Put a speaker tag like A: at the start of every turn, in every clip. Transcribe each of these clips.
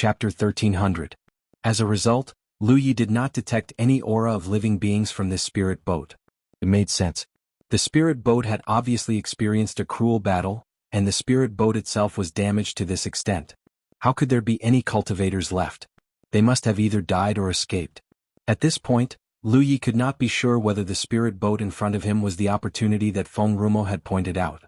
A: Chapter 1300. As a result, Lu Yi did not detect any aura of living beings from this spirit boat. It made sense. The spirit boat had obviously experienced a cruel battle, and the spirit boat itself was damaged to this extent. How could there be any cultivators left? They must have either died or escaped. At this point, Lu Yi could not be sure whether the spirit boat in front of him was the opportunity that Feng Rumo had pointed out.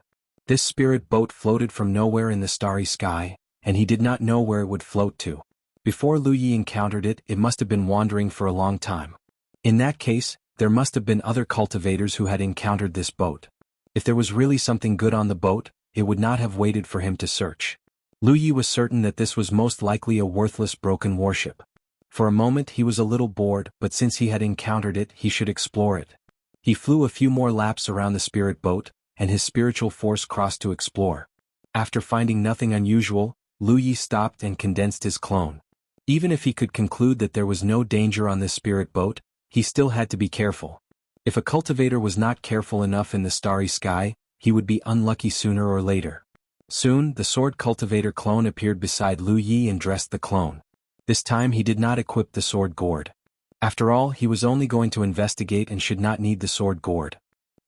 A: This spirit boat floated from nowhere in the starry sky, and he did not know where it would float to. Before Lu Yi encountered it, it must have been wandering for a long time. In that case, there must have been other cultivators who had encountered this boat. If there was really something good on the boat, it would not have waited for him to search. Lu Yi was certain that this was most likely a worthless broken warship. For a moment he was a little bored, but since he had encountered it, he should explore it. He flew a few more laps around the spirit boat, and his spiritual force crossed to explore. After finding nothing unusual, Lu Yi stopped and condensed his clone. Even if he could conclude that there was no danger on this spirit boat, he still had to be careful. If a cultivator was not careful enough in the starry sky, he would be unlucky sooner or later. Soon, the sword cultivator clone appeared beside Lu Yi and dressed the clone. This time he did not equip the sword gourd. After all, he was only going to investigate and should not need the sword gourd.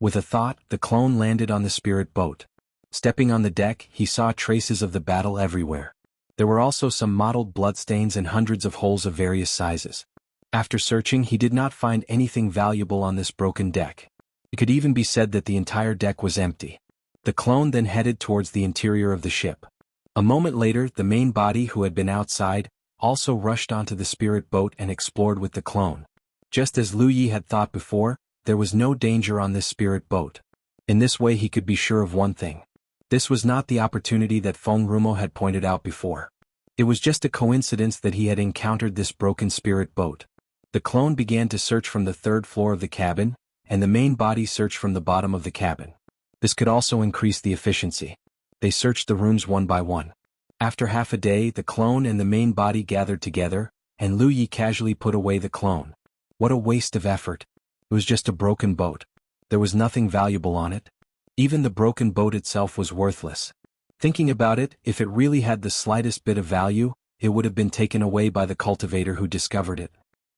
A: With a thought, the clone landed on the spirit boat. Stepping on the deck, he saw traces of the battle everywhere. There were also some mottled bloodstains and hundreds of holes of various sizes. After searching, he did not find anything valuable on this broken deck. It could even be said that the entire deck was empty. The clone then headed towards the interior of the ship. A moment later, the main body, who had been outside, also rushed onto the spirit boat and explored with the clone. Just as Lu Yi had thought before, there was no danger on this spirit boat. In this way he could be sure of one thing. This was not the opportunity that Feng Rumo had pointed out before. It was just a coincidence that he had encountered this broken spirit boat. The clone began to search from the third floor of the cabin, and the main body searched from the bottom of the cabin. This could also increase the efficiency. They searched the rooms one by one. After half a day, the clone and the main body gathered together, and Lu Yi casually put away the clone. What a waste of effort. It was just a broken boat. There was nothing valuable on it. Even the broken boat itself was worthless. Thinking about it, if it really had the slightest bit of value, it would have been taken away by the cultivator who discovered it.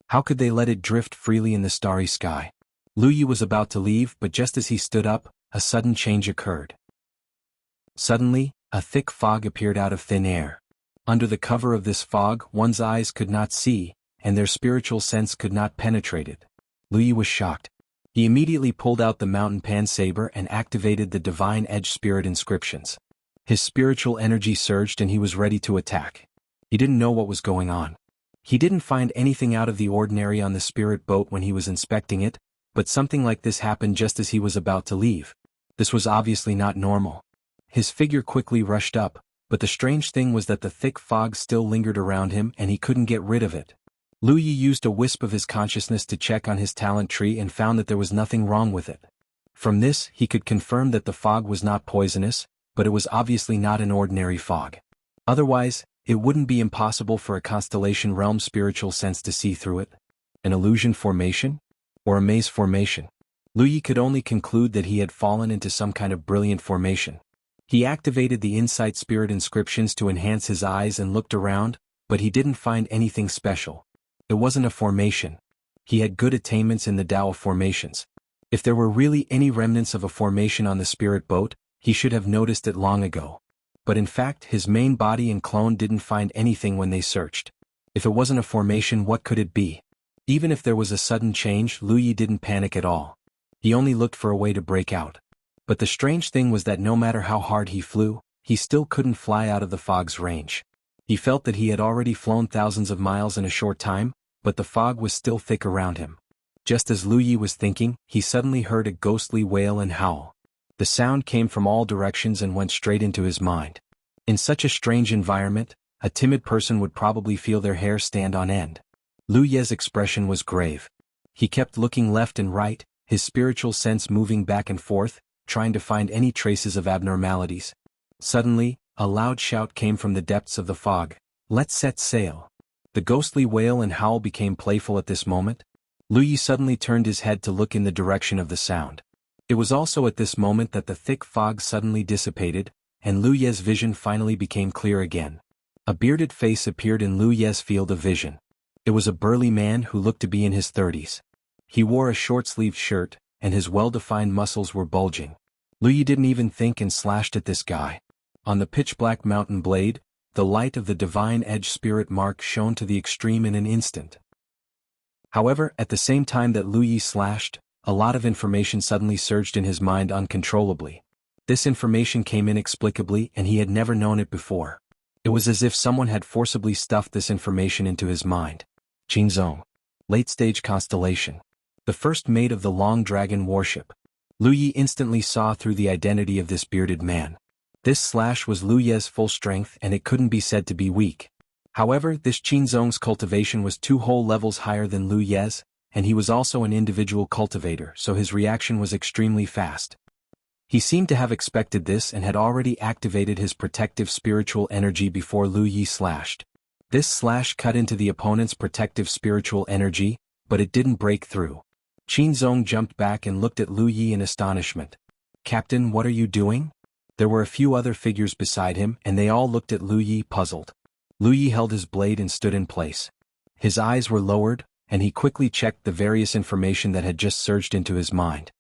A: How could they let it drift freely in the starry sky? Lu Yi was about to leave, but just as he stood up, a sudden change occurred. Suddenly, a thick fog appeared out of thin air. Under the cover of this fog, one's eyes could not see, and their spiritual sense could not penetrate it. Lu Yi was shocked. He immediately pulled out the mountain pan saber and activated the divine edge spirit inscriptions. His spiritual energy surged and he was ready to attack. He didn't know what was going on. He didn't find anything out of the ordinary on the spirit boat when he was inspecting it, but something like this happened just as he was about to leave. This was obviously not normal. His figure quickly rushed up, but the strange thing was that the thick fog still lingered around him and he couldn't get rid of it. Lu Yi used a wisp of his consciousness to check on his talent tree and found that there was nothing wrong with it. From this, he could confirm that the fog was not poisonous, but it was obviously not an ordinary fog. Otherwise, it wouldn't be impossible for a constellation realm spiritual sense to see through it. An illusion formation? Or a maze formation? Lu Yi could only conclude that he had fallen into some kind of brilliant formation. He activated the insight spirit inscriptions to enhance his eyes and looked around, but he didn't find anything special. It wasn't a formation. He had good attainments in the Tao of formations. If there were really any remnants of a formation on the spirit boat, he should have noticed it long ago. But in fact, his main body and clone didn't find anything when they searched. If it wasn't a formation, what could it be? Even if there was a sudden change, Lu Yi didn't panic at all. He only looked for a way to break out. But the strange thing was that no matter how hard he flew, he still couldn't fly out of the fog's range. He felt that he had already flown thousands of miles in a short time, but the fog was still thick around him. Just as Lu Yi was thinking, he suddenly heard a ghostly wail and howl. The sound came from all directions and went straight into his mind. In such a strange environment, a timid person would probably feel their hair stand on end. Lu Ye's expression was grave. He kept looking left and right, his spiritual sense moving back and forth, trying to find any traces of abnormalities. Suddenly, a loud shout came from the depths of the fog. "Let's set sail." The ghostly wail and howl became playful at this moment. Lu Yi suddenly turned his head to look in the direction of the sound. It was also at this moment that the thick fog suddenly dissipated, and Lu Ye's vision finally became clear again. A bearded face appeared in Lu Ye's field of vision. It was a burly man who looked to be in his 30s. He wore a short-sleeved shirt, and his well-defined muscles were bulging. Lu Ye didn't even think and slashed at this guy. On the pitch-black mountain blade, the light of the divine edge spirit mark shone to the extreme in an instant. However, at the same time that Lu Ye slashed, a lot of information suddenly surged in his mind uncontrollably. This information came inexplicably and he had never known it before. It was as if someone had forcibly stuffed this information into his mind. Qingzong. Late-stage constellation. The first mate of the Long Dragon warship. Lu Ye instantly saw through the identity of this bearded man. This slash was Lu Ye's full strength and it couldn't be said to be weak. However, this Qingzong's cultivation was 2 whole levels higher than Lu Ye's, and he was also an individual cultivator, so his reaction was extremely fast. He seemed to have expected this and had already activated his protective spiritual energy before Lu Ye slashed. This slash cut into the opponent's protective spiritual energy, but it didn't break through. Qingzong jumped back and looked at Lu Ye in astonishment. "Captain, what are you doing?" There were a few other figures beside him and they all looked at Lu Ye puzzled. Lu Ye held his blade and stood in place. His eyes were lowered, and he quickly checked the various information that had just surged into his mind.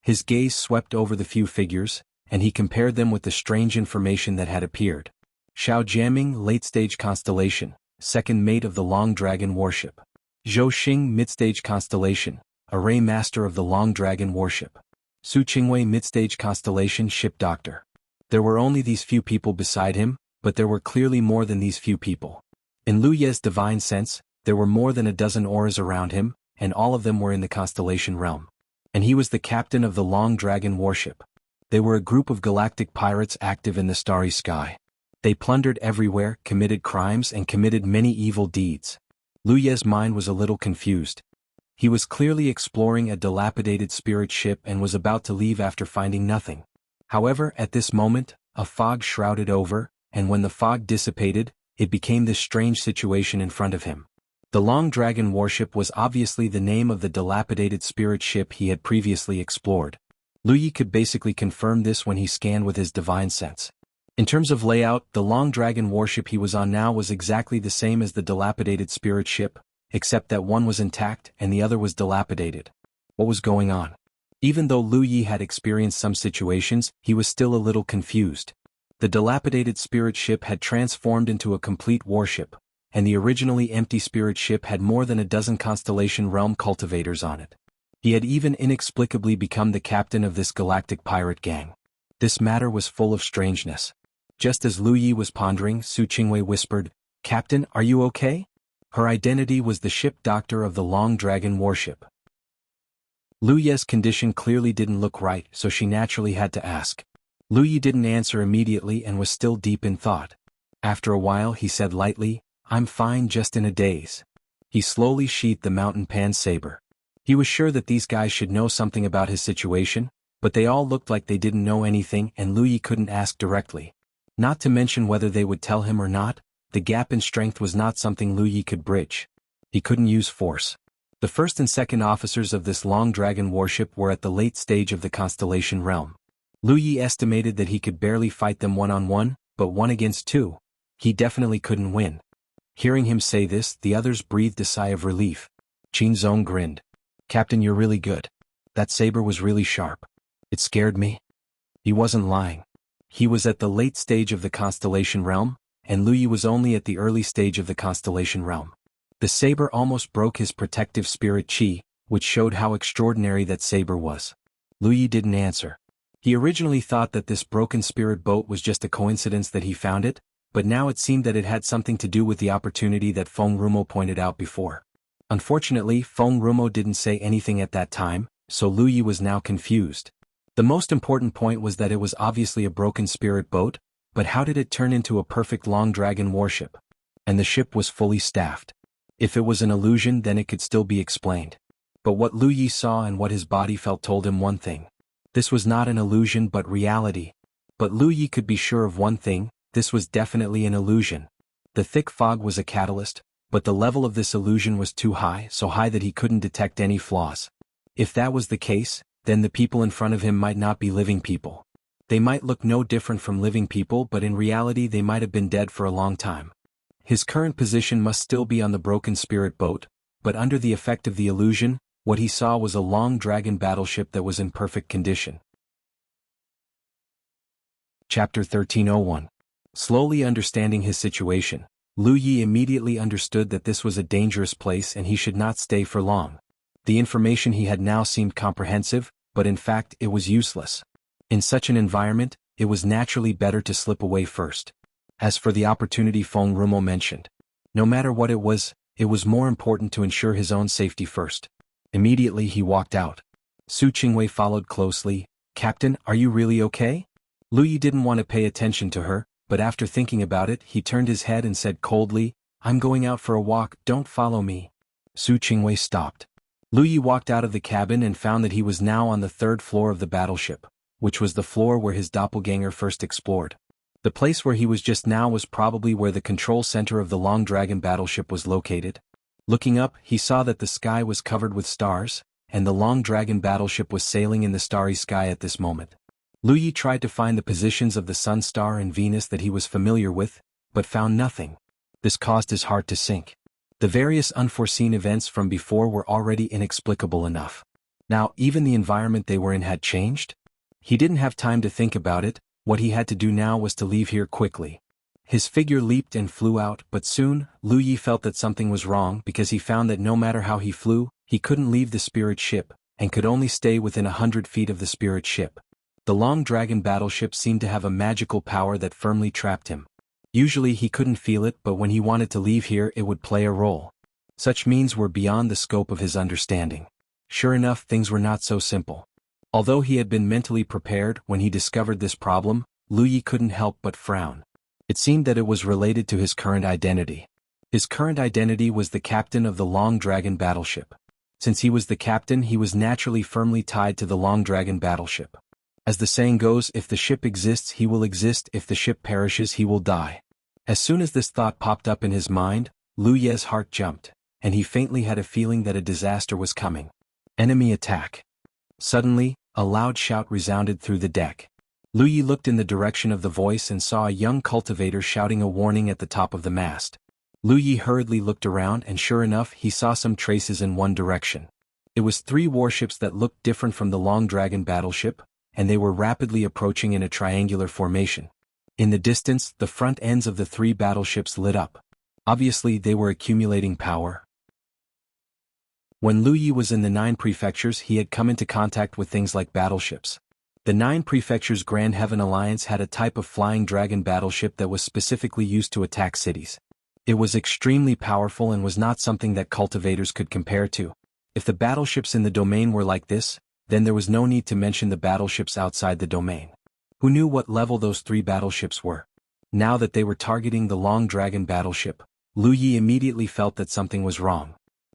A: His gaze swept over the few figures, and he compared them with the strange information that had appeared. Xiao Jiaming, late-stage constellation, second mate of the Long Dragon warship. Zhou Xing, mid-stage constellation, array master of the Long Dragon warship. Su Qingwei, mid-stage constellation, ship doctor. There were only these few people beside him, but there were clearly more than these few people. In Lu Ye's divine sense, there were more than a dozen auras around him, and all of them were in the constellation realm. And he was the captain of the Long Dragon warship. They were a group of galactic pirates active in the starry sky. They plundered everywhere, committed crimes and committed many evil deeds. Lu Ye's mind was a little confused. He was clearly exploring a dilapidated spirit ship and was about to leave after finding nothing. However, at this moment, a fog shrouded over, and when the fog dissipated, it became this strange situation in front of him. The Long Dragon warship was obviously the name of the dilapidated spirit ship he had previously explored. Lu Ye could basically confirm this when he scanned with his divine sense. In terms of layout, the Long Dragon warship he was on now was exactly the same as the dilapidated spirit ship, except that one was intact and the other was dilapidated. What was going on? Even though Lu Ye had experienced some situations, he was still a little confused. The dilapidated spirit ship had transformed into a complete warship, and the originally empty spirit ship had more than a dozen constellation realm cultivators on it. He had even inexplicably become the captain of this galactic pirate gang. This matter was full of strangeness. Just as Lu Ye was pondering, Su Qingwei whispered, "Captain, are you okay?" Her identity was the ship doctor of the Long Dragon warship. Lu Ye's condition clearly didn't look right, so she naturally had to ask. Lu Ye didn't answer immediately and was still deep in thought. After a while he said lightly, "I'm fine, just in a daze." He slowly sheathed the mountain pan saber. He was sure that these guys should know something about his situation, but they all looked like they didn't know anything and Lu Ye couldn't ask directly. Not to mention whether they would tell him or not, the gap in strength was not something Lu Ye could bridge. He couldn't use force. The first and second officers of this Long Dragon warship were at the late stage of the constellation realm. Lu Ye estimated that he could barely fight them one-on-one, but 1 against 2. He definitely couldn't win. Hearing him say this, the others breathed a sigh of relief. Qingzong grinned. "Captain, you're really good. That saber was really sharp. It scared me." He wasn't lying. He was at the late stage of the constellation realm, and Lu Ye was only at the early stage of the constellation realm. The saber almost broke his protective spirit chi, which showed how extraordinary that saber was. Lu Ye didn't answer. He originally thought that this broken spirit boat was just a coincidence that he found it, but now it seemed that it had something to do with the opportunity that Feng Rumo pointed out before. Unfortunately, Feng Rumo didn't say anything at that time, so Lu Ye was now confused. The most important point was that it was obviously a broken spirit boat, but how did it turn into a perfect Long Dragon warship? And the ship was fully staffed. If it was an illusion, then it could still be explained. But what Lu Ye saw and what his body felt told him one thing. This was not an illusion but reality. But Lu Ye could be sure of one thing, this was definitely an illusion. The thick fog was a catalyst, but the level of this illusion was too high, so high that he couldn't detect any flaws. If that was the case, then the people in front of him might not be living people. They might look no different from living people, but in reality they might have been dead for a long time. His current position must still be on the broken spirit boat, but under the effect of the illusion, what he saw was a long dragon battleship that was in perfect condition. Chapter 1301. Slowly understanding his situation, Lu Yi immediately understood that this was a dangerous place and he should not stay for long. The information he had now seemed comprehensive, but in fact it was useless. In such an environment, it was naturally better to slip away first. As for the opportunity Feng Rumo mentioned, no matter what it was more important to ensure his own safety first. Immediately he walked out. Su Qingwei followed closely. "Captain, are you really okay?" Lu Yi didn't want to pay attention to her, but after thinking about it he turned his head and said coldly, "I'm going out for a walk, don't follow me." Su Qingwei stopped. Lu Yi walked out of the cabin and found that he was now on the third floor of the battleship, which was the floor where his doppelganger first explored. The place where he was just now was probably where the control center of the Long Dragon battleship was located. Looking up, he saw that the sky was covered with stars, and the Long Dragon battleship was sailing in the starry sky at this moment. Lu Yi tried to find the positions of the Sun Star and Venus that he was familiar with, but found nothing. This caused his heart to sink. The various unforeseen events from before were already inexplicable enough. Now even the environment they were in had changed? He didn't have time to think about it. What he had to do now was to leave here quickly. His figure leaped and flew out, but soon, Lu Yi felt that something was wrong because he found that no matter how he flew, he couldn't leave the spirit ship, and could only stay within 100 feet of the spirit ship. The Long Dragon battleship seemed to have a magical power that firmly trapped him. Usually he couldn't feel it, but when he wanted to leave here it would play a role. Such means were beyond the scope of his understanding. Sure enough, things were not so simple. Although he had been mentally prepared when he discovered this problem, Lu Yi couldn't help but frown. It seemed that it was related to his current identity. His current identity was the captain of the Long Dragon battleship. Since he was the captain, he was naturally firmly tied to the Long Dragon battleship. As the saying goes, if the ship exists he will exist, if the ship perishes he will die. As soon as this thought popped up in his mind, Lu Ye's heart jumped, and he faintly had a feeling that a disaster was coming. Enemy attack. Suddenly, a loud shout resounded through the deck. Lu Yi looked in the direction of the voice and saw a young cultivator shouting a warning at the top of the mast. Lu Yi hurriedly looked around and sure enough he saw some traces in one direction. It was 3 warships that looked different from the Long Dragon battleship, and they were rapidly approaching in a triangular formation. In the distance, the front ends of the 3 battleships lit up. Obviously they were accumulating power. When Lu Yi was in the 9 prefectures he had come into contact with things like battleships. The 9 prefectures' Grand Heaven Alliance had a type of flying dragon battleship that was specifically used to attack cities. It was extremely powerful and was not something that cultivators could compare to. If the battleships in the domain were like this, then there was no need to mention the battleships outside the domain. Who knew what level those 3 battleships were? Now that they were targeting the Long Dragon battleship, Lu Yi immediately felt that something was wrong.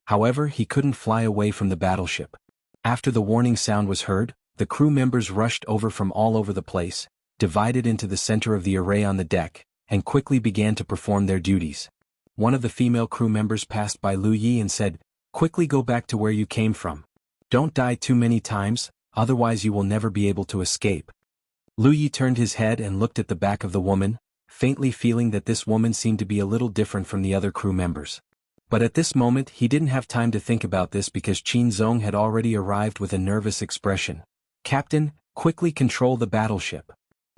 A: However, he couldn't fly away from the battleship. After the warning sound was heard, the crew members rushed over from all over the place, divided into the center of the array on the deck, and quickly began to perform their duties. One of the female crew members passed by Lu Yi and said, "Quickly go back to where you came from. Don't die too many times, otherwise you will never be able to escape." Lu Yi turned his head and looked at the back of the woman, faintly feeling that this woman seemed to be a little different from the other crew members. But at this moment he didn't have time to think about this because Qin Zong had already arrived with a nervous expression. "Captain, quickly control the battleship."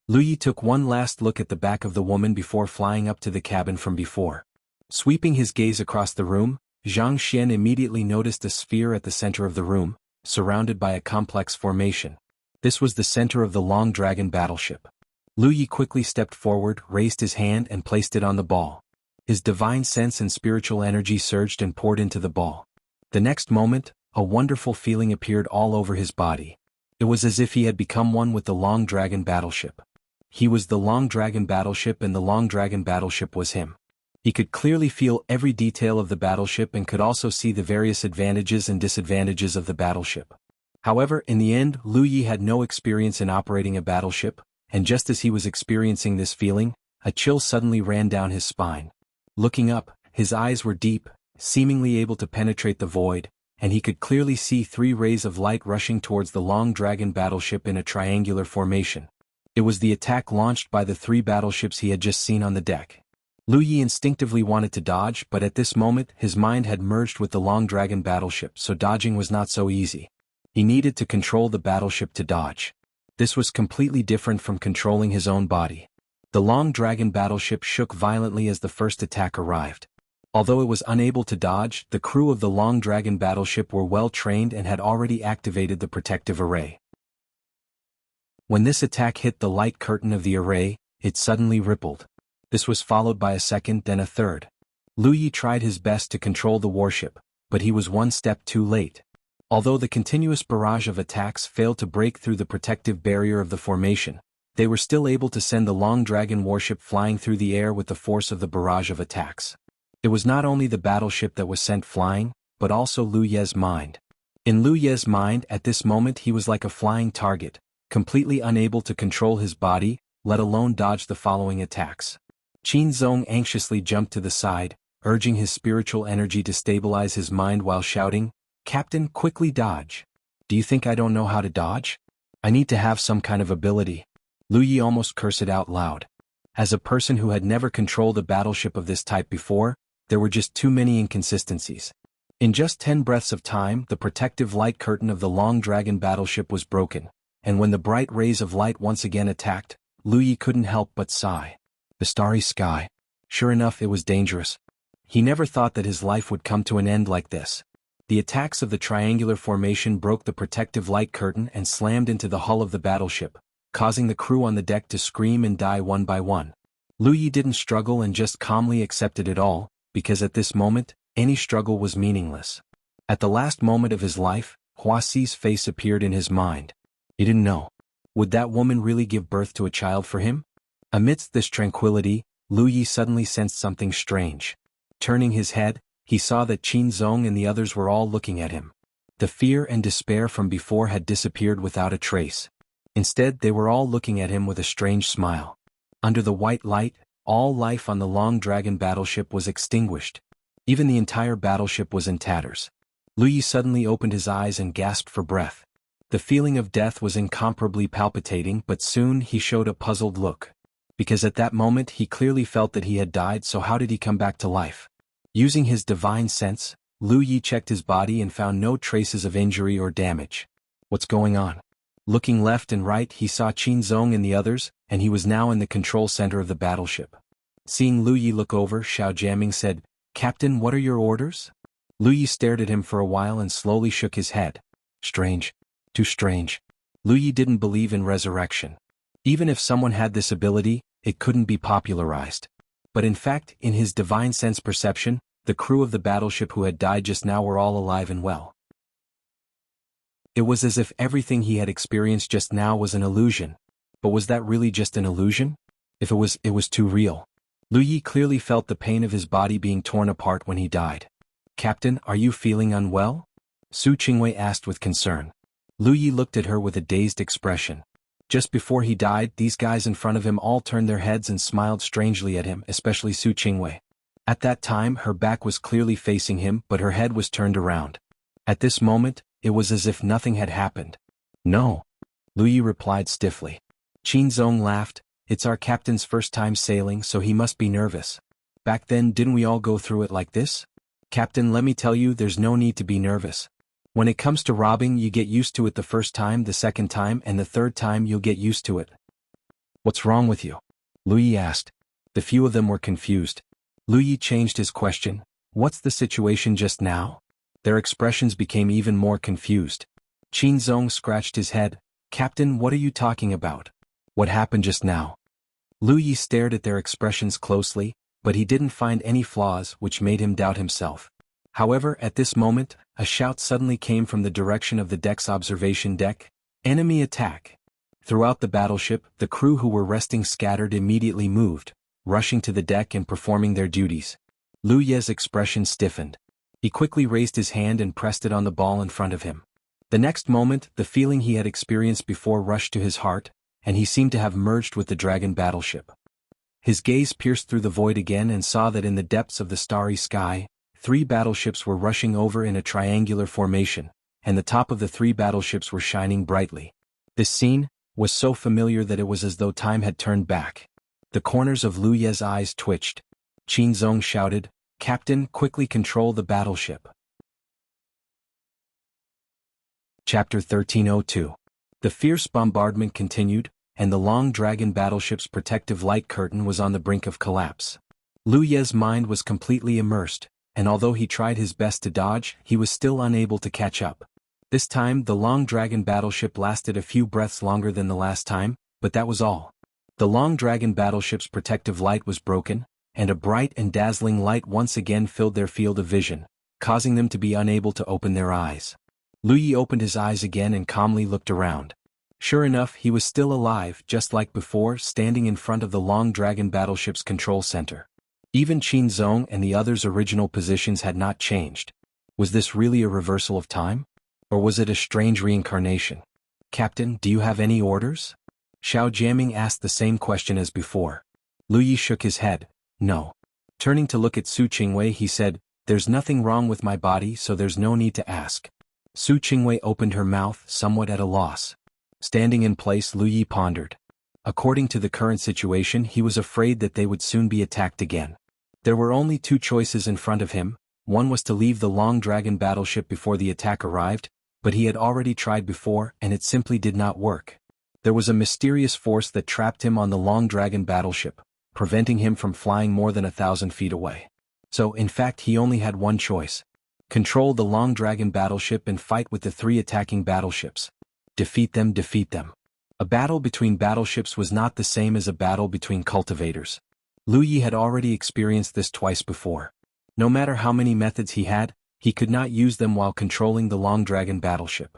A: Lu Yi took one last look at the back of the woman before flying up to the cabin from before. Sweeping his gaze across the room, Zhang Xian immediately noticed a sphere at the center of the room, surrounded by a complex formation. This was the center of the Long Dragon battleship. Lu Yi quickly stepped forward, raised his hand and placed it on the ball. His divine sense and spiritual energy surged and poured into the ball. The next moment, a wonderful feeling appeared all over his body. It was as if he had become one with the Long Dragon battleship. He was the Long Dragon battleship and the Long Dragon battleship was him. He could clearly feel every detail of the battleship and could also see the various advantages and disadvantages of the battleship. However, in the end, Lu Yi had no experience in operating a battleship, and just as he was experiencing this feeling, a chill suddenly ran down his spine. Looking up, his eyes were deep, seemingly able to penetrate the void, and he could clearly see 3 rays of light rushing towards the Long Dragon battleship in a triangular formation. It was the attack launched by the 3 battleships he had just seen on the deck. Lu Yi instinctively wanted to dodge, but at this moment his mind had merged with the Long Dragon battleship, so dodging was not so easy. He needed to control the battleship to dodge. This was completely different from controlling his own body. The Long Dragon battleship shook violently as the first attack arrived. Although it was unable to dodge, the crew of the Long Dragon battleship were well trained and had already activated the protective array. When this attack hit the light curtain of the array, it suddenly rippled. This was followed by a second, then a third. Lu Yi tried his best to control the warship, but he was one step too late. Although the continuous barrage of attacks failed to break through the protective barrier of the formation, they were still able to send the Long Dragon warship flying through the air with the force of the barrage of attacks. It was not only the battleship that was sent flying, but also Lu Ye's mind. In Lu Ye's mind at this moment he was like a flying target, completely unable to control his body, let alone dodge the following attacks. Qin Zong anxiously jumped to the side, urging his spiritual energy to stabilize his mind while shouting, "Captain, quickly dodge. Do you think I don't know how to dodge? I need to have some kind of ability." Lu Yi almost cursed it out loud. As a person who had never controlled a battleship of this type before, there were just too many inconsistencies. In just 10 breaths of time, the protective light curtain of the Long Dragon battleship was broken, and when the bright rays of light once again attacked, Lu Yi couldn't help but sigh. The starry sky. Sure enough, it was dangerous. He never thought that his life would come to an end like this. The attacks of the triangular formation broke the protective light curtain and slammed into the hull of the battleship, causing the crew on the deck to scream and die one by one. Lu Yi didn't struggle and just calmly accepted it all, because at this moment, any struggle was meaningless. At the last moment of his life, Hua Xi's face appeared in his mind. He didn't know. Would that woman really give birth to a child for him? Amidst this tranquility, Lu Yi suddenly sensed something strange. Turning his head, he saw that Qin Zong and the others were all looking at him. The fear and despair from before had disappeared without a trace. Instead, they were all looking at him with a strange smile. Under the white light, all life on the Long Dragon battleship was extinguished. Even the entire battleship was in tatters. Lu Yi suddenly opened his eyes and gasped for breath. The feeling of death was incomparably palpitating, but soon he showed a puzzled look. Because at that moment he clearly felt that he had died, so how did he come back to life? Using his divine sense, Lu Yi checked his body and found no traces of injury or damage. What's going on? Looking left and right, he saw Qin Zong and the others, and he was now in the control center of the battleship. Seeing Lu Yi look over, Xiao Jiaming said, "Captain, what are your orders?" Lu Yi stared at him for a while and slowly shook his head. Strange. Too strange. Lu Yi didn't believe in resurrection. Even if someone had this ability, it couldn't be popularized. But in fact, in his divine sense perception, the crew of the battleship who had died just now were all alive and well. It was as if everything he had experienced just now was an illusion. But was that really just an illusion? If it was too real. Lu Yi clearly felt the pain of his body being torn apart when he died. "Captain, are you feeling unwell?" Su Qingwei asked with concern. Lu Yi looked at her with a dazed expression. Just before he died, these guys in front of him all turned their heads and smiled strangely at him, especially Su Qingwei. At that time, her back was clearly facing him, but her head was turned around. At this moment, it was as if nothing had happened. "No," Lu Yi replied stiffly. Qin Zong laughed. "It's our captain's first time sailing, so he must be nervous. Back then, didn't we all go through it like this? Captain, let me tell you, there's no need to be nervous. When it comes to robbing, you get used to it the first time, the second time, and the third time you'll get used to it." "What's wrong with you?" Lu Yi asked. The few of them were confused. Lu Yi changed his question. "What's the situation just now?" Their expressions became even more confused. Qin Zong scratched his head. "Captain, what are you talking about? What happened just now?" Lu Yi stared at their expressions closely, but he didn't find any flaws, which made him doubt himself. However, at this moment, a shout suddenly came from the direction of the deck's observation deck. "Enemy attack!" Throughout the battleship, the crew who were resting scattered immediately moved, rushing to the deck and performing their duties. Lu Ye's expression stiffened. He quickly raised his hand and pressed it on the ball in front of him. The next moment, the feeling he had experienced before rushed to his heart, and he seemed to have merged with the dragon battleship. His gaze pierced through the void again and saw that in the depths of the starry sky, 3 battleships were rushing over in a triangular formation, and the top of the 3 battleships were shining brightly. This scene was so familiar that it was as though time had turned back. The corners of Lu Ye's eyes twitched. Qin Zong shouted, "Captain, quickly control the battleship." Chapter 1302. The fierce bombardment continued, and the Long Dragon battleship's protective light curtain was on the brink of collapse. Lu Ye's mind was completely immersed, and although he tried his best to dodge, he was still unable to catch up. This time the Long Dragon battleship lasted a few breaths longer than the last time, but that was all. The Long Dragon battleship's protective light was broken, and a bright and dazzling light once again filled their field of vision, causing them to be unable to open their eyes. Lu Yi opened his eyes again and calmly looked around. Sure enough, he was still alive, just like before, standing in front of the Long Dragon battleship's control center. Even Qin Zong and the others' original positions had not changed. Was this really a reversal of time? Or was it a strange reincarnation? "Captain, do you have any orders?" Xiao Jiaming asked the same question as before. Lu Yi shook his head, "No." Turning to look at Su Qingwei, he said, "There's nothing wrong with my body, so there's no need to ask." Su Qingwei opened her mouth, somewhat at a loss. Standing in place, Lu Yi pondered. According to the current situation, he was afraid that they would soon be attacked again. There were only two choices in front of him. One was to leave the Long Dragon battleship before the attack arrived, but he had already tried before and it simply did not work. There was a mysterious force that trapped him on the Long Dragon battleship, preventing him from flying more than 1,000 feet away. So, in fact, he only had one choice. Control the Long Dragon battleship and fight with the three attacking battleships. Defeat them, defeat them. A battle between battleships was not the same as a battle between cultivators. Lu Yi had already experienced this twice before. No matter how many methods he had, he could not use them while controlling the Long Dragon battleship.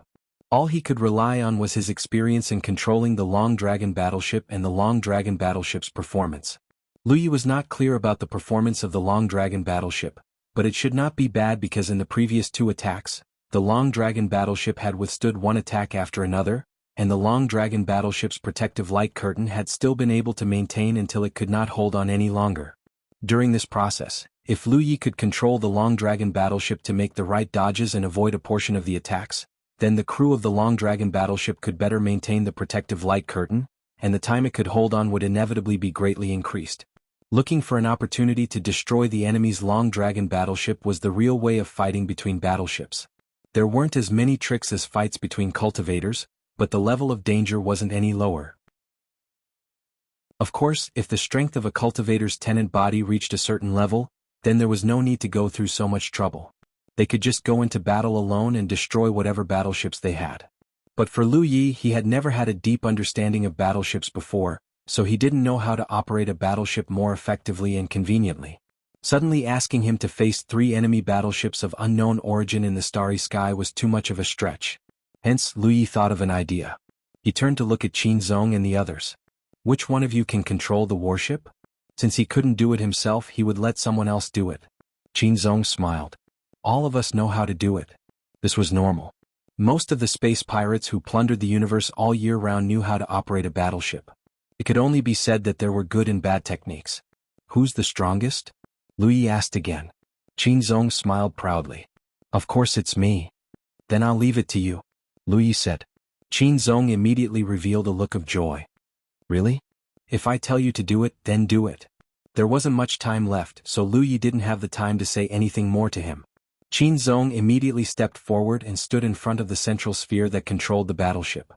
A: All he could rely on was his experience in controlling the Long Dragon battleship and the Long Dragon battleship's performance. Lu Yi was not clear about the performance of the Long Dragon battleship, but it should not be bad because in the previous two attacks, the Long Dragon battleship had withstood one attack after another, and the Long Dragon battleship's protective light curtain had still been able to maintain until it could not hold on any longer. During this process, if Lu Yi could control the Long Dragon battleship to make the right dodges and avoid a portion of the attacks, then the crew of the Long Dragon battleship could better maintain the protective light curtain, and the time it could hold on would inevitably be greatly increased. Looking for an opportunity to destroy the enemy's Long Dragon battleship was the real way of fighting between battleships. There weren't as many tricks as fights between cultivators, but the level of danger wasn't any lower. Of course, if the strength of a cultivator's tenant body reached a certain level, then there was no need to go through so much trouble. They could just go into battle alone and destroy whatever battleships they had. But for Lu Yi, he had never had a deep understanding of battleships before, so he didn't know how to operate a battleship more effectively and conveniently. Suddenly asking him to face 3 enemy battleships of unknown origin in the starry sky was too much of a stretch. Hence, Lu Yi thought of an idea. He turned to look at Qin Zong and the others. "Which one of you can control the warship?" Since he couldn't do it himself, he would let someone else do it. Qin Zong smiled. "All of us know how to do it." This was normal. Most of the space pirates who plundered the universe all year round knew how to operate a battleship. It could only be said that there were good and bad techniques. "Who's the strongest?" Lu Yi asked again. Qin Zong smiled proudly. "Of course it's me." "Then I'll leave it to you," Lu Yi said. Qin Zong immediately revealed a look of joy. "Really? If I tell you to do it, then do it." There wasn't much time left, so Lu Yi didn't have the time to say anything more to him. Qin Zong immediately stepped forward and stood in front of the central sphere that controlled the battleship.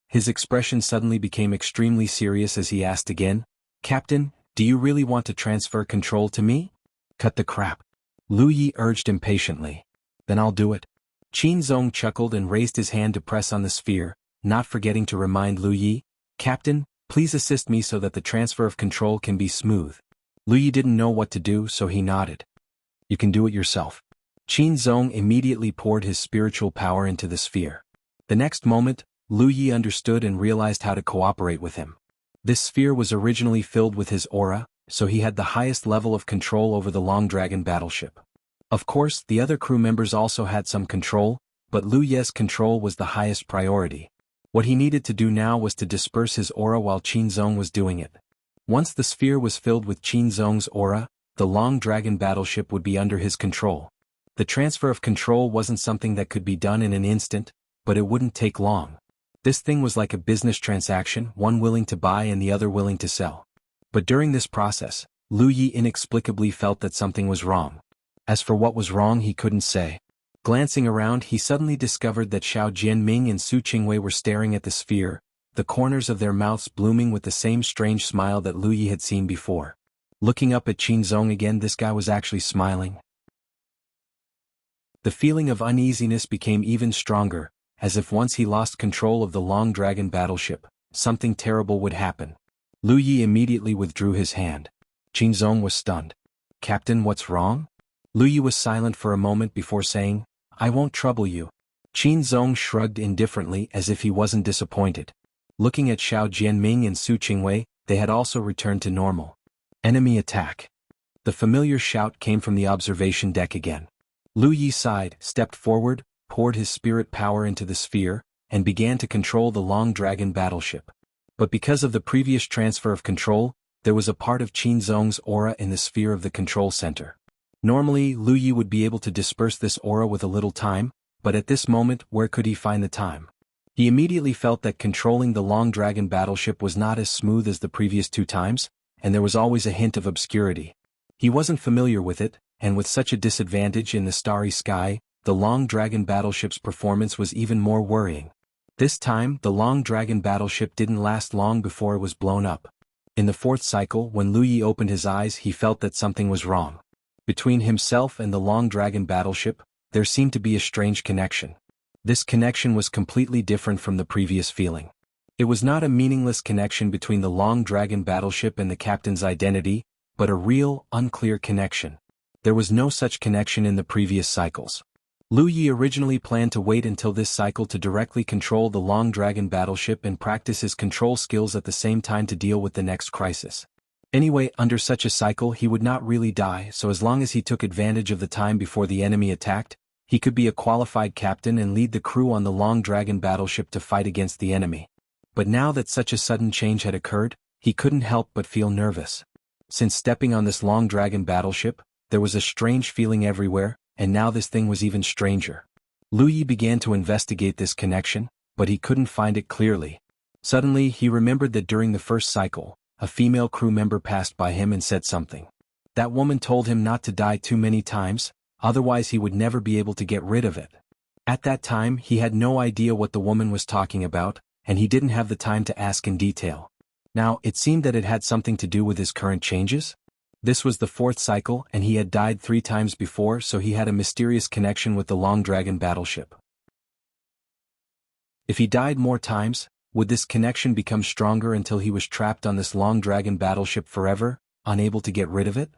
A: His expression suddenly became extremely serious as he asked again, "Captain, do you really want to transfer control to me?" "Cut the crap," Lu Yi urged impatiently. "Then I'll do it." Qin Zong chuckled and raised his hand to press on the sphere, not forgetting to remind Lu Yi, "Captain, please assist me so that the transfer of control can be smooth." Lu Yi didn't know what to do, so he nodded. "You can do it yourself." Qin Zong immediately poured his spiritual power into the sphere. The next moment, Lu Yi understood and realized how to cooperate with him. This sphere was originally filled with his aura, so he had the highest level of control over the Long Dragon battleship. Of course, the other crew members also had some control, but Lu Ye's control was the highest priority. What he needed to do now was to disperse his aura while Qin Zong was doing it. Once the sphere was filled with Qin Zong's aura, the Long Dragon battleship would be under his control. The transfer of control wasn't something that could be done in an instant, but it wouldn't take long. This thing was like a business transaction, one willing to buy and the other willing to sell. But during this process, Lu Yi inexplicably felt that something was wrong. As for what was wrong he couldn't say. Glancing around he suddenly discovered that Xiao Jianming and Su Qingwei were staring at the sphere, the corners of their mouths blooming with the same strange smile that Lu Yi had seen before. Looking up at Qinzong again, this guy was actually smiling. The feeling of uneasiness became even stronger, as if once he lost control of the Long Dragon battleship, something terrible would happen. Lu Yi immediately withdrew his hand. Qinzong was stunned. "Captain, what's wrong?" Lu Yi was silent for a moment before saying, "I won't trouble you." Qinzong shrugged indifferently as if he wasn't disappointed. Looking at Xiao Jianming and Su Qingwei, they had also returned to normal. Enemy attack. The familiar shout came from the observation deck again. Lu Yi sighed, stepped forward, poured his spirit power into the sphere, and began to control the Long Dragon battleship. But because of the previous transfer of control, there was a part of Qinzong's aura in the sphere of the control center. Normally, Lu Yi would be able to disperse this aura with a little time, but at this moment, where could he find the time? He immediately felt that controlling the Long Dragon battleship was not as smooth as the previous 2 times, and there was always a hint of obscurity. He wasn't familiar with it, and with such a disadvantage in the starry sky, the Long Dragon battleship's performance was even more worrying. This time, the Long Dragon battleship didn't last long before it was blown up. In the 4th cycle, when Lu Yi opened his eyes, he felt that something was wrong. Between himself and the Long Dragon battleship, there seemed to be a strange connection. This connection was completely different from the previous feeling. It was not a meaningless connection between the Long Dragon battleship and the captain's identity, but a real, unclear connection. There was no such connection in the previous cycles. Lu Yi originally planned to wait until this cycle to directly control the Long Dragon battleship and practice his control skills at the same time to deal with the next crisis. Anyway, under such a cycle he would not really die, so as long as he took advantage of the time before the enemy attacked, he could be a qualified captain and lead the crew on the Long Dragon battleship to fight against the enemy. But now that such a sudden change had occurred, he couldn't help but feel nervous. Since stepping on this Long Dragon battleship, there was a strange feeling everywhere, and now this thing was even stranger. Lu Yi began to investigate this connection, but he couldn't find it clearly. Suddenly he remembered that during the 1st cycle, a female crew member passed by him and said something. That woman told him not to die too many times, otherwise he would never be able to get rid of it. At that time he had no idea what the woman was talking about, and he didn't have the time to ask in detail. Now, it seemed that it had something to do with his current changes. This was the 4th cycle and he had died 3 times before, so he had a mysterious connection with the Long Dragon battleship. If he died more times, would this connection become stronger until he was trapped on this Long Dragon battleship forever, unable to get rid of it?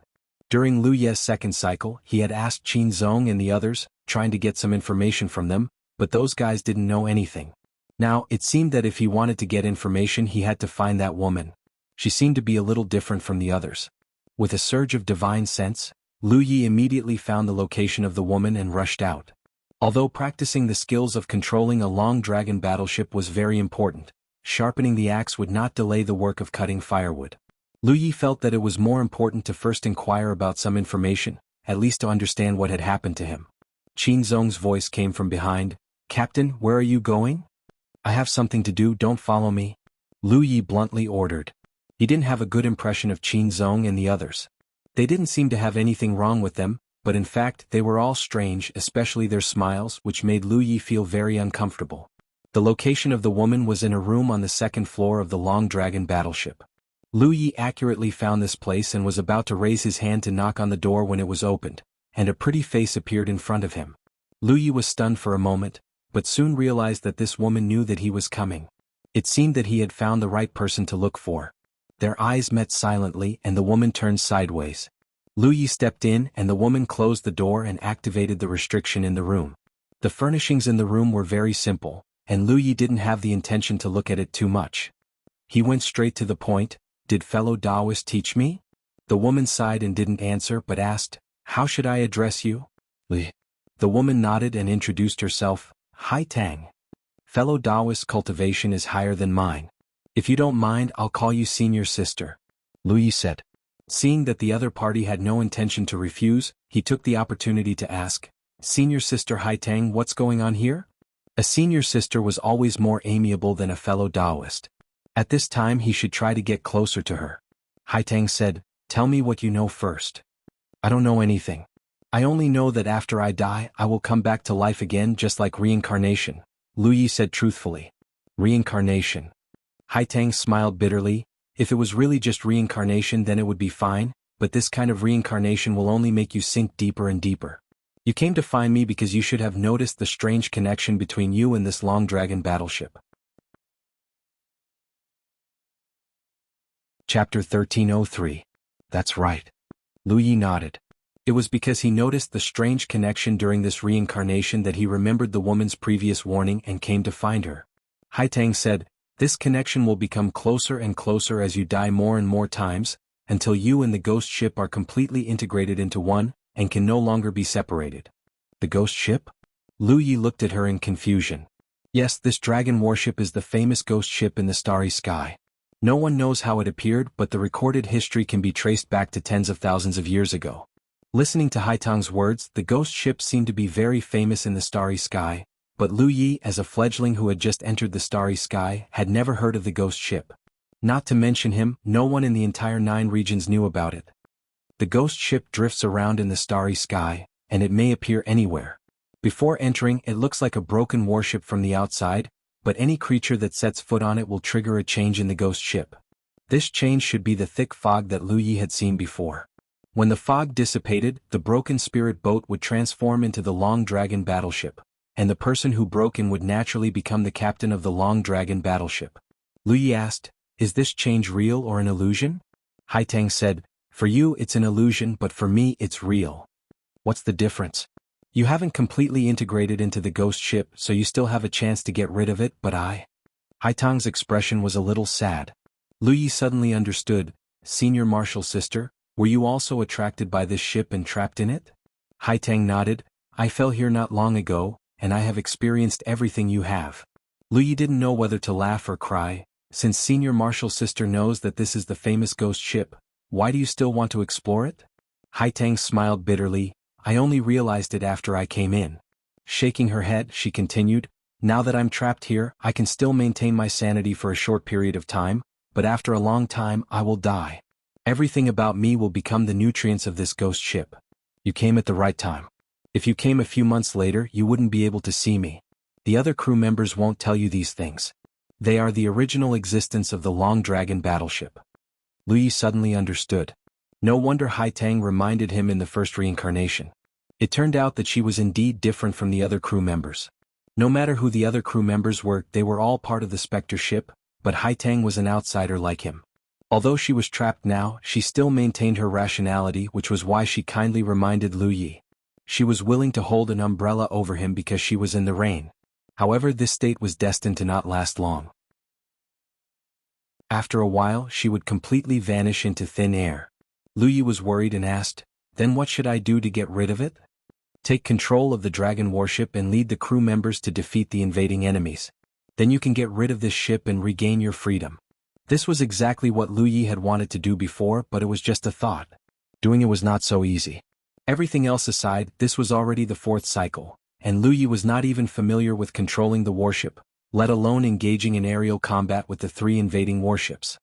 A: During Lu Ye's 2nd cycle, he had asked Qinzong and the others, trying to get some information from them, but those guys didn't know anything. Now, it seemed that if he wanted to get information he had to find that woman. She seemed to be a little different from the others. With a surge of divine sense, Lu Yi immediately found the location of the woman and rushed out. Although practicing the skills of controlling a Long Dragon battleship was very important, sharpening the axe would not delay the work of cutting firewood. Lu Yi felt that it was more important to first inquire about some information, at least to understand what had happened to him. Qinzong's voice came from behind. "Captain, where are you going?" "I have something to do, don't follow me," Lu Yi bluntly ordered. He didn't have a good impression of Qinzong and the others. They didn't seem to have anything wrong with them, but in fact they were all strange, especially their smiles, which made Lu Yi feel very uncomfortable. The location of the woman was in a room on the 2nd floor of the Long Dragon battleship. Lu Yi accurately found this place and was about to raise his hand to knock on the door when it was opened, and a pretty face appeared in front of him. Lu Yi was stunned for a moment, but soon realized that this woman knew that he was coming. It seemed that he had found the right person to look for. Their eyes met silently and the woman turned sideways. Lu Yi stepped in and the woman closed the door and activated the restriction in the room. The furnishings in the room were very simple, and Lu Yi didn't have the intention to look at it too much. He went straight to the point. "Did fellow Taoist teach me?" The woman sighed and didn't answer but asked, "How should I address you?" "Li." The woman nodded and introduced herself. "Hai Tang. Fellow Taoist cultivation is higher than mine. If you don't mind, I'll call you senior sister," Lu Yi said. Seeing that the other party had no intention to refuse, he took the opportunity to ask, "Senior sister Hai Tang, what's going on here?" A senior sister was always more amiable than a fellow Taoist. At this time he should try to get closer to her. Hai Tang said, Tell me what you know first. I don't know anything. I only know that after I die, I will come back to life again just like reincarnation, Lu Yi said truthfully. Reincarnation. Haitang smiled bitterly. If it was really just reincarnation then it would be fine, but this kind of reincarnation will only make you sink deeper and deeper. You came to find me because you should have noticed the strange connection between you and this long dragon battleship. Chapter 1303. That's right. Lu Yi nodded. It was because he noticed the strange connection during this reincarnation that he remembered the woman's previous warning and came to find her. Haitang said, this connection will become closer and closer as you die more and more times, until you and the ghost ship are completely integrated into one, and can no longer be separated. The ghost ship? Lu Yi looked at her in confusion. Yes, this dragon warship is the famous ghost ship in the starry sky. No one knows how it appeared, but the recorded history can be traced back to tens of thousands of years ago. Listening to Haitang's words, the ghost ship seemed to be very famous in the starry sky, but Lu Yi, as a fledgling who had just entered the starry sky, had never heard of the ghost ship. Not to mention him, no one in the entire 9 regions knew about it. The ghost ship drifts around in the starry sky, and it may appear anywhere. Before entering, it looks like a broken warship from the outside, but any creature that sets foot on it will trigger a change in the ghost ship. This change should be the thick fog that Lu Yi had seen before. When the fog dissipated, the broken spirit boat would transform into the Long Dragon battleship, and the person who broke in would naturally become the captain of the Long Dragon battleship. Lu Yi asked, is this change real or an illusion? Haitang said, for you it's an illusion but for me it's real. What's the difference? You haven't completely integrated into the ghost ship so you still have a chance to get rid of it, but Haitang's expression was a little sad. Lu Yi suddenly understood, Senior Martial Sister, were you also attracted by this ship and trapped in it? Haitang nodded, I fell here not long ago, and I have experienced everything you have. Lu Yi didn't know whether to laugh or cry. Since Senior Martial Sister knows that this is the famous ghost ship, why do you still want to explore it? Haitang smiled bitterly, I only realized it after I came in. Shaking her head, she continued, now that I'm trapped here, I can still maintain my sanity for a short period of time, but after a long time I will die. Everything about me will become the nutrients of this ghost ship. You came at the right time. If you came a few months later, you wouldn't be able to see me. The other crew members won't tell you these things. They are the original existence of the Long Dragon battleship. Lu Yi suddenly understood. No wonder Haitang reminded him in the first reincarnation. It turned out that she was indeed different from the other crew members. No matter who the other crew members were, they were all part of the Spectre ship, but Haitang was an outsider like him. Although she was trapped now, she still maintained her rationality, which was why she kindly reminded Lu Yi. She was willing to hold an umbrella over him because she was in the rain. However, this state was destined to not last long. After a while, she would completely vanish into thin air. Lu Yi was worried and asked, then what should I do to get rid of it? Take control of the dragon warship and lead the crew members to defeat the invading enemies. Then you can get rid of this ship and regain your freedom. This was exactly what Lu Yi had wanted to do before, but it was just a thought. Doing it was not so easy. Everything else aside, this was already the 4th cycle, and Lu Yi was not even familiar with controlling the warship, let alone engaging in aerial combat with the 3 invading warships.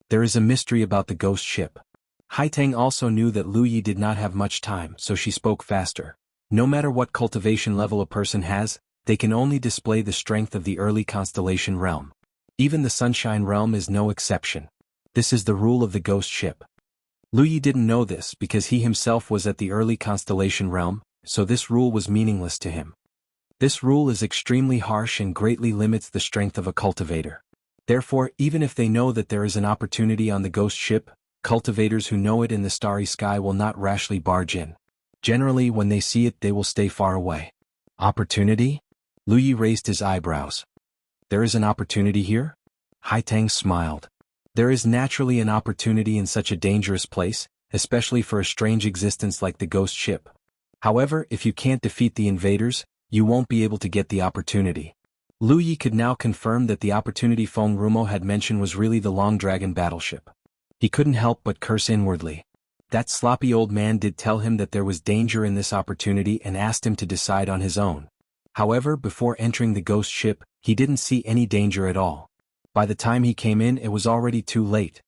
A: There is a mystery about the ghost ship. Haitang also knew that Lu Yi did not have much time, so she spoke faster. No matter what cultivation level a person has, they can only display the strength of the early constellation realm. Even the Sunshine Realm is no exception. This is the rule of the ghost ship. Lu Yi didn't know this because he himself was at the early constellation realm, so this rule was meaningless to him. This rule is extremely harsh and greatly limits the strength of a cultivator. Therefore, even if they know that there is an opportunity on the ghost ship, cultivators who know it in the starry sky will not rashly barge in. Generally, when they see it, they will stay far away. Opportunity? Lu Yi raised his eyebrows. There is an opportunity here? Haitang smiled. There is naturally an opportunity in such a dangerous place, especially for a strange existence like the ghost ship. However, if you can't defeat the invaders, you won't be able to get the opportunity. Lu Yi could now confirm that the opportunity Feng Rumo had mentioned was really the Long Dragon battleship. He couldn't help but curse inwardly. That sloppy old man did tell him that there was danger in this opportunity and asked him to decide on his own. However, before entering the ghost ship, he didn't see any danger at all. By the time he came in, it was already too late.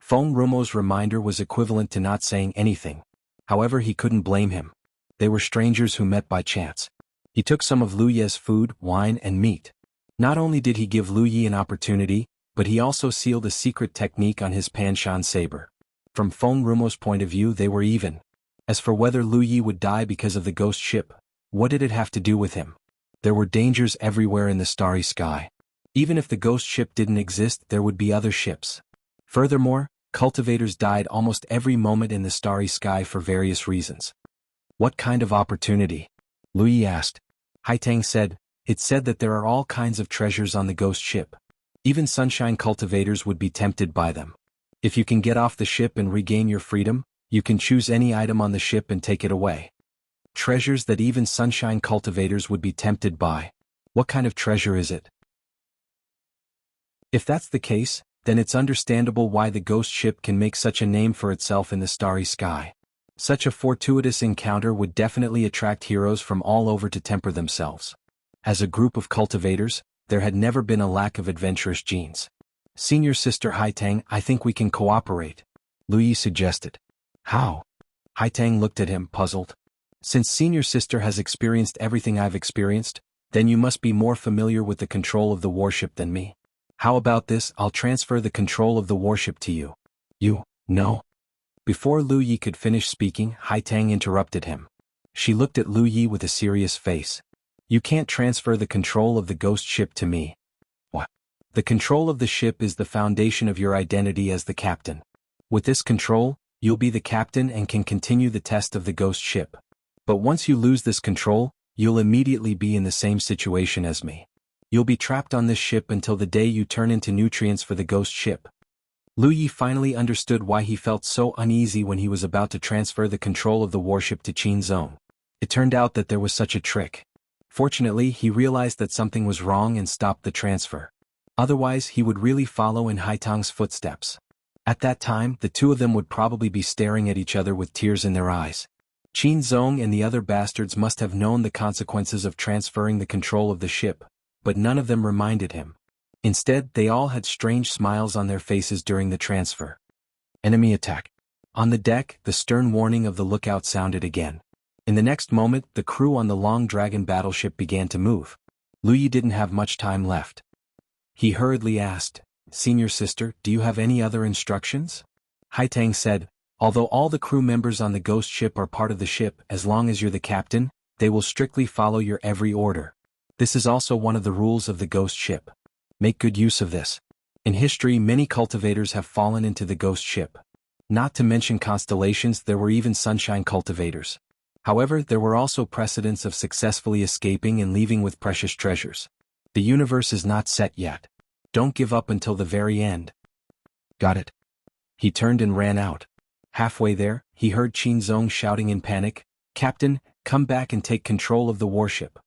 A: Feng Rumo's reminder was equivalent to not saying anything. However, he couldn't blame him. They were strangers who met by chance. He took some of Lu Ye's food, wine, and meat. Not only did he give Lu Ye an opportunity, but he also sealed a secret technique on his Panshan saber. From Feng Rumo's point of view, they were even. As for whether Lu Ye would die because of the ghost ship, what did it have to do with him? There were dangers everywhere in the starry sky. Even if the ghost ship didn't exist, there would be other ships. Furthermore, cultivators died almost every moment in the starry sky for various reasons. What kind of opportunity? Lu Ye asked. Haitang said, it said that there are all kinds of treasures on the ghost ship. Even sunshine cultivators would be tempted by them. If you can get off the ship and regain your freedom, you can choose any item on the ship and take it away. Treasures that even sunshine cultivators would be tempted by. What kind of treasure is it? If that's the case, then it's understandable why the ghost ship can make such a name for itself in the starry sky. Such a fortuitous encounter would definitely attract heroes from all over to temper themselves. As a group of cultivators, there had never been a lack of adventurous genes. Senior Sister Haitang, I think we can cooperate, Lu Ye suggested. How? Haitang looked at him, puzzled. Since Senior Sister has experienced everything I've experienced, then you must be more familiar with the control of the warship than me. How about this? I'll transfer the control of the warship to you. You, no. Before Lu Ye could finish speaking, Haitang interrupted him. She looked at Lu Ye with a serious face. You can't transfer the control of the ghost ship to me. What? The control of the ship is the foundation of your identity as the captain. With this control, you'll be the captain and can continue the test of the ghost ship. But once you lose this control, you'll immediately be in the same situation as me. You'll be trapped on this ship until the day you turn into nutrients for the ghost ship. Lu Ye finally understood why he felt so uneasy when he was about to transfer the control of the warship to Qin Zone. It turned out that there was such a trick. Fortunately, he realized that something was wrong and stopped the transfer. Otherwise, he would really follow in Haitang's footsteps. At that time, the two of them would probably be staring at each other with tears in their eyes. Qin Zong and the other bastards must have known the consequences of transferring the control of the ship, but none of them reminded him. Instead, they all had strange smiles on their faces during the transfer. Enemy attack. On the deck, the stern warning of the lookout sounded again. In the next moment, the crew on the Long Dragon battleship began to move. Lu Ye didn't have much time left. He hurriedly asked, Senior Sister, do you have any other instructions? Haitang said, although all the crew members on the ghost ship are part of the ship, as long as you're the captain, they will strictly follow your every order. This is also one of the rules of the ghost ship. Make good use of this. In history, many cultivators have fallen into the ghost ship. Not to mention constellations, there were even sunshine cultivators. However, there were also precedents of successfully escaping and leaving with precious treasures. The universe is not set yet. Don't give up until the very end. Got it. He turned and ran out. Halfway there, he heard Qin Zong shouting in panic, Captain, come back and take control of the warship.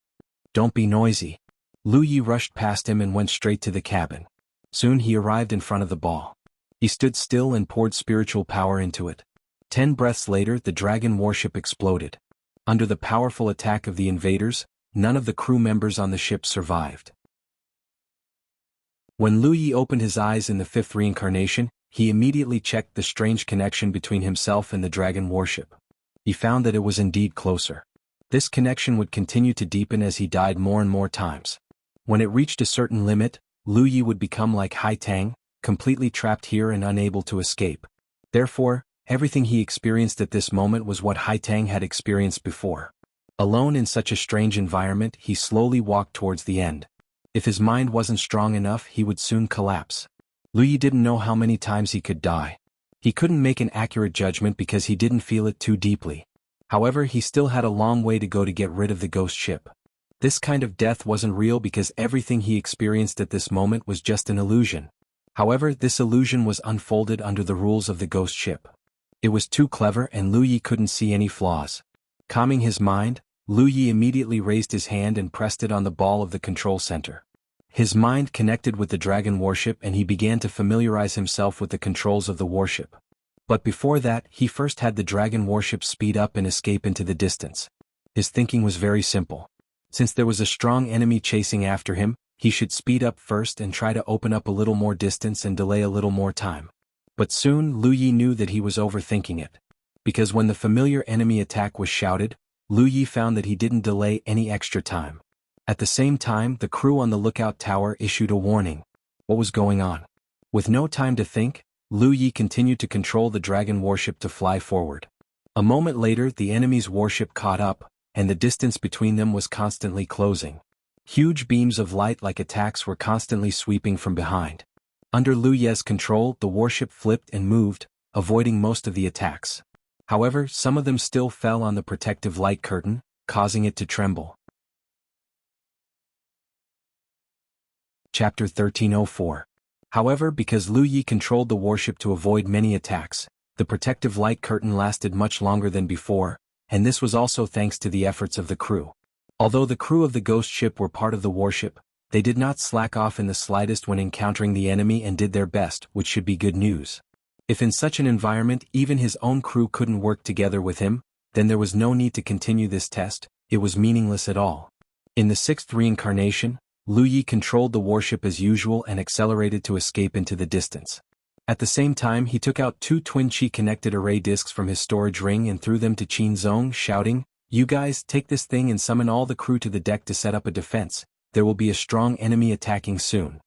A: Don't be noisy. Lu Ye rushed past him and went straight to the cabin. Soon he arrived in front of the ball. He stood still and poured spiritual power into it. 10 breaths later, the dragon warship exploded. Under the powerful attack of the invaders, none of the crew members on the ship survived. When Lu Ye opened his eyes in the 5th reincarnation, he immediately checked the strange connection between himself and the dragon warship. He found that it was indeed closer. This connection would continue to deepen as he died more and more times. When it reached a certain limit, Lu Ye would become like Haitang, completely trapped here and unable to escape. Therefore, everything he experienced at this moment was what Haitang had experienced before. Alone in such a strange environment, he slowly walked towards the end. If his mind wasn't strong enough, he would soon collapse. Lu Ye didn't know how many times he could die. He couldn't make an accurate judgment because he didn't feel it too deeply. However, he still had a long way to go to get rid of the ghost ship. This kind of death wasn't real because everything he experienced at this moment was just an illusion. However, this illusion was unfolded under the rules of the ghost ship. It was too clever and Lu Ye couldn't see any flaws. Calming his mind, Lu Ye immediately raised his hand and pressed it on the ball of the control center. His mind connected with the dragon warship and he began to familiarize himself with the controls of the warship. But before that, he first had the dragon warship speed up and escape into the distance. His thinking was very simple. Since there was a strong enemy chasing after him, he should speed up first and try to open up a little more distance and delay a little more time. But soon Lu Yi knew that he was overthinking it. Because when the familiar enemy attack was shouted, Lu Yi found that he didn't delay any extra time. At the same time, the crew on the lookout tower issued a warning. What was going on? With no time to think, Lu Yi continued to control the dragon warship to fly forward. A moment later, the enemy's warship caught up, and the distance between them was constantly closing. Huge beams of light like attacks were constantly sweeping from behind. Under Lu Ye's control, the warship flipped and moved, avoiding most of the attacks. However, some of them still fell on the protective light curtain, causing it to tremble. Chapter 1304. However, because Lu Yi controlled the warship to avoid many attacks, the protective light curtain lasted much longer than before, and this was also thanks to the efforts of the crew. Although the crew of the ghost ship were part of the warship, they did not slack off in the slightest when encountering the enemy and did their best, which should be good news. If in such an environment even his own crew couldn't work together with him, then there was no need to continue this test, it was meaningless at all. In the sixth reincarnation, Lu Yi controlled the warship as usual and accelerated to escape into the distance. At the same time, he took out 2 twin chi-connected array discs from his storage ring and threw them to Qin Zong, shouting, "You guys, take this thing and summon all the crew to the deck to set up a defense. There will be a strong enemy attacking soon."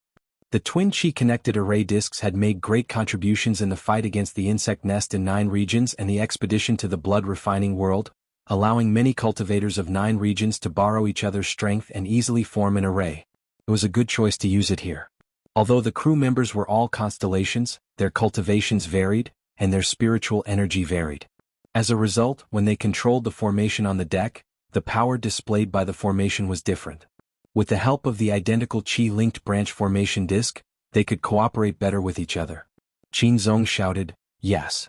A: The twin chi-connected array discs had made great contributions in the fight against the insect nest in 9 regions and the expedition to the blood refining world, allowing many cultivators of 9 regions to borrow each other's strength and easily form an array. It was a good choice to use it here. Although the crew members were all constellations, their cultivations varied, and their spiritual energy varied. As a result, when they controlled the formation on the deck, the power displayed by the formation was different. With the help of the identical chi-linked branch formation disc, they could cooperate better with each other. Qin Zong shouted, "Yes."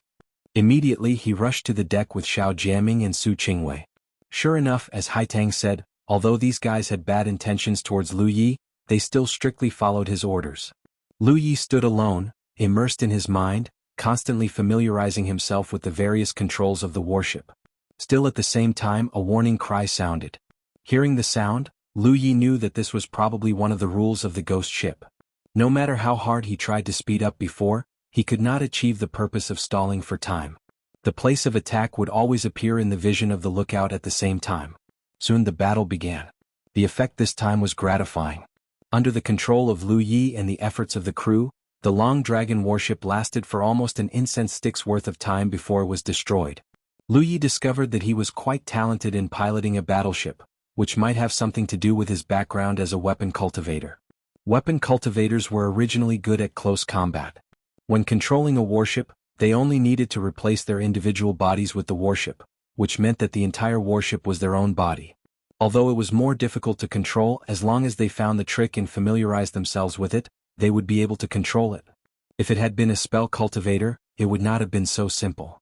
A: Immediately he rushed to the deck with Xiao Jiaming and Su Qingwei. Sure enough, as Haitang said, although these guys had bad intentions towards Lu Yi, they still strictly followed his orders. Lu Yi stood alone, immersed in his mind, constantly familiarizing himself with the various controls of the warship. Still at the same time, a warning cry sounded. Hearing the sound, Lu Yi knew that this was probably one of the rules of the ghost ship. No matter how hard he tried to speed up before, he could not achieve the purpose of stalling for time. The place of attack would always appear in the vision of the lookout at the same time. Soon the battle began. The effect this time was gratifying. Under the control of Lu Yi and the efforts of the crew, the Long Dragon warship lasted for almost an incense stick's worth of time before it was destroyed. Lu Yi discovered that he was quite talented in piloting a battleship, which might have something to do with his background as a weapon cultivator. Weapon cultivators were originally good at close combat. When controlling a warship, they only needed to replace their individual bodies with the warship, which meant that the entire warship was their own body. Although it was more difficult to control, as long as they found the trick and familiarized themselves with it, they would be able to control it. If it had been a spell cultivator, it would not have been so simple.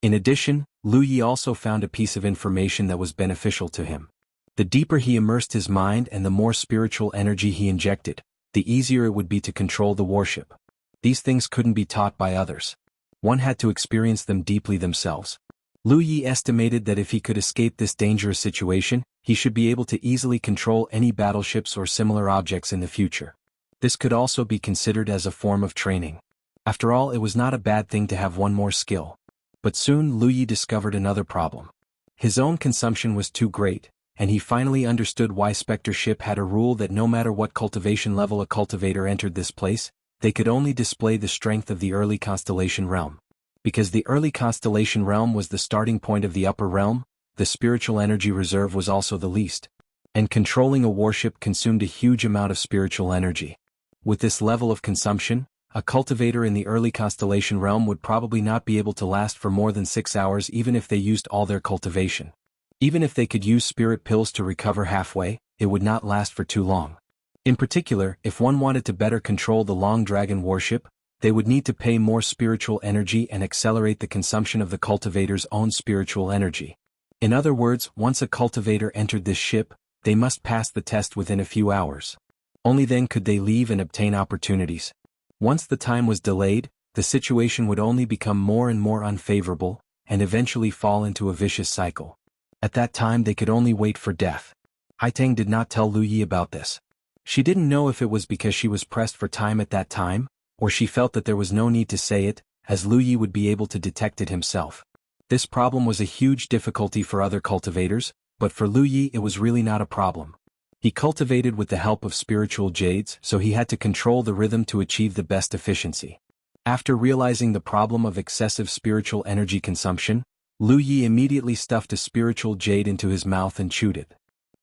A: In addition, Lu Yi also found a piece of information that was beneficial to him. The deeper he immersed his mind and the more spiritual energy he injected, the easier it would be to control the warship. These things couldn't be taught by others. One had to experience them deeply themselves. Lu Yi estimated that if he could escape this dangerous situation, he should be able to easily control any battleships or similar objects in the future. This could also be considered as a form of training. After all, it was not a bad thing to have one more skill. But soon Lu Yi discovered another problem. His own consumption was too great, and he finally understood why Spectre Ship had a rule that no matter what cultivation level a cultivator entered this place, they could only display the strength of the early constellation realm. Because the early constellation realm was the starting point of the upper realm, the spiritual energy reserve was also the least. And controlling a warship consumed a huge amount of spiritual energy. With this level of consumption, a cultivator in the early constellation realm would probably not be able to last for more than 6 hours even if they used all their cultivation. Even if they could use spirit pills to recover halfway, it would not last for too long. In particular, if one wanted to better control the Long Dragon warship, they would need to pay more spiritual energy and accelerate the consumption of the cultivator's own spiritual energy. In other words, once a cultivator entered this ship, they must pass the test within a few hours. Only then could they leave and obtain opportunities. Once the time was delayed, the situation would only become more and more unfavorable, and eventually fall into a vicious cycle. At that time they could only wait for death. Haitang did not tell Lu Yi about this. She didn't know if it was because she was pressed for time at that time, or she felt that there was no need to say it, as Lu Yi would be able to detect it himself. This problem was a huge difficulty for other cultivators, but for Lu Yi it was really not a problem. He cultivated with the help of spiritual jades, so he had to control the rhythm to achieve the best efficiency. After realizing the problem of excessive spiritual energy consumption, Lu Yi immediately stuffed a spiritual jade into his mouth and chewed it.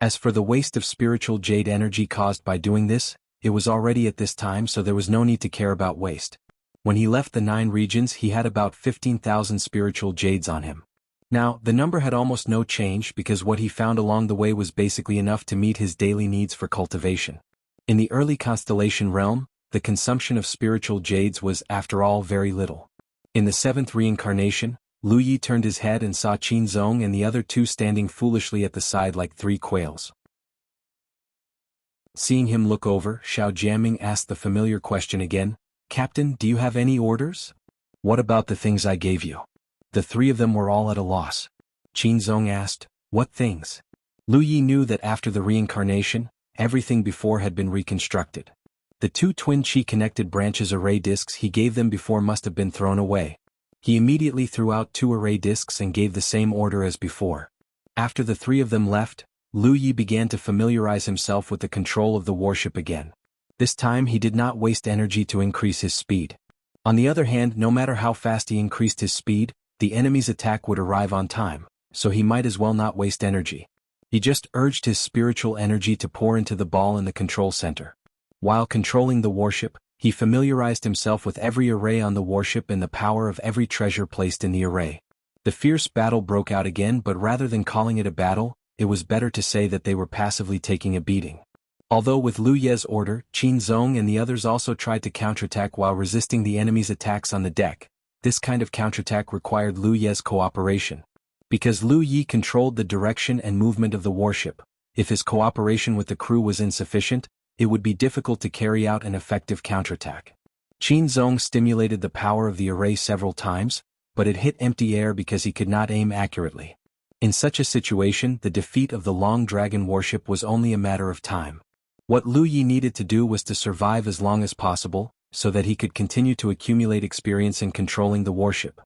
A: As for the waste of spiritual jade energy caused by doing this, it was already at this time, so there was no need to care about waste. When he left the 9 regions, he had about 15,000 spiritual jades on him. Now, the number had almost no change because what he found along the way was basically enough to meet his daily needs for cultivation. In the early constellation realm, the consumption of spiritual jades was, after all, very little. In the 7th reincarnation, Lu Yi turned his head and saw Qin Zong and the other 2 standing foolishly at the side like 3 quails. Seeing him look over, Xiao Jiaming asked the familiar question again, "Captain, do you have any orders? What about the things I gave you?" The 3 of them were all at a loss. Qin Zong asked, "What things?" Lu Yi knew that after the reincarnation, everything before had been reconstructed. The 2 twin chi-connected branches array discs he gave them before must have been thrown away. He immediately threw out 2 array discs and gave the same order as before. After the 3 of them left, Lu Yi began to familiarize himself with the control of the warship again. This time he did not waste energy to increase his speed. On the other hand, no matter how fast he increased his speed, the enemy's attack would arrive on time, so he might as well not waste energy. He just urged his spiritual energy to pour into the ball in the control center. While controlling the warship, he familiarized himself with every array on the warship and the power of every treasure placed in the array. The fierce battle broke out again, but rather than calling it a battle, it was better to say that they were passively taking a beating. Although with Lu Ye's order, Qin Zong and the others also tried to counterattack while resisting the enemy's attacks on the deck, this kind of counterattack required Lu Ye's cooperation. Because Lu Yi controlled the direction and movement of the warship, if his cooperation with the crew was insufficient, it would be difficult to carry out an effective counterattack. Qin Zong stimulated the power of the array several times, but it hit empty air because he could not aim accurately. In such a situation, the defeat of the Long Dragon warship was only a matter of time. What Lu Yi needed to do was to survive as long as possible, so that he could continue to accumulate experience in controlling the warship.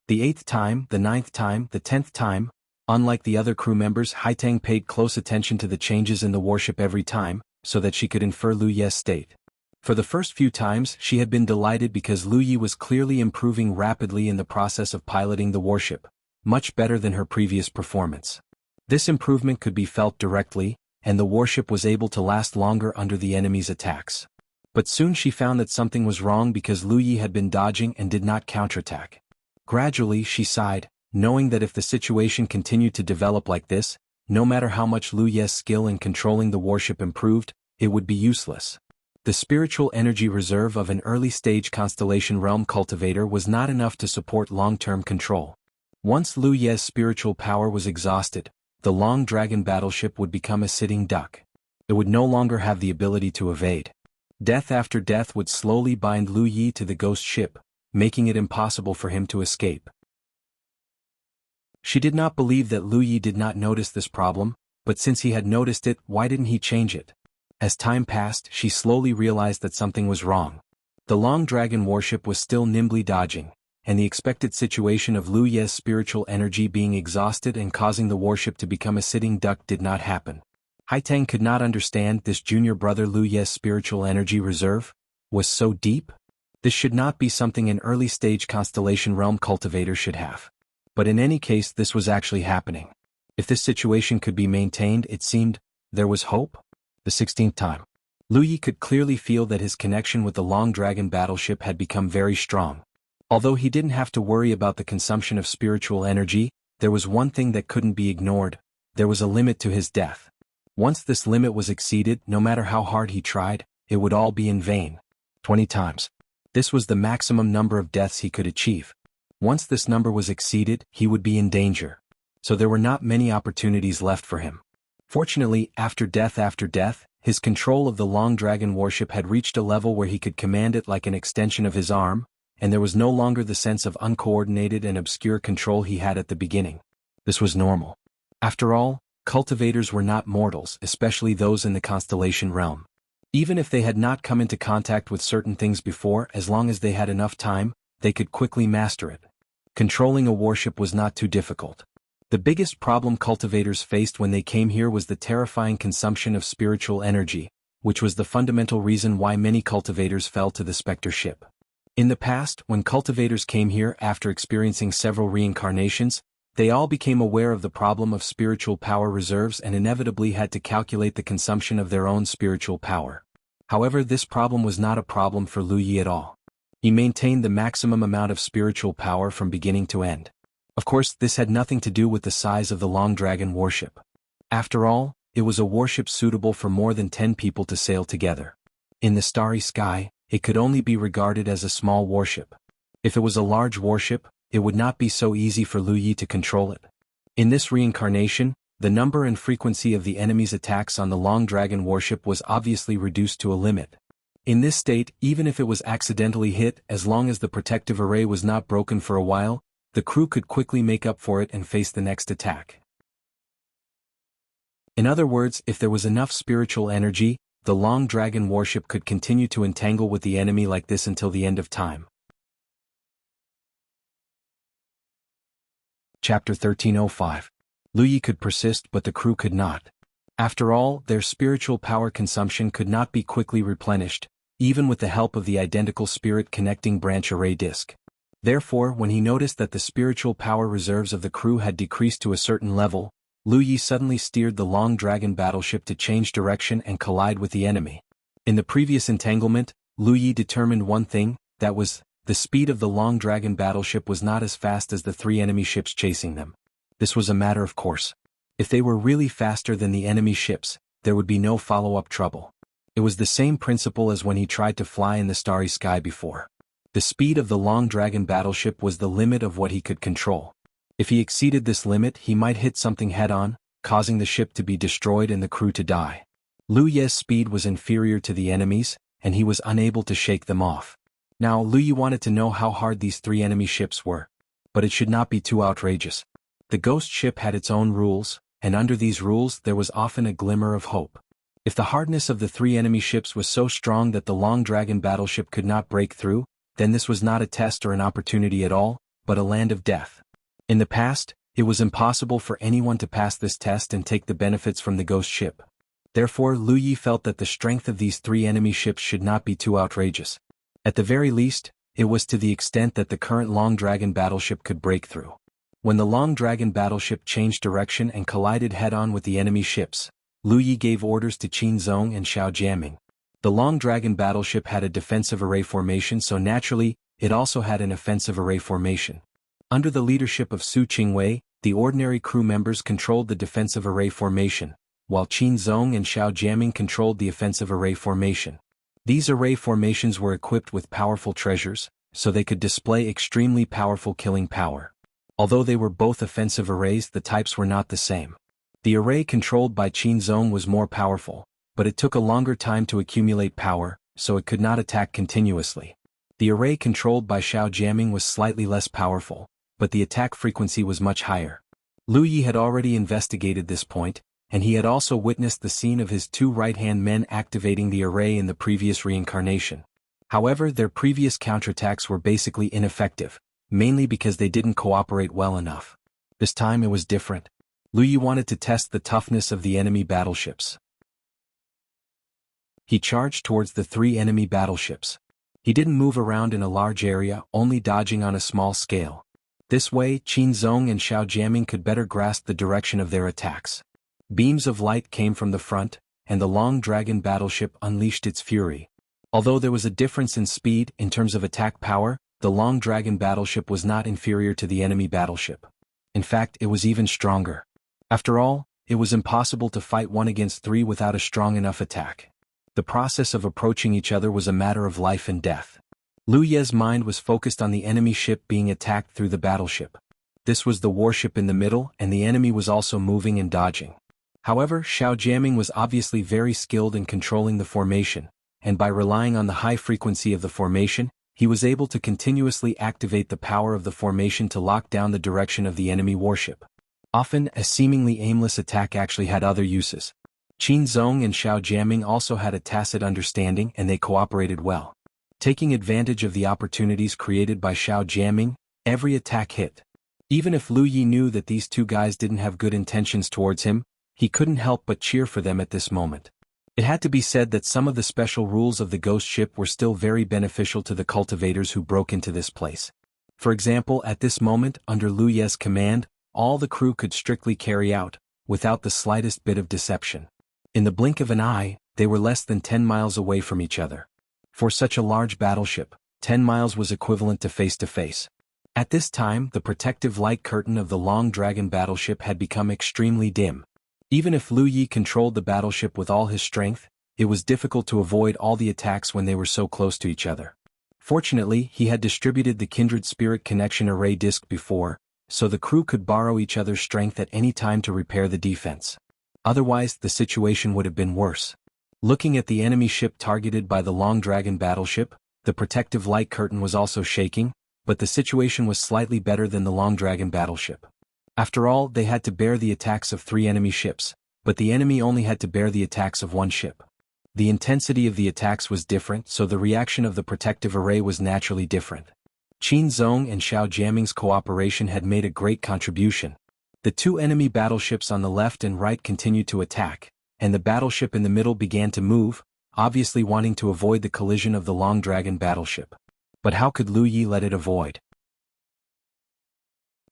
A: The 8th time, the 9th time, the 10th time, unlike the other crew members, Haitang paid close attention to the changes in the warship every time, so that she could infer Lu Ye's state. For the first few times, she had been delighted because Lu Yi was clearly improving rapidly in the process of piloting the warship, much better than her previous performance. This improvement could be felt directly, and the warship was able to last longer under the enemy's attacks. But soon she found that something was wrong because Lu Yi had been dodging and did not counterattack. Gradually she sighed, knowing that if the situation continued to develop like this, no matter how much Lu Ye's skill in controlling the warship improved, it would be useless. The spiritual energy reserve of an early-stage constellation realm cultivator was not enough to support long-term control. Once Lu Ye's spiritual power was exhausted, the Long Dragon battleship would become a sitting duck. It would no longer have the ability to evade. Death after death would slowly bind Lu Yi to the ghost ship, making it impossible for him to escape. She did not believe that Lu Yi did not notice this problem, but since he had noticed it, why didn't he change it? As time passed, she slowly realized that something was wrong. The Long Dragon warship was still nimbly dodging, and the expected situation of Lu Ye's spiritual energy being exhausted and causing the warship to become a sitting duck did not happen. Haitang could not understand this junior brother Lu Ye's spiritual energy reserve was so deep. This should not be something an early-stage constellation realm cultivator should have. But in any case, this was actually happening. If this situation could be maintained, it seemed, there was hope. The 16th time. Lu Yi could clearly feel that his connection with the Long Dragon battleship had become very strong. Although he didn't have to worry about the consumption of spiritual energy, there was one thing that couldn't be ignored: there was a limit to his death. Once this limit was exceeded, no matter how hard he tried, it would all be in vain. 20 times. This was the maximum number of deaths he could achieve. Once this number was exceeded, he would be in danger. So there were not many opportunities left for him. Fortunately, after death, his control of the Long Dragon warship had reached a level where he could command it like an extension of his arm, and there was no longer the sense of uncoordinated and obscure control he had at the beginning. This was normal. After all, cultivators were not mortals, especially those in the constellation realm. Even if they had not come into contact with certain things before, as long as they had enough time, they could quickly master it. Controlling a warship was not too difficult. The biggest problem cultivators faced when they came here was the terrifying consumption of spiritual energy, which was the fundamental reason why many cultivators fell to the Spectre ship. In the past, when cultivators came here after experiencing several reincarnations, they all became aware of the problem of spiritual power reserves and inevitably had to calculate the consumption of their own spiritual power. However, this problem was not a problem for Lu Yi at all. He maintained the maximum amount of spiritual power from beginning to end. Of course, this had nothing to do with the size of the Long Dragon warship. After all, it was a warship suitable for more than 10 people to sail together. In the starry sky, it could only be regarded as a small warship. If it was a large warship, it would not be so easy for Lu Yi to control it. In this reincarnation, the number and frequency of the enemy's attacks on the Long Dragon warship was obviously reduced to a limit. In this state, even if it was accidentally hit, as long as the protective array was not broken for a while, the crew could quickly make up for it and face the next attack. In other words, if there was enough spiritual energy, the Long Dragon warship could continue to entangle with the enemy like this until the end of time. Chapter 1305. Lu Yi could persist but the crew could not. After all, their spiritual power consumption could not be quickly replenished, even with the help of the identical spirit connecting branch array disk. Therefore, when he noticed that the spiritual power reserves of the crew had decreased to a certain level, Lu Yi suddenly steered the Long Dragon battleship to change direction and collide with the enemy. In the previous entanglement, Lu Yi determined one thing, that was, the speed of the Long Dragon battleship was not as fast as the 3 enemy ships chasing them. This was a matter of course. If they were really faster than the enemy ships, there would be no follow-up trouble. It was the same principle as when he tried to fly in the starry sky before. The speed of the Long Dragon battleship was the limit of what he could control. If he exceeded this limit, he might hit something head-on, causing the ship to be destroyed and the crew to die. Lu Yi's speed was inferior to the enemy's, and he was unable to shake them off. Now, Lu Yi wanted to know how hard these 3 enemy ships were. But it should not be too outrageous. The ghost ship had its own rules, and under these rules there was often a glimmer of hope. If the hardness of the 3 enemy ships was so strong that the Long Dragon battleship could not break through, then this was not a test or an opportunity at all, but a land of death. In the past, it was impossible for anyone to pass this test and take the benefits from the ghost ship. Therefore, Lu Yi felt that the strength of these 3 enemy ships should not be too outrageous. At the very least, it was to the extent that the current Long Dragon battleship could break through. When the Long Dragon battleship changed direction and collided head-on with the enemy ships, Lu Yi gave orders to Qin Zong and Xiao Jiaming. The Long Dragon battleship had a defensive array formation, so naturally, it also had an offensive array formation. Under the leadership of Su Qingwei, the ordinary crew members controlled the defensive array formation, while Qin Zong and Xiao Jiaming controlled the offensive array formation. These array formations were equipped with powerful treasures, so they could display extremely powerful killing power. Although they were both offensive arrays, the types were not the same. The array controlled by Qin Zong was more powerful, but it took a longer time to accumulate power, so it could not attack continuously. The array controlled by Xiao Jiaming was slightly less powerful, but the attack frequency was much higher. Lu Yi had already investigated this point, and he had also witnessed the scene of his 2 right-hand men activating the array in the previous reincarnation. However, their previous counterattacks were basically ineffective, mainly because they didn't cooperate well enough. This time it was different. Lu Yi wanted to test the toughness of the enemy battleships. He charged towards the 3 enemy battleships. He didn't move around in a large area, only dodging on a small scale. This way, Qin Zong and Xiao Jiaming could better grasp the direction of their attacks. Beams of light came from the front, and the Long Dragon battleship unleashed its fury. Although there was a difference in speed in terms of attack power, the Long Dragon battleship was not inferior to the enemy battleship. In fact, it was even stronger. After all, it was impossible to fight 1 against 3 without a strong enough attack. The process of approaching each other was a matter of life and death. Lu Yi's mind was focused on the enemy ship being attacked through the battleship. This was the warship in the middle, and the enemy was also moving and dodging. However, Xiao Jiaming was obviously very skilled in controlling the formation, and by relying on the high frequency of the formation, he was able to continuously activate the power of the formation to lock down the direction of the enemy warship. Often, a seemingly aimless attack actually had other uses. Qin Zong and Xiao Jiaming also had a tacit understanding and they cooperated well. Taking advantage of the opportunities created by Xiao Jiaming, every attack hit. Even if Lu Yi knew that these two guys didn't have good intentions towards him, he couldn't help but cheer for them at this moment. It had to be said that some of the special rules of the ghost ship were still very beneficial to the cultivators who broke into this place. For example, at this moment, under Lu Ye's command, all the crew could strictly carry out, without the slightest bit of deception. In the blink of an eye, they were less than 10 miles away from each other. For such a large battleship, 10 miles was equivalent to face-to-face. At this time, the protective light curtain of the Long Dragon battleship had become extremely dim. Even if Lu Yi controlled the battleship with all his strength, it was difficult to avoid all the attacks when they were so close to each other. Fortunately, he had distributed the Kindred Spirit Connection Array disc before, so the crew could borrow each other's strength at any time to repair the defense. Otherwise, the situation would have been worse. Looking at the enemy ship targeted by the Long Dragon battleship, the protective light curtain was also shaking, but the situation was slightly better than the Long Dragon battleship. After all, they had to bear the attacks of 3 enemy ships, but the enemy only had to bear the attacks of 1 ship. The intensity of the attacks was different, so the reaction of the protective array was naturally different. Qin Zong and Xiao Jiaming's cooperation had made a great contribution. The 2 enemy battleships on the left and right continued to attack, and the battleship in the middle began to move, obviously wanting to avoid the collision of the Long Dragon battleship. But how could Lu Yi let it avoid?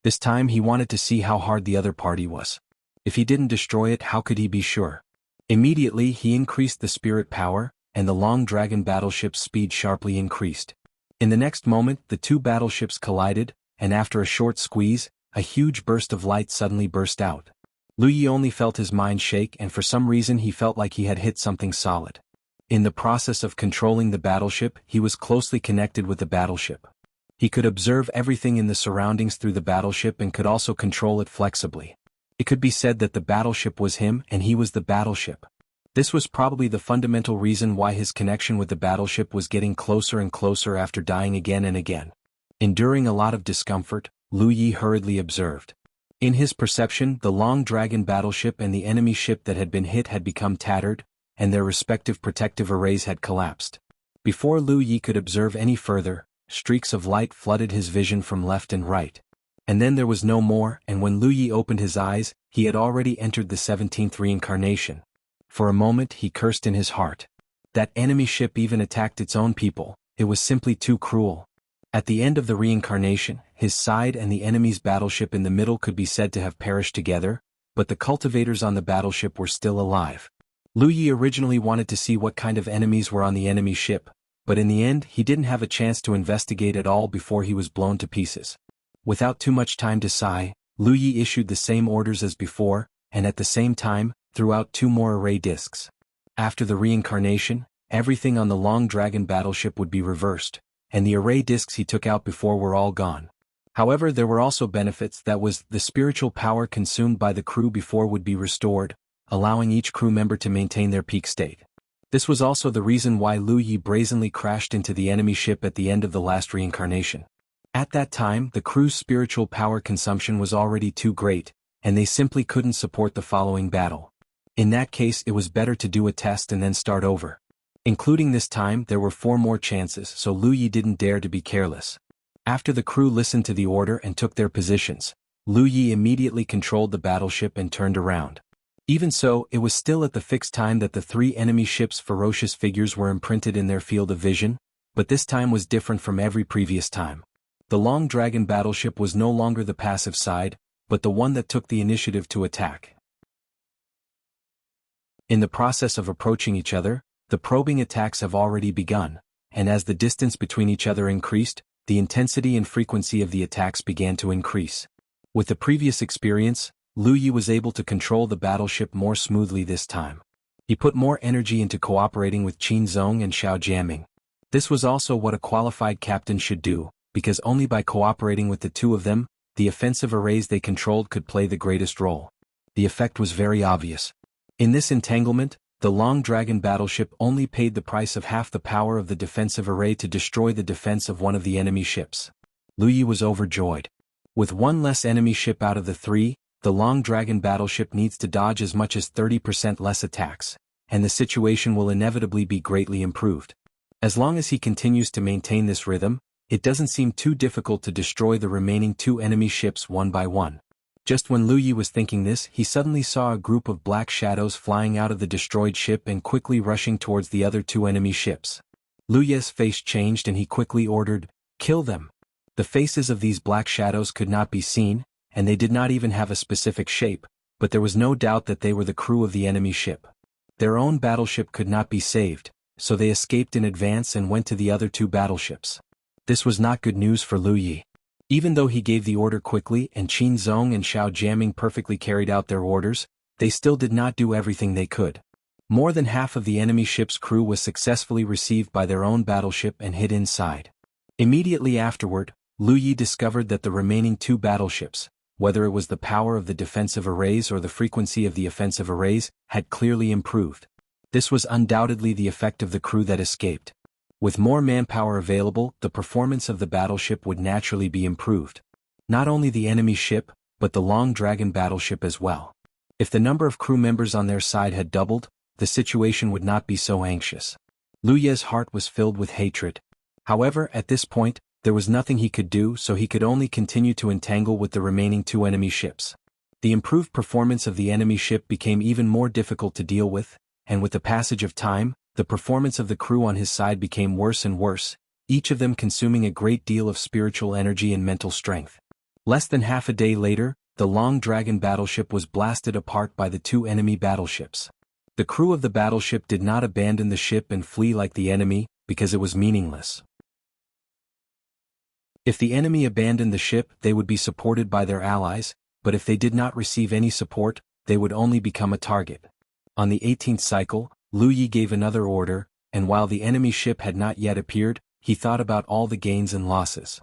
A: This time he wanted to see how hard the other party was. If he didn't destroy it, how could he be sure? Immediately he increased the spirit power, and the Long Dragon battleship's speed sharply increased. In the next moment, the 2 battleships collided, and after a short squeeze, a huge burst of light suddenly burst out. Lu Yi only felt his mind shake, and for some reason he felt like he had hit something solid. In the process of controlling the battleship, he was closely connected with the battleship. He could observe everything in the surroundings through the battleship and could also control it flexibly. It could be said that the battleship was him and he was the battleship. This was probably the fundamental reason why his connection with the battleship was getting closer and closer after dying again and again. Enduring a lot of discomfort, Lu Yi hurriedly observed. In his perception, the Long Dragon battleship and the enemy ship that had been hit had become tattered, and their respective protective arrays had collapsed. Before Lu Yi could observe any further, streaks of light flooded his vision from left and right. And then there was no more, and when Lu Yi opened his eyes, he had already entered the 17th reincarnation. For a moment he cursed in his heart. That enemy ship even attacked its own people, it was simply too cruel. At the end of the reincarnation, his side and the enemy's battleship in the middle could be said to have perished together, but the cultivators on the battleship were still alive. Lu Yi originally wanted to see what kind of enemies were on the enemy ship, but in the end he didn't have a chance to investigate at all before he was blown to pieces. Without too much time to sigh, Lu Yi issued the same orders as before, and at the same time, threw out 2 more array discs. After the reincarnation, everything on the Long Dragon battleship would be reversed, and the array discs he took out before were all gone. However, there were also benefits. That was, the spiritual power consumed by the crew before would be restored, allowing each crew member to maintain their peak state. This was also the reason why Lu Yi brazenly crashed into the enemy ship at the end of the last reincarnation. At that time, the crew's spiritual power consumption was already too great, and they simply couldn't support the following battle. In that case, it was better to do a test and then start over. Including this time, there were 4 more chances, so Lu Yi didn't dare to be careless. After the crew listened to the order and took their positions, Lu Yi immediately controlled the battleship and turned around. Even so, it was still at the fixed time that the 3 enemy ships' ferocious figures were imprinted in their field of vision, but this time was different from every previous time. The Long Dragon battleship was no longer the passive side, but the one that took the initiative to attack. In the process of approaching each other, the probing attacks have already begun, and as the distance between each other increased, the intensity and frequency of the attacks began to increase. With the previous experience, Lu Yi was able to control the battleship more smoothly this time. He put more energy into cooperating with Qin Zong and Xiao Jiaming. This was also what a qualified captain should do, because only by cooperating with the 2 of them, the offensive arrays they controlled could play the greatest role. The effect was very obvious. In this entanglement, the Long Dragon battleship only paid the price of half the power of the defensive array to destroy the defense of one of the enemy ships. Lu Yi was overjoyed. With 1 less enemy ship out of the 3, the Long Dragon battleship needs to dodge as much as 30% less attacks, and the situation will inevitably be greatly improved. As long as he continues to maintain this rhythm, it doesn't seem too difficult to destroy the remaining 2 enemy ships one by one. Just when Lu Yi was thinking this, he suddenly saw a group of black shadows flying out of the destroyed ship and quickly rushing towards the other 2 enemy ships. Lu Yi's face changed and he quickly ordered, "Kill them." The faces of these black shadows could not be seen, and they did not even have a specific shape, but there was no doubt that they were the crew of the enemy ship. Their own battleship could not be saved, so they escaped in advance and went to the other 2 battleships. This was not good news for Lu Yi. Even though he gave the order quickly and Qin Zong and Xiao Jiaming perfectly carried out their orders, they still did not do everything they could. More than half of the enemy ship's crew was successfully received by their own battleship and hid inside. Immediately afterward, Lu Yi discovered that the remaining 2 battleships, whether it was the power of the defensive arrays or the frequency of the offensive arrays, had clearly improved. This was undoubtedly the effect of the crew that escaped. With more manpower available, the performance of the battleship would naturally be improved. Not only the enemy ship, but the Long Dragon battleship as well. If the number of crew members on their side had doubled, the situation would not be so anxious. Lu Ye's heart was filled with hatred. However, at this point, there was nothing he could do, so he could only continue to entangle with the remaining 2 enemy ships. The improved performance of the enemy ship became even more difficult to deal with, and with the passage of time, the performance of the crew on his side became worse and worse, each of them consuming a great deal of spiritual energy and mental strength. Less than half a day later, the Long Dragon battleship was blasted apart by the 2 enemy battleships. The crew of the battleship did not abandon the ship and flee like the enemy, because it was meaningless. If the enemy abandoned the ship, they would be supported by their allies, but if they did not receive any support, they would only become a target. On the 18th cycle, Lu Yi gave another order, and while the enemy ship had not yet appeared, he thought about all the gains and losses.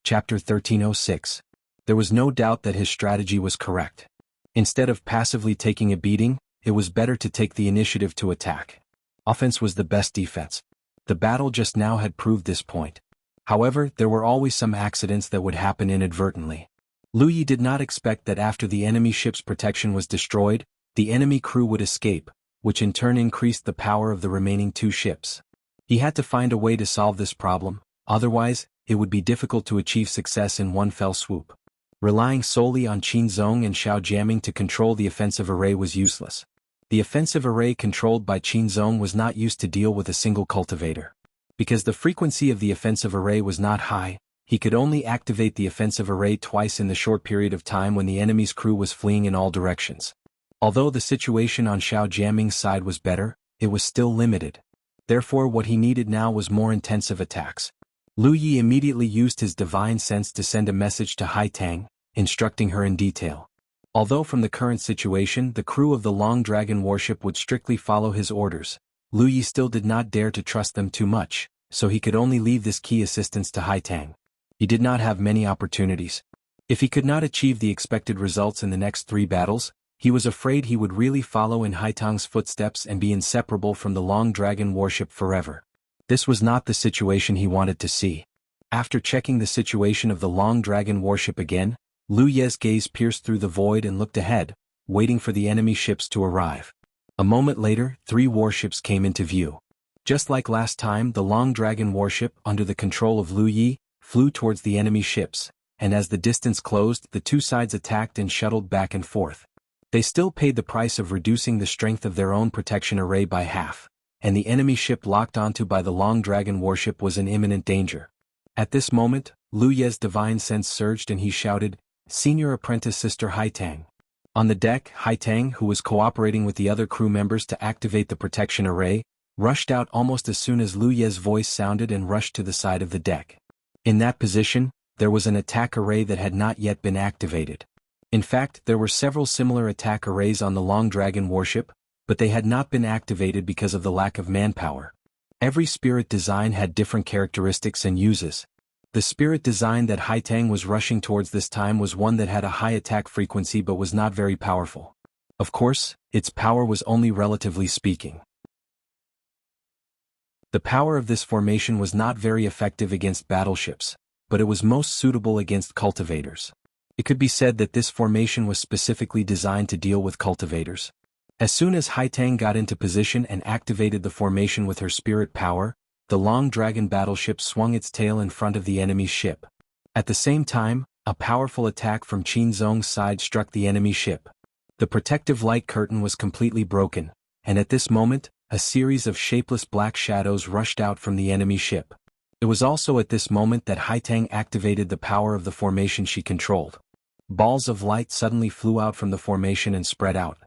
A: Chapter 1306. There was no doubt that his strategy was correct. Instead of passively taking a beating, it was better to take the initiative to attack. Offense was the best defense. The battle just now had proved this point. However, there were always some accidents that would happen inadvertently. Lu Yi did not expect that after the enemy ship's protection was destroyed, the enemy crew would escape, which in turn increased the power of the remaining 2 ships. He had to find a way to solve this problem, otherwise, it would be difficult to achieve success in one fell swoop. Relying solely on Qin Zong and Xiao Jiaming to control the offensive array was useless. The offensive array controlled by Qin Zong was not used to deal with a single cultivator. Because the frequency of the offensive array was not high, he could only activate the offensive array twice in the short period of time when the enemy's crew was fleeing in all directions. Although the situation on Xiao Jiaming's side was better, it was still limited. Therefore, what he needed now was more intensive attacks. Lu Yi immediately used his divine sense to send a message to Hai Tang, instructing her in detail. Although from the current situation the crew of the Long Dragon warship would strictly follow his orders, Lu Yi still did not dare to trust them too much, so he could only leave this key assistance to Hai Tang. He did not have many opportunities. If he could not achieve the expected results in the next 3 battles, he was afraid he would really follow in Hai Tang's footsteps and be inseparable from the Long Dragon warship forever. This was not the situation he wanted to see. After checking the situation of the Long Dragon warship again, Lu Ye's gaze pierced through the void and looked ahead, waiting for the enemy ships to arrive. A moment later, 3 warships came into view. Just like last time, the Long Dragon warship, under the control of Lu Yi, flew towards the enemy ships, and as the distance closed, the 2 sides attacked and shuttled back and forth. They still paid the price of reducing the strength of their own protection array by half, and the enemy ship locked onto by the Long Dragon warship was in imminent danger. At this moment, Lu Ye's divine sense surged and he shouted, "Senior Apprentice Sister Hai Tang." On the deck, Hai Tang, who was cooperating with the other crew members to activate the protection array, rushed out almost as soon as Lu Ye's voice sounded and rushed to the side of the deck. In that position, there was an attack array that had not yet been activated. In fact, there were several similar attack arrays on the Long Dragon warship, but they had not been activated because of the lack of manpower. Every spirit design had different characteristics and uses. The spirit design that Hai Tang was rushing towards this time was one that had a high attack frequency but was not very powerful. Of course, its power was only relatively speaking. The power of this formation was not very effective against battleships, but it was most suitable against cultivators. It could be said that this formation was specifically designed to deal with cultivators. As soon as Haitang got into position and activated the formation with her spirit power, the long dragon battleship swung its tail in front of the enemy's ship. At the same time, a powerful attack from Qin Zong's side struck the enemy ship. The protective light curtain was completely broken, and at this moment, a series of shapeless black shadows rushed out from the enemy ship. It was also at this moment that Haitang activated the power of the formation she controlled. Balls of light suddenly flew out from the formation and spread out.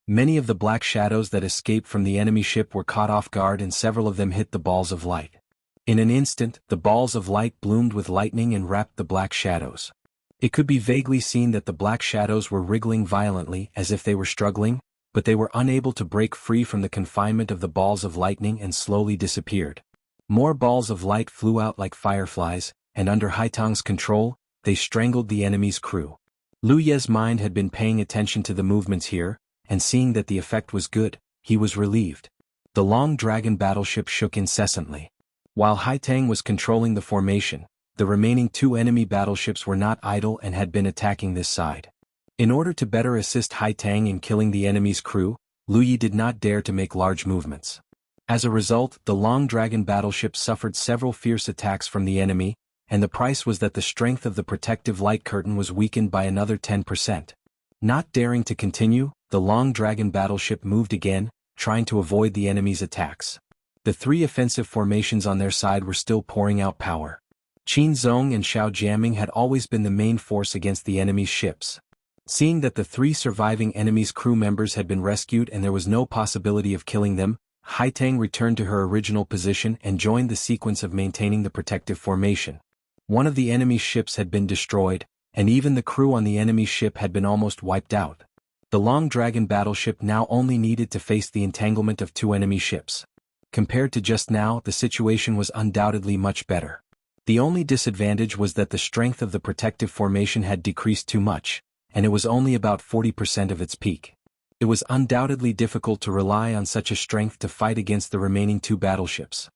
A: Many of the black shadows that escaped from the enemy ship were caught off guard and several of them hit the balls of light. In an instant, the balls of light bloomed with lightning and wrapped the black shadows. It could be vaguely seen that the black shadows were wriggling violently as if they were struggling, but they were unable to break free from the confinement of the balls of lightning and slowly disappeared. More balls of light flew out like fireflies, and under Haitang's control, they strangled the enemy's crew. Lu Ye's mind had been paying attention to the movements here, and seeing that the effect was good, he was relieved. The long dragon battleship shook incessantly. While Haitang was controlling the formation, the remaining two enemy battleships were not idle and had been attacking this side. In order to better assist Haitang in killing the enemy's crew, Lu Yi did not dare to make large movements. As a result, the long dragon battleship suffered several fierce attacks from the enemy, and the price was that the strength of the protective light curtain was weakened by another 10%. Not daring to continue, the long dragon battleship moved again, trying to avoid the enemy's attacks. The three offensive formations on their side were still pouring out power. Qin Zong and Xiao Jiaming had always been the main force against the enemy's ships. Seeing that the three surviving enemy's crew members had been rescued and there was no possibility of killing them, Haitang returned to her original position and joined the sequence of maintaining the protective formation. One of the enemy's ships had been destroyed, and even the crew on the enemy ship had been almost wiped out. The long dragon battleship now only needed to face the entanglement of two enemy ships. Compared to just now, the situation was undoubtedly much better. The only disadvantage was that the strength of the protective formation had decreased too much, and it was only about 40% of its peak. It was undoubtedly difficult to rely on such a strength to fight against the remaining two battleships.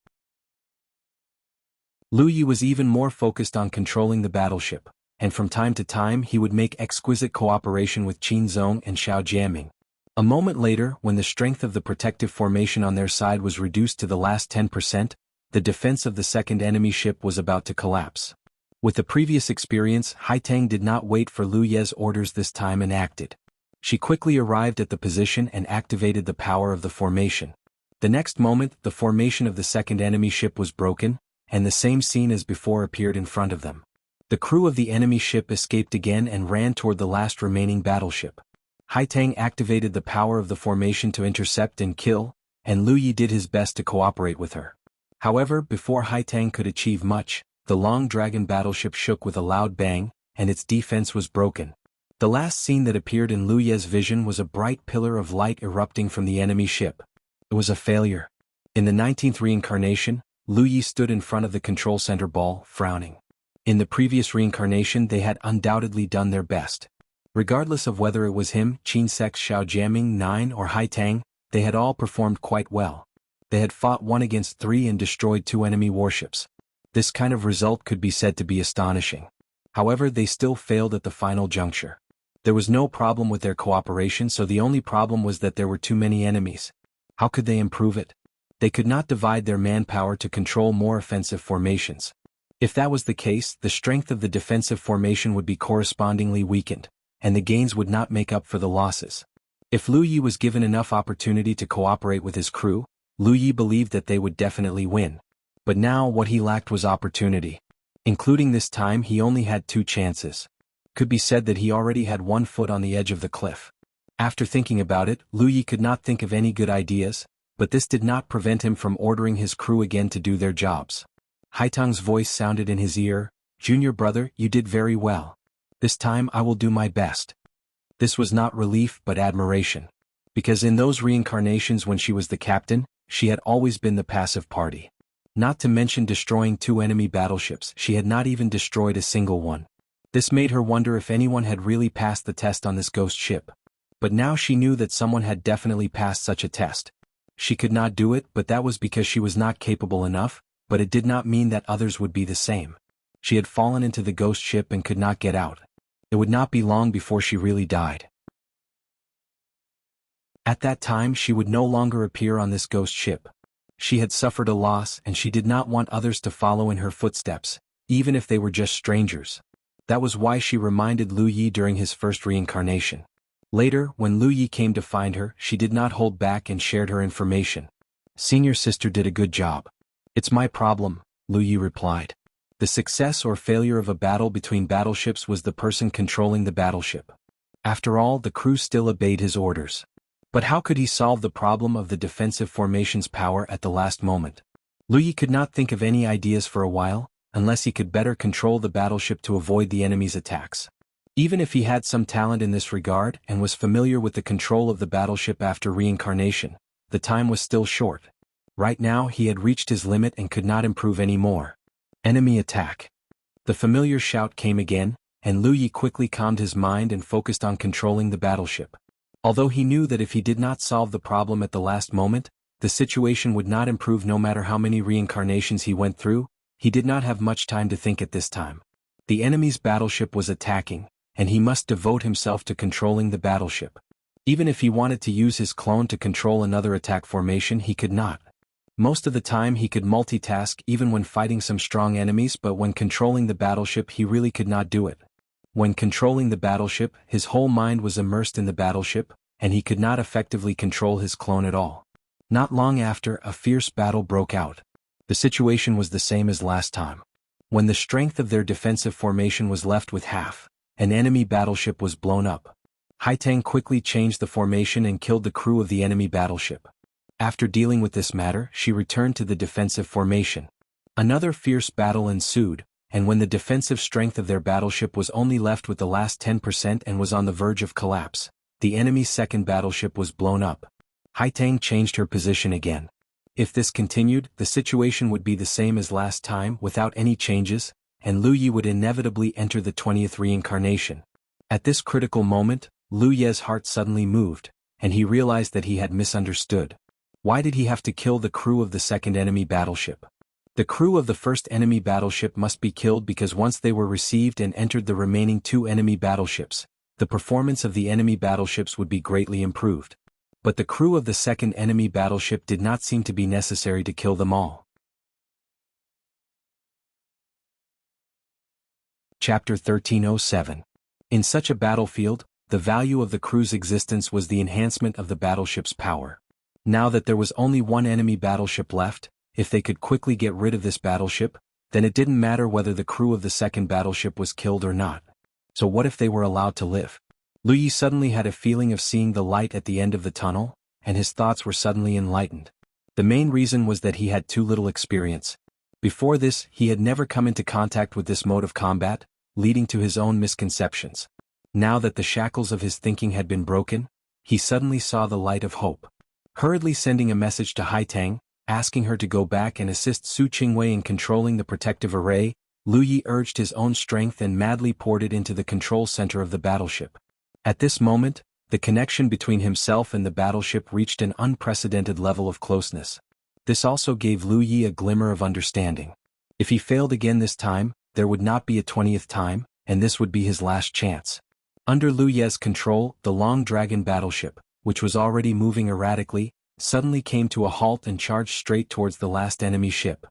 A: Lu Yi was even more focused on controlling the battleship, and from time to time he would make exquisite cooperation with Qin Zong and Xiao Jiaming. A moment later, when the strength of the protective formation on their side was reduced to the last 10%, the defense of the second enemy ship was about to collapse. With the previous experience, Haitang did not wait for Lu Ye's orders this time and acted. She quickly arrived at the position and activated the power of the formation. The next moment, the formation of the second enemy ship was broken, and the same scene as before appeared in front of them. The crew of the enemy ship escaped again and ran toward the last remaining battleship. Haitang activated the power of the formation to intercept and kill, and Lu Yi did his best to cooperate with her. However, before Haitang could achieve much, the long dragon battleship shook with a loud bang, and its defense was broken. The last scene that appeared in Lu Ye's vision was a bright pillar of light erupting from the enemy ship. It was a failure. In the 19th reincarnation, Lu Yi stood in front of the control center ball, frowning. In the previous reincarnation they had undoubtedly done their best. Regardless of whether it was him, Qin Sex, Xiao Jiaming, 9 or Haitang, they had all performed quite well. They had fought 1 against 3 and destroyed 2 enemy warships. This kind of result could be said to be astonishing. However, they still failed at the final juncture. There was no problem with their cooperation, so the only problem was that there were too many enemies. How could they improve it? They could not divide their manpower to control more offensive formations. If that was the case, the strength of the defensive formation would be correspondingly weakened, and the gains would not make up for the losses. If Lu Yi was given enough opportunity to cooperate with his crew, Lu Yi believed that they would definitely win. But now what he lacked was opportunity. Including this time, he only had 2 chances. Could be said that he already had 1 foot on the edge of the cliff. After thinking about it, Lu Yi could not think of any good ideas, but this did not prevent him from ordering his crew again to do their jobs. Haitang's voice sounded in his ear, "Junior brother, you did very well. This time I will do my best." This was not relief but admiration. Because in those reincarnations when she was the captain, she had always been the passive party. Not to mention destroying 2 enemy battleships, she had not even destroyed a single one. This made her wonder if anyone had really passed the test on this ghost ship. But now she knew that someone had definitely passed such a test. She could not do it, but that was because she was not capable enough, but it did not mean that others would be the same. She had fallen into the ghost ship and could not get out. It would not be long before she really died. At that time she would no longer appear on this ghost ship. She had suffered a loss and she did not want others to follow in her footsteps, even if they were just strangers. That was why she reminded Lu Yi during his first reincarnation. Later, when Lu Yi came to find her, she did not hold back and shared her information. Senior sister did a good job. It's my problem, Lu Yi replied. The success or failure of a battle between battleships was the person controlling the battleship. After all, the crew still obeyed his orders. But how could he solve the problem of the defensive formation's power at the last moment? Lu Yi could not think of any ideas for a while, unless he could better control the battleship to avoid the enemy's attacks. Even if he had some talent in this regard and was familiar with the control of the battleship after reincarnation, the time was still short. Right now he had reached his limit and could not improve any more. Enemy attack. The familiar shout came again, and Lu Yi quickly calmed his mind and focused on controlling the battleship. Although he knew that if he did not solve the problem at the last moment, the situation would not improve no matter how many reincarnations he went through, he did not have much time to think at this time. The enemy's battleship was attacking, and he must devote himself to controlling the battleship. Even if he wanted to use his clone to control another attack formation, he could not. Most of the time he could multitask even when fighting some strong enemies, but when controlling the battleship he really could not do it. When controlling the battleship, his whole mind was immersed in the battleship, and he could not effectively control his clone at all. Not long after, a fierce battle broke out. The situation was the same as last time. When the strength of their defensive formation was left with half, an enemy battleship was blown up. Haitang quickly changed the formation and killed the crew of the enemy battleship. After dealing with this matter, she returned to the defensive formation. Another fierce battle ensued, and when the defensive strength of their battleship was only left with the last 10% and was on the verge of collapse, the enemy's second battleship was blown up. Haitang changed her position again. If this continued, the situation would be the same as last time without any changes, and Lu Yi would inevitably enter the 20th reincarnation. At this critical moment, Lu Ye's heart suddenly moved, and he realized that he had misunderstood. Why did he have to kill the crew of the second enemy battleship? The crew of the first enemy battleship must be killed because once they were received and entered the remaining two enemy battleships, the performance of the enemy battleships would be greatly improved. But the crew of the second enemy battleship did not seem to be necessary to kill them all. Chapter 1307. In such a battlefield, the value of the crew's existence was the enhancement of the battleship's power. Now that there was only one enemy battleship left, if they could quickly get rid of this battleship, then it didn't matter whether the crew of the second battleship was killed or not. So what if they were allowed to live? Lu Yi suddenly had a feeling of seeing the light at the end of the tunnel, and his thoughts were suddenly enlightened. The main reason was that he had too little experience. Before this, he had never come into contact with this mode of combat, leading to his own misconceptions. Now that the shackles of his thinking had been broken, he suddenly saw the light of hope. Hurriedly sending a message to Haitang, asking her to go back and assist Su Qingwei in controlling the protective array, Lu Yi urged his own strength and madly poured it into the control center of the battleship. At this moment, the connection between himself and the battleship reached an unprecedented level of closeness. This also gave Lu Yi a glimmer of understanding. If he failed again this time, there would not be a 20th time, and this would be his last chance. Under Lu Ye's control, the Long Dragon battleship, which was already moving erratically, suddenly came to a halt and charged straight towards the last enemy ship.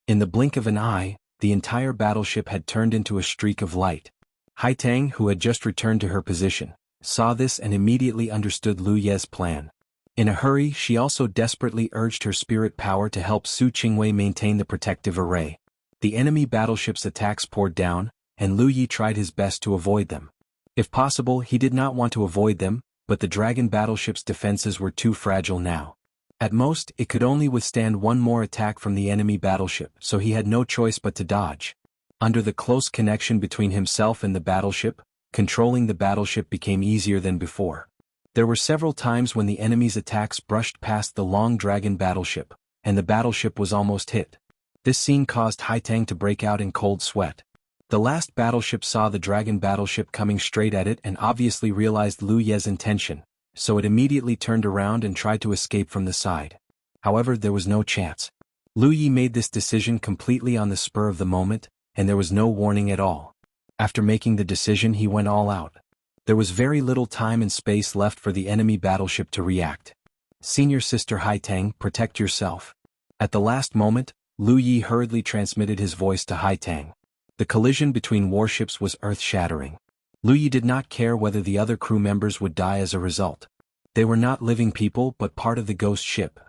A: In the blink of an eye, the entire battleship had turned into a streak of light. Haitang, who had just returned to her position, saw this and immediately understood Lu Ye's plan. In a hurry, she also desperately urged her spirit power to help Su Qingwei maintain the protective array. The enemy battleship's attacks poured down, and Lu Yi tried his best to avoid them. If possible, he did not want to avoid them, but the dragon battleship's defenses were too fragile now. At most, it could only withstand one more attack from the enemy battleship, so he had no choice but to dodge. Under the close connection between himself and the battleship, controlling the battleship became easier than before. There were several times when the enemy's attacks brushed past the Long Dragon battleship, and the battleship was almost hit. This scene caused Haitang to break out in cold sweat. The last battleship saw the dragon battleship coming straight at it and obviously realized Lu Ye's intention, so it immediately turned around and tried to escape from the side. However, there was no chance. Lu Yi made this decision completely on the spur of the moment, and there was no warning at all. After making the decision, he went all out. There was very little time and space left for the enemy battleship to react. Senior Sister Haitang, protect yourself. At the last moment, Lu Yi hurriedly transmitted his voice to Haitang. The collision between warships was earth-shattering. Lu Yi did not care whether the other crew members would die as a result. They were not living people but part of the ghost ship.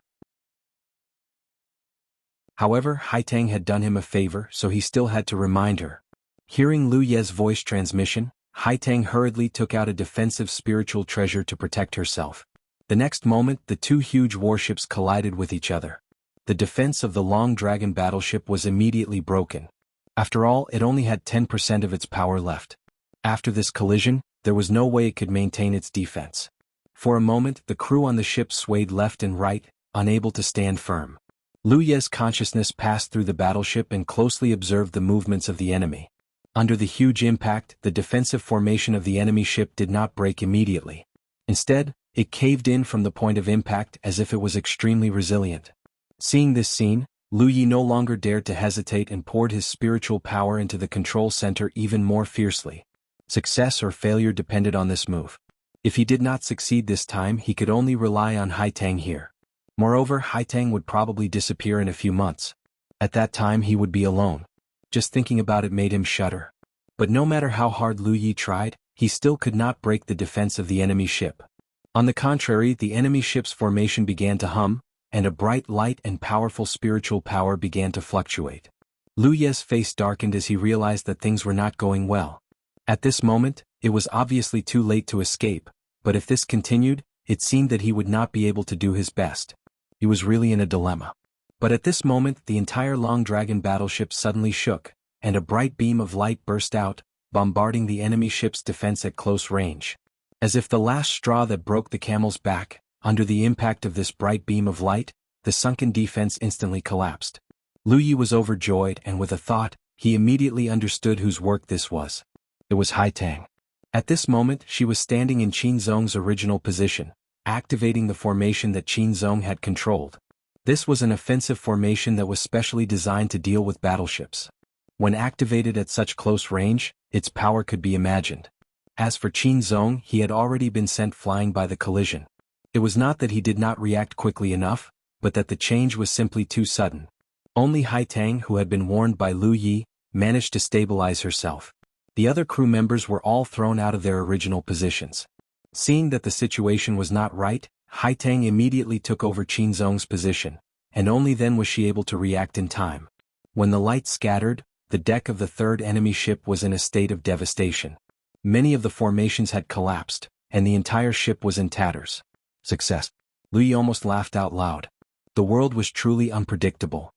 A: However, Haitang had done him a favor, so he still had to remind her. Hearing Lu Ye's voice transmission, Haitang hurriedly took out a defensive spiritual treasure to protect herself. The next moment, the two huge warships collided with each other. The defense of the Long Dragon battleship was immediately broken. After all, it only had 10% of its power left. After this collision, there was no way it could maintain its defense. For a moment, the crew on the ship swayed left and right, unable to stand firm. Lu Ye's consciousness passed through the battleship and closely observed the movements of the enemy. Under the huge impact, the defensive formation of the enemy ship did not break immediately. Instead, it caved in from the point of impact as if it was extremely resilient. Seeing this scene, Lu Yi no longer dared to hesitate and poured his spiritual power into the control center even more fiercely. Success or failure depended on this move. If he did not succeed this time, he could only rely on Haitang here. Moreover, Haitang would probably disappear in a few months. At that time he would be alone. Just thinking about it made him shudder. But no matter how hard Lu Yi tried, he still could not break the defense of the enemy ship. On the contrary, the enemy ship's formation began to hum, and a bright light and powerful spiritual power began to fluctuate. Lu Ye's face darkened as he realized that things were not going well. At this moment, it was obviously too late to escape, but if this continued, it seemed that he would not be able to do his best. He was really in a dilemma. But at this moment, the entire Long Dragon battleship suddenly shook, and a bright beam of light burst out, bombarding the enemy ship's defense at close range. As if the last straw that broke the camel's back, under the impact of this bright beam of light, the sunken defense instantly collapsed. Lu Yi was overjoyed, and with a thought, he immediately understood whose work this was. It was Haitang. At this moment, she was standing in Qin Zong's original position, activating the formation that Qin Zong had controlled. This was an offensive formation that was specially designed to deal with battleships. When activated at such close range, its power could be imagined. As for Qin Zong, he had already been sent flying by the collision. It was not that he did not react quickly enough, but that the change was simply too sudden. Only Haitang, who had been warned by Lu Yi, managed to stabilize herself. The other crew members were all thrown out of their original positions. Seeing that the situation was not right, Haitang immediately took over Qin Zong's position, and only then was she able to react in time. When the light scattered, the deck of the third enemy ship was in a state of devastation. Many of the formations had collapsed, and the entire ship was in tatters. Success. Lu Yi almost laughed out loud. The world was truly unpredictable.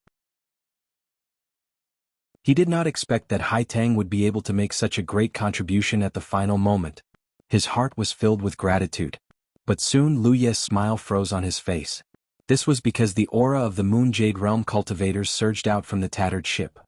A: He did not expect that Haitang would be able to make such a great contribution at the final moment. His heart was filled with gratitude. But soon Lu Ye's smile froze on his face. This was because the aura of the Moon Jade Realm cultivators surged out from the tattered ship.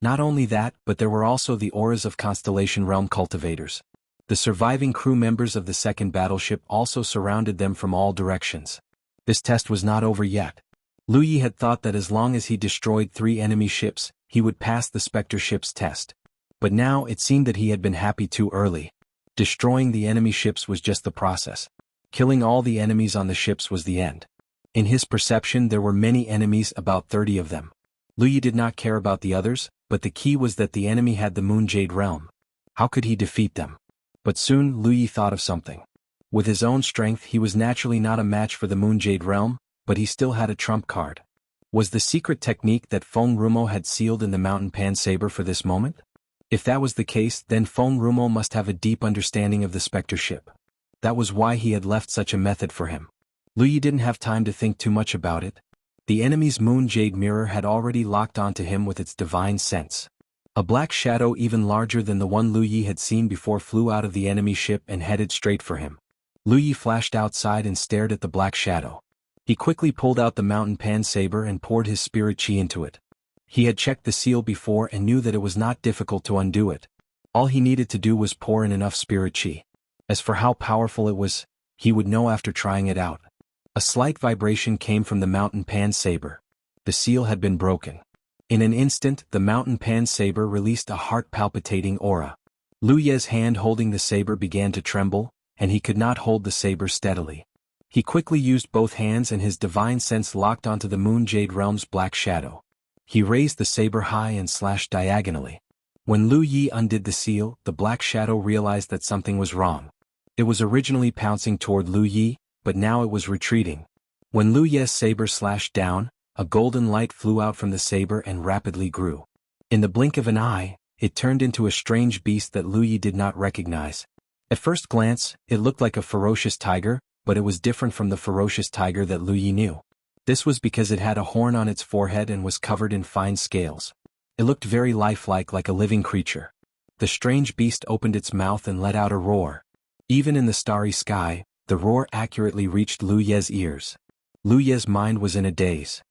A: Not only that, but there were also the auras of Constellation Realm cultivators. The surviving crew members of the second battleship also surrounded them from all directions. This test was not over yet. Lu Yi had thought that as long as he destroyed 3 enemy ships, he would pass the Spectre ship's test. But now it seemed that he had been happy too early. Destroying the enemy ships was just the process. Killing all the enemies on the ships was the end. In his perception, there were many enemies, about 30 of them. Lu Yi did not care about the others, but the key was that the enemy had the Moon Jade Realm. How could he defeat them? But soon Lu Yi thought of something. With his own strength, he was naturally not a match for the Moon Jade Realm, but he still had a trump card. Was the secret technique that Feng Rumo had sealed in the Mountain Pan Saber for this moment? If that was the case, then Feng Rumo must have a deep understanding of the Spectre ship. That was why he had left such a method for him. Lu Yi didn't have time to think too much about it. The enemy's Moon Jade Mirror had already locked onto him with its divine sense. A black shadow even larger than the one Lu Yi had seen before flew out of the enemy ship and headed straight for him. Lu Yi flashed outside and stared at the black shadow. He quickly pulled out the Mountain Pan Saber and poured his spirit chi into it. He had checked the seal before and knew that it was not difficult to undo it. All he needed to do was pour in enough spirit chi. As for how powerful it was, he would know after trying it out. A slight vibration came from the Mountain Pan Saber. The seal had been broken. In an instant, the mountain pan saber released a heart-palpitating aura. Lu Ye's hand holding the saber began to tremble, and he could not hold the saber steadily. He quickly used both hands and his divine sense locked onto the Moon Jade Realm's black shadow. He raised the saber high and slashed diagonally. When Lu Yi undid the seal, the black shadow realized that something was wrong. It was originally pouncing toward Lu Yi, but now it was retreating. When Lu Ye's saber slashed down, a golden light flew out from the saber and rapidly grew. In the blink of an eye, it turned into a strange beast that Lu Yi did not recognize. At first glance, it looked like a ferocious tiger, but it was different from the ferocious tiger that Lu Yi knew. This was because it had a horn on its forehead and was covered in fine scales. It looked very lifelike, like a living creature. The strange beast opened its mouth and let out a roar. Even in the starry sky, the roar accurately reached Lu Ye's ears. Lu Ye's mind was in a daze.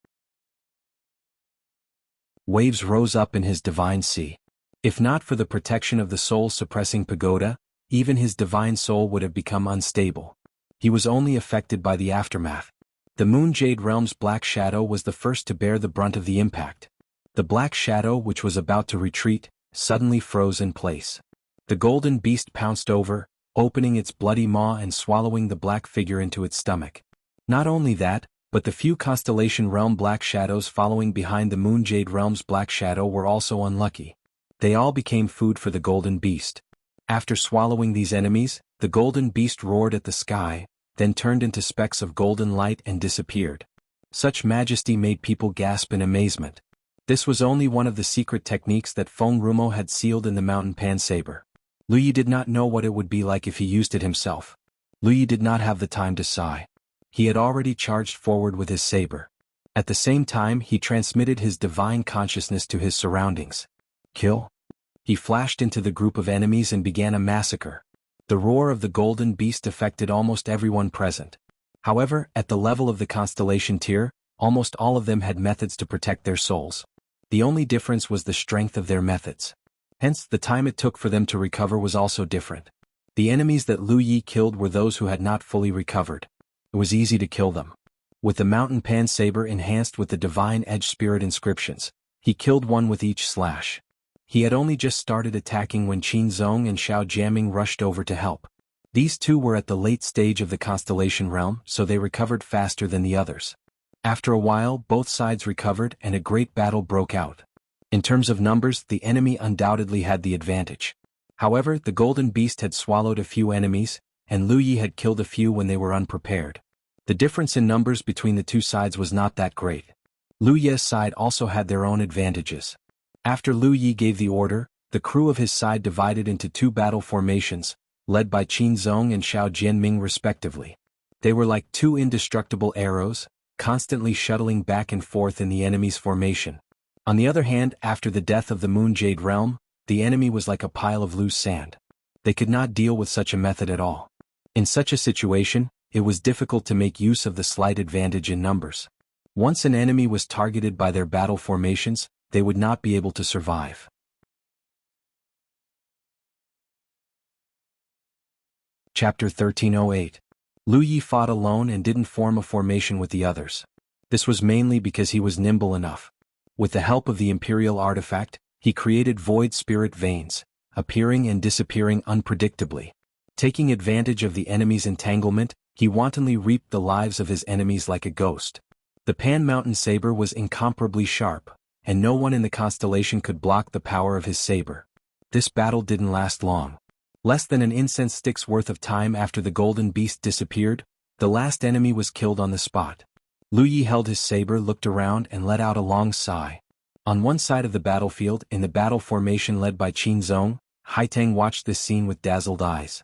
A: Waves rose up in his divine sea. If not for the protection of the soul-suppressing pagoda, even his divine soul would have become unstable. He was only affected by the aftermath. The Moon Jade Realm's black shadow was the first to bear the brunt of the impact. The black shadow, which was about to retreat, suddenly froze in place. The golden beast pounced over, opening its bloody maw and swallowing the black figure into its stomach. Not only that, but the few Constellation Realm black shadows following behind the Moon Jade Realm's black shadow were also unlucky. They all became food for the golden beast. After swallowing these enemies, the golden beast roared at the sky, then turned into specks of golden light and disappeared. Such majesty made people gasp in amazement. This was only one of the secret techniques that Feng Rumo had sealed in the mountain pan saber. Lu Yi did not know what it would be like if he used it himself. Lu Yi did not have the time to sigh. He had already charged forward with his saber. At the same time, he transmitted his divine consciousness to his surroundings. Kill? He flashed into the group of enemies and began a massacre. The roar of the golden beast affected almost everyone present. However, at the level of the constellation tier, almost all of them had methods to protect their souls. The only difference was the strength of their methods. Hence, the time it took for them to recover was also different. The enemies that Lu Yi killed were those who had not fully recovered. It was easy to kill them. With the mountain pan saber enhanced with the divine edge spirit inscriptions, he killed one with each slash. He had only just started attacking when Qin Zong and Xiao Jiaming rushed over to help. These two were at the late stage of the Constellation Realm, so they recovered faster than the others. After a while, both sides recovered and a great battle broke out. In terms of numbers, the enemy undoubtedly had the advantage. However, the golden beast had swallowed a few enemies, and Lu Yi had killed a few when they were unprepared. The difference in numbers between the two sides was not that great. Lu Ye's side also had their own advantages. After Lu Yi gave the order, the crew of his side divided into two battle formations, led by Qin Zong and Xiao Jianming respectively. They were like two indestructible arrows, constantly shuttling back and forth in the enemy's formation. On the other hand, after the death of the Moon Jade Realm, the enemy was like a pile of loose sand. They could not deal with such a method at all. In such a situation, it was difficult to make use of the slight advantage in numbers. Once an enemy was targeted by their battle formations, they would not be able to survive. Chapter 1308. Lu Yi fought alone and didn't form a formation with the others. This was mainly because he was nimble enough. With the help of the Imperial artifact, he created void spirit veins, appearing and disappearing unpredictably. Taking advantage of the enemy's entanglement, he wantonly reaped the lives of his enemies like a ghost. The Pan Mountain saber was incomparably sharp, and no one in the constellation could block the power of his saber. This battle didn't last long. Less than an incense stick's worth of time after the golden beast disappeared, the last enemy was killed on the spot. Lu Yi held his saber, looked around and let out a long sigh. On one side of the battlefield, in the battle formation led by Qin Zong, Haiteng watched this scene with dazzled eyes.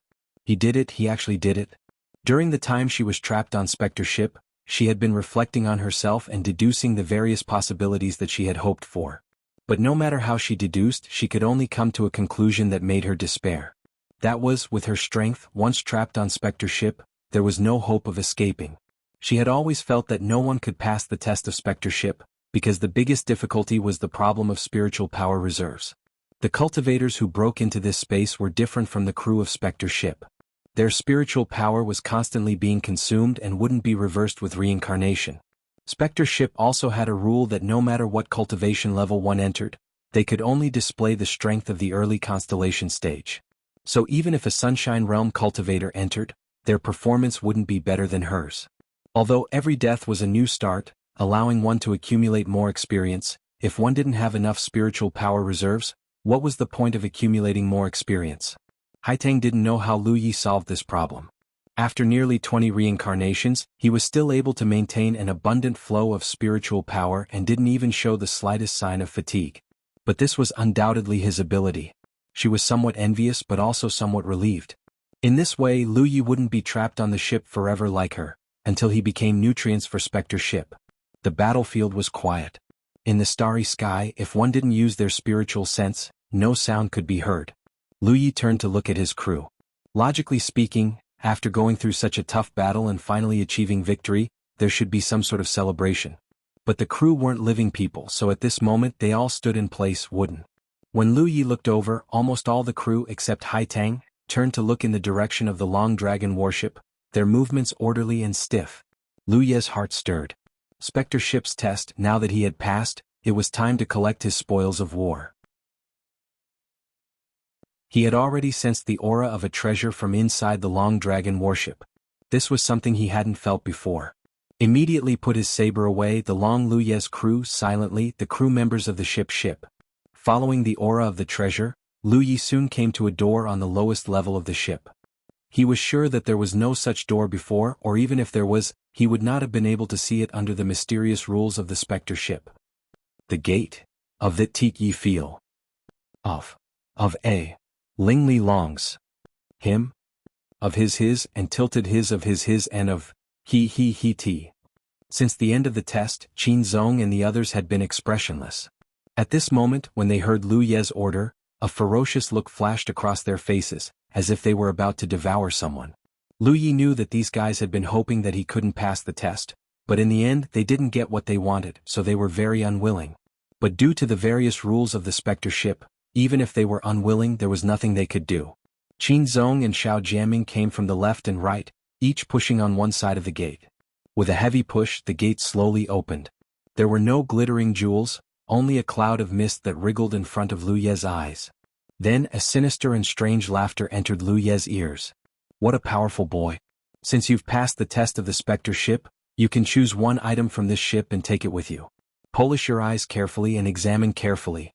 A: He did it, he actually did it. During the time she was trapped on Spectre ship, she had been reflecting on herself and deducing the various possibilities that she had hoped for. But no matter how she deduced, she could only come to a conclusion that made her despair. That was, with her strength, once trapped on Spectre ship, there was no hope of escaping. She had always felt that no one could pass the test of Spectre ship, because the biggest difficulty was the problem of spiritual power reserves. The cultivators who broke into this space were different from the crew of Spectre ship. Their spiritual power was constantly being consumed and wouldn't be reversed with reincarnation. Spectre Ship also had a rule that no matter what cultivation level one entered, they could only display the strength of the early constellation stage. So even if a Sunshine Realm cultivator entered, their performance wouldn't be better than hers. Although every death was a new start, allowing one to accumulate more experience, if one didn't have enough spiritual power reserves, what was the point of accumulating more experience? Haitang didn't know how Lu Yi solved this problem. After nearly 20 reincarnations, he was still able to maintain an abundant flow of spiritual power and didn't even show the slightest sign of fatigue. But this was undoubtedly his ability. She was somewhat envious but also somewhat relieved. In this way, Lu Yi wouldn't be trapped on the ship forever like her, until he became nutrients for Spectre Ship. The battlefield was quiet. In the starry sky, if one didn't use their spiritual sense, no sound could be heard. Lu Yi turned to look at his crew. Logically speaking, after going through such a tough battle and finally achieving victory, there should be some sort of celebration. But the crew weren't living people, so at this moment they all stood in place wooden. When Lu Yi looked over, almost all the crew except Haitang turned to look in the direction of the Long Dragon warship, their movements orderly and stiff. Lu Ye's heart stirred. Spectre Ship's test, now that he had passed, it was time to collect his spoils of war. He had already sensed the aura of a treasure from inside the Long Dragon warship. This was something he hadn't felt before. Immediately put his saber away, the Long Lu Ye's crew silently, the crew members of the ship. Following the aura of the treasure, Lu Yi soon came to a door on the lowest level of the ship. He was sure that there was no such door before, or even if there was, he would not have been able to see it under the mysterious rules of the Spectre Ship. The gate of the Teak Yi feel of a Ling Li Longs him of his and tilted his of his and of he t. Since the end of the test, Qin Zong and the others had been expressionless. At this moment, when they heard Lu Ye's order, a ferocious look flashed across their faces, as if they were about to devour someone. Lu Yi knew that these guys had been hoping that he couldn't pass the test, but in the end they didn't get what they wanted, so they were very unwilling. But due to the various rules of the Spectre Ship, even if they were unwilling, there was nothing they could do. Qin Zong and Xiao Jiaming came from the left and right, each pushing on one side of the gate. With a heavy push, the gate slowly opened. There were no glittering jewels, only a cloud of mist that wriggled in front of Lu Ye's eyes. Then a sinister and strange laughter entered Lu Ye's ears. What a powerful boy. Since you've passed the test of the Spectre Ship, you can choose one item from this ship and take it with you. Polish your eyes carefully and examine carefully.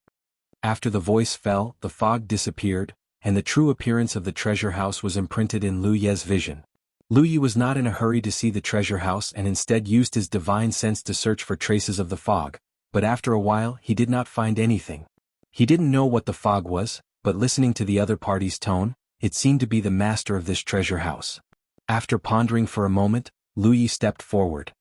A: After the voice fell, the fog disappeared, and the true appearance of the treasure house was imprinted in Lu Ye's vision. Lu Yi was not in a hurry to see the treasure house and instead used his divine sense to search for traces of the fog, but after a while he did not find anything. He didn't know what the fog was, but listening to the other party's tone, it seemed to be the master of this treasure house. After pondering for a moment, Lu Yi stepped forward.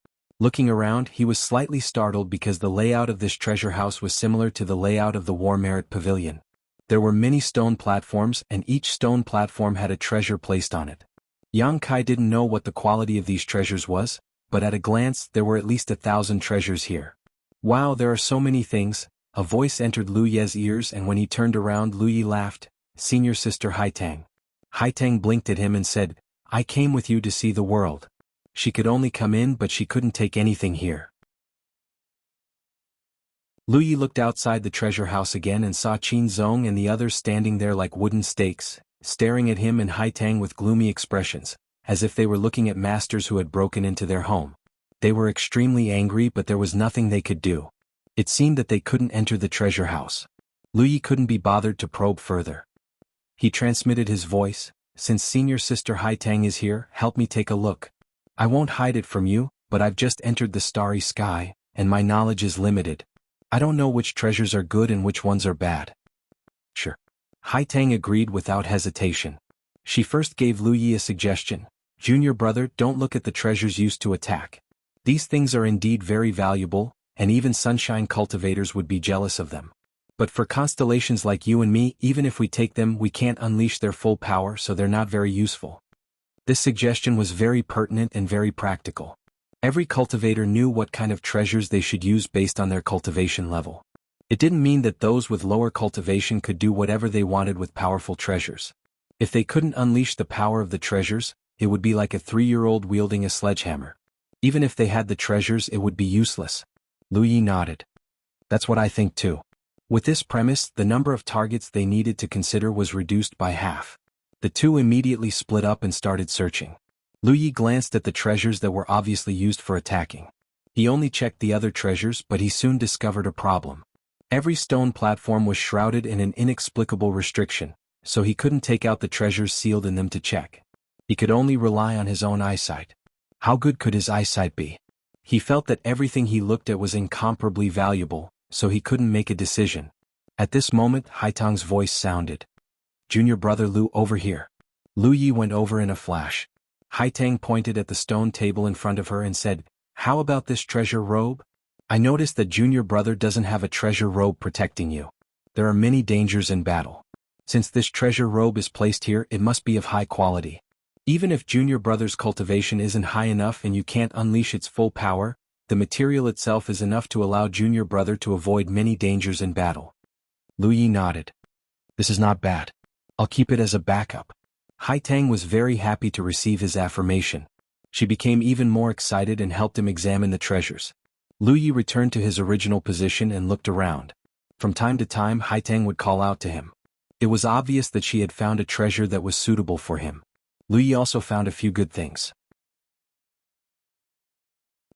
A: Looking around, he was slightly startled because the layout of this treasure house was similar to the layout of the War Merit Pavilion. There were many stone platforms and each stone platform had a treasure placed on it. Yang Kai didn't know what the quality of these treasures was, but at a glance there were at least 1,000 treasures here. Wow, there are so many things. A voice entered Lu Ye's ears, and when he turned around, Lu Yi laughed. Senior Sister Haitang. Haitang blinked at him and said, I came with you to see the world. She could only come in, but she couldn't take anything here. Lu Yi looked outside the treasure house again and saw Qin Zong and the others standing there like wooden stakes, staring at him and Haitang with gloomy expressions, as if they were looking at masters who had broken into their home. They were extremely angry, but there was nothing they could do. It seemed that they couldn't enter the treasure house. Lu Yi couldn't be bothered to probe further. He transmitted his voice, since Senior Sister Haitang is here, help me take a look. I won't hide it from you, but I've just entered the starry sky, and my knowledge is limited. I don't know which treasures are good and which ones are bad. Sure. Haitang agreed without hesitation. She first gave Lu Yi a suggestion. Junior brother, don't look at the treasures used to attack. These things are indeed very valuable, and even sunshine cultivators would be jealous of them. But for constellations like you and me, even if we take them, we can't unleash their full power, so they're not very useful. This suggestion was very pertinent and very practical. Every cultivator knew what kind of treasures they should use based on their cultivation level. It didn't mean that those with lower cultivation could do whatever they wanted with powerful treasures. If they couldn't unleash the power of the treasures, it would be like a 3-year-old wielding a sledgehammer. Even if they had the treasures, it would be useless. Lu Yi nodded. That's what I think too. With this premise, the number of targets they needed to consider was reduced by half. The two immediately split up and started searching. Lu Yi glanced at the treasures that were obviously used for attacking. He only checked the other treasures, but he soon discovered a problem. Every stone platform was shrouded in an inexplicable restriction, so he couldn't take out the treasures sealed in them to check. He could only rely on his own eyesight. How good could his eyesight be? He felt that everything he looked at was incomparably valuable, so he couldn't make a decision. At this moment, Haitang's voice sounded. Junior brother Lu, over here. Lu Yi went over in a flash. Haitang pointed at the stone table in front of her and said, How about this treasure robe? I noticed that junior brother doesn't have a treasure robe protecting you. There are many dangers in battle. Since this treasure robe is placed here, it must be of high quality. Even if junior brother's cultivation isn't high enough and you can't unleash its full power, the material itself is enough to allow junior brother to avoid many dangers in battle. Lu Yi nodded. This is not bad. I'll keep it as a backup. Haitang was very happy to receive his affirmation. She became even more excited and helped him examine the treasures. Lu Yi returned to his original position and looked around. From time to time, Haitang would call out to him. It was obvious that she had found a treasure that was suitable for him. Lu Yi also found a few good things.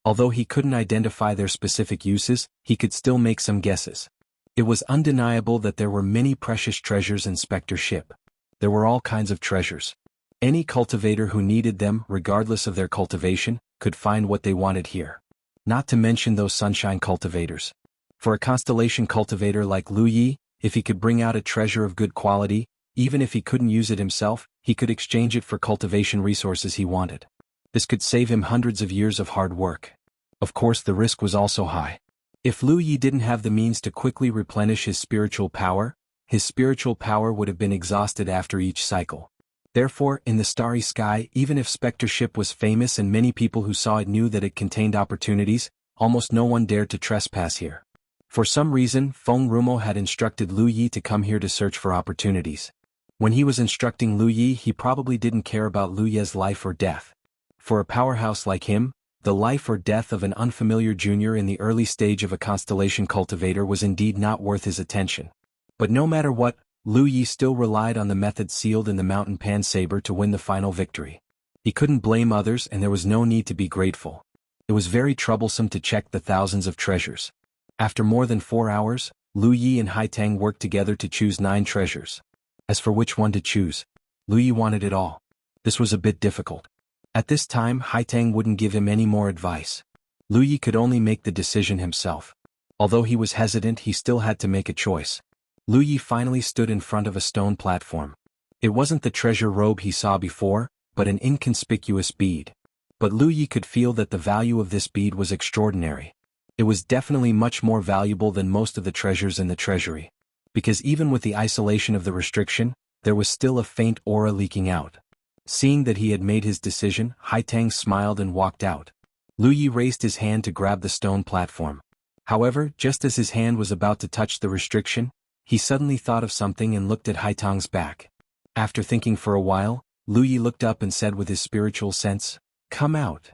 A: Although he couldn't identify their specific uses, he could still make some guesses. It was undeniable that there were many precious treasures in Spectre ship. There were all kinds of treasures. Any cultivator who needed them, regardless of their cultivation, could find what they wanted here. Not to mention those sunshine cultivators. For a constellation cultivator like Lu Yi, if he could bring out a treasure of good quality, even if he couldn't use it himself, he could exchange it for cultivation resources he wanted. This could save him hundreds of years of hard work. Of course, the risk was also high. If Lu Yi didn't have the means to quickly replenish his spiritual power would have been exhausted after each cycle. Therefore, in the starry sky, even if Spectre ship was famous and many people who saw it knew that it contained opportunities, almost no one dared to trespass here. For some reason, Feng Rumo had instructed Lu Yi to come here to search for opportunities. When he was instructing Lu Yi, he probably didn't care about Lu Ye's life or death. For a powerhouse like him, the life or death of an unfamiliar junior in the early stage of a constellation cultivator was indeed not worth his attention. But no matter what, Lu Yi still relied on the method sealed in the mountain pan saber to win the final victory. He couldn't blame others and there was no need to be grateful. It was very troublesome to check the thousands of treasures. After more than 4 hours, Lu Yi and Haitang worked together to choose 9 treasures. As for which one to choose, Lu Yi wanted it all. This was a bit difficult. At this time, Haitang wouldn't give him any more advice. Lu Yi could only make the decision himself. Although he was hesitant, he still had to make a choice. Lu Yi finally stood in front of a stone platform. It wasn't the treasure robe he saw before, but an inconspicuous bead. But Lu Yi could feel that the value of this bead was extraordinary. It was definitely much more valuable than most of the treasures in the treasury. Because even with the isolation of the restriction, there was still a faint aura leaking out. Seeing that he had made his decision, Haitang smiled and walked out. Lu Yi raised his hand to grab the stone platform. However, just as his hand was about to touch the restriction, he suddenly thought of something and looked at Haitang's back. After thinking for a while, Lu Yi looked up and said with his spiritual sense, "Come out."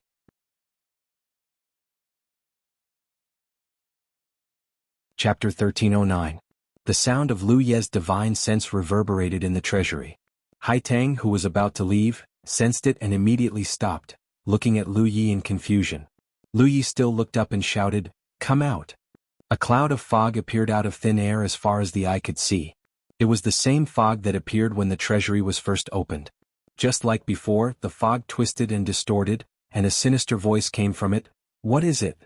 A: Chapter 1309. The sound of Lu Ye's divine sense reverberated in the treasury. Haitang, who was about to leave, sensed it and immediately stopped, looking at Lu Yi in confusion. Lu Yi still looked up and shouted, "Come out." A cloud of fog appeared out of thin air as far as the eye could see. It was the same fog that appeared when the treasury was first opened. Just like before, the fog twisted and distorted, and a sinister voice came from it. "What is it?"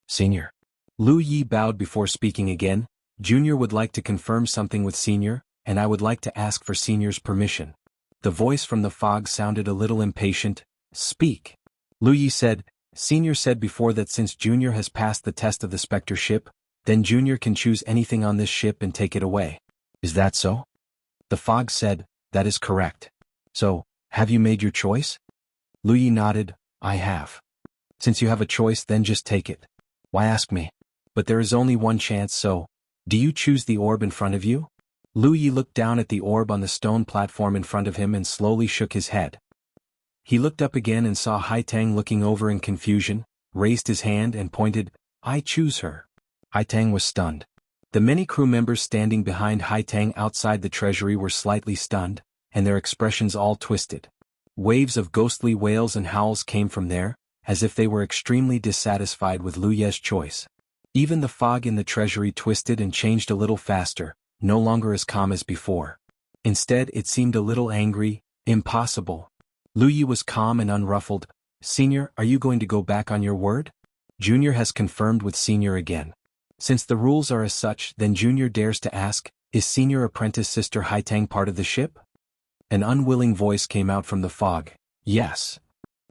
A: "Senior." Lu Yi bowed before speaking again. "Junior would like to confirm something with Senior, and I would like to ask for Senior's permission." The voice from the fog sounded a little impatient. "Speak." Lu Yi said, "Senior said before that since Junior has passed the test of the Spectre ship, then Junior can choose anything on this ship and take it away. Is that so?" The fog said, "That is correct." "So, have you made your choice?" Lu Yi nodded, "I have." "Since you have a choice, then just take it. Why ask me? But there is only one chance, so, do you choose the orb in front of you?" Lu Yi looked down at the orb on the stone platform in front of him and slowly shook his head. He looked up again and saw Haitang looking over in confusion, raised his hand and pointed, "I choose her." Haitang was stunned. The many crew members standing behind Haitang outside the treasury were slightly stunned, and their expressions all twisted. Waves of ghostly wails and howls came from there, as if they were extremely dissatisfied with Lu Ye's choice. Even the fog in the treasury twisted and changed a little faster, no longer as calm as before. Instead, it seemed a little angry. Impossible. Lu Yi was calm and unruffled. "Senior, are you going to go back on your word?" Junior has confirmed with Senior again. Since the rules are as such, then Junior dares to ask, "Is Senior apprentice sister Haitang part of the ship?" An unwilling voice came out from the fog. "Yes.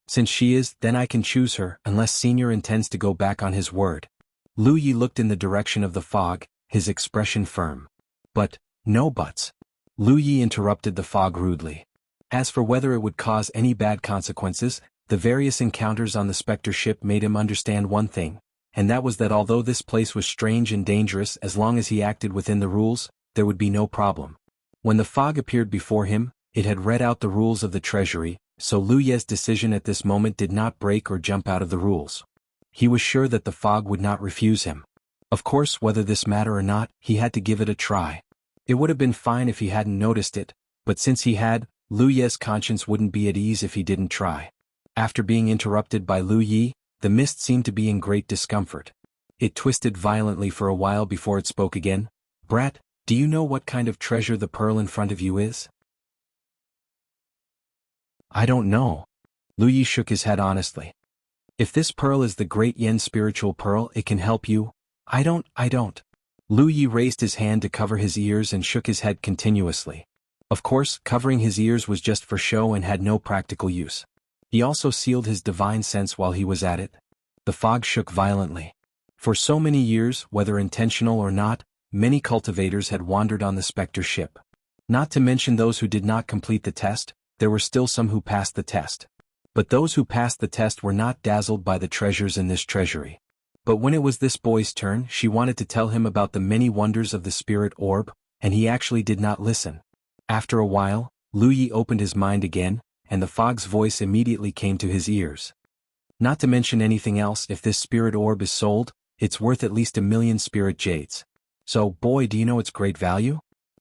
A: Since she is, then I can choose her, unless Senior intends to go back on his word." Lu Yi looked in the direction of the fog, his expression firm. "But, no buts." Lu Yi interrupted the fog rudely. As for whether it would cause any bad consequences, the various encounters on the Spectre ship made him understand one thing, and that was that although this place was strange and dangerous, as long as he acted within the rules, there would be no problem. When the fog appeared before him, it had read out the rules of the treasury, so Lu Ye's decision at this moment did not break or jump out of the rules. He was sure that the fog would not refuse him. Of course, whether this mattered or not, he had to give it a try. It would have been fine if he hadn't noticed it, but since he had, Lu Ye's conscience wouldn't be at ease if he didn't try. After being interrupted by Lu Yi, the mist seemed to be in great discomfort. It twisted violently for a while before it spoke again. "Brat, do you know what kind of treasure the pearl in front of you is?" "I don't know." Lu Yi shook his head honestly. "If this pearl is the Great Yen spiritual pearl, it can help you." I don't. Lu Yi raised his hand to cover his ears and shook his head continuously. Of course, covering his ears was just for show and had no practical use. He also sealed his divine sense while he was at it. The fog shook violently. For so many years, whether intentional or not, many cultivators had wandered on the Spectre ship. Not to mention those who did not complete the test, there were still some who passed the test. But those who passed the test were not dazzled by the treasures in this treasury. But when it was this boy's turn, she wanted to tell him about the many wonders of the spirit orb, and he actually did not listen. After a while, Lu Yi opened his mind again, and the fog's voice immediately came to his ears. "Not to mention anything else, if this spirit orb is sold, it's worth at least 1,000,000 spirit jades. So, boy, do you know its great value?"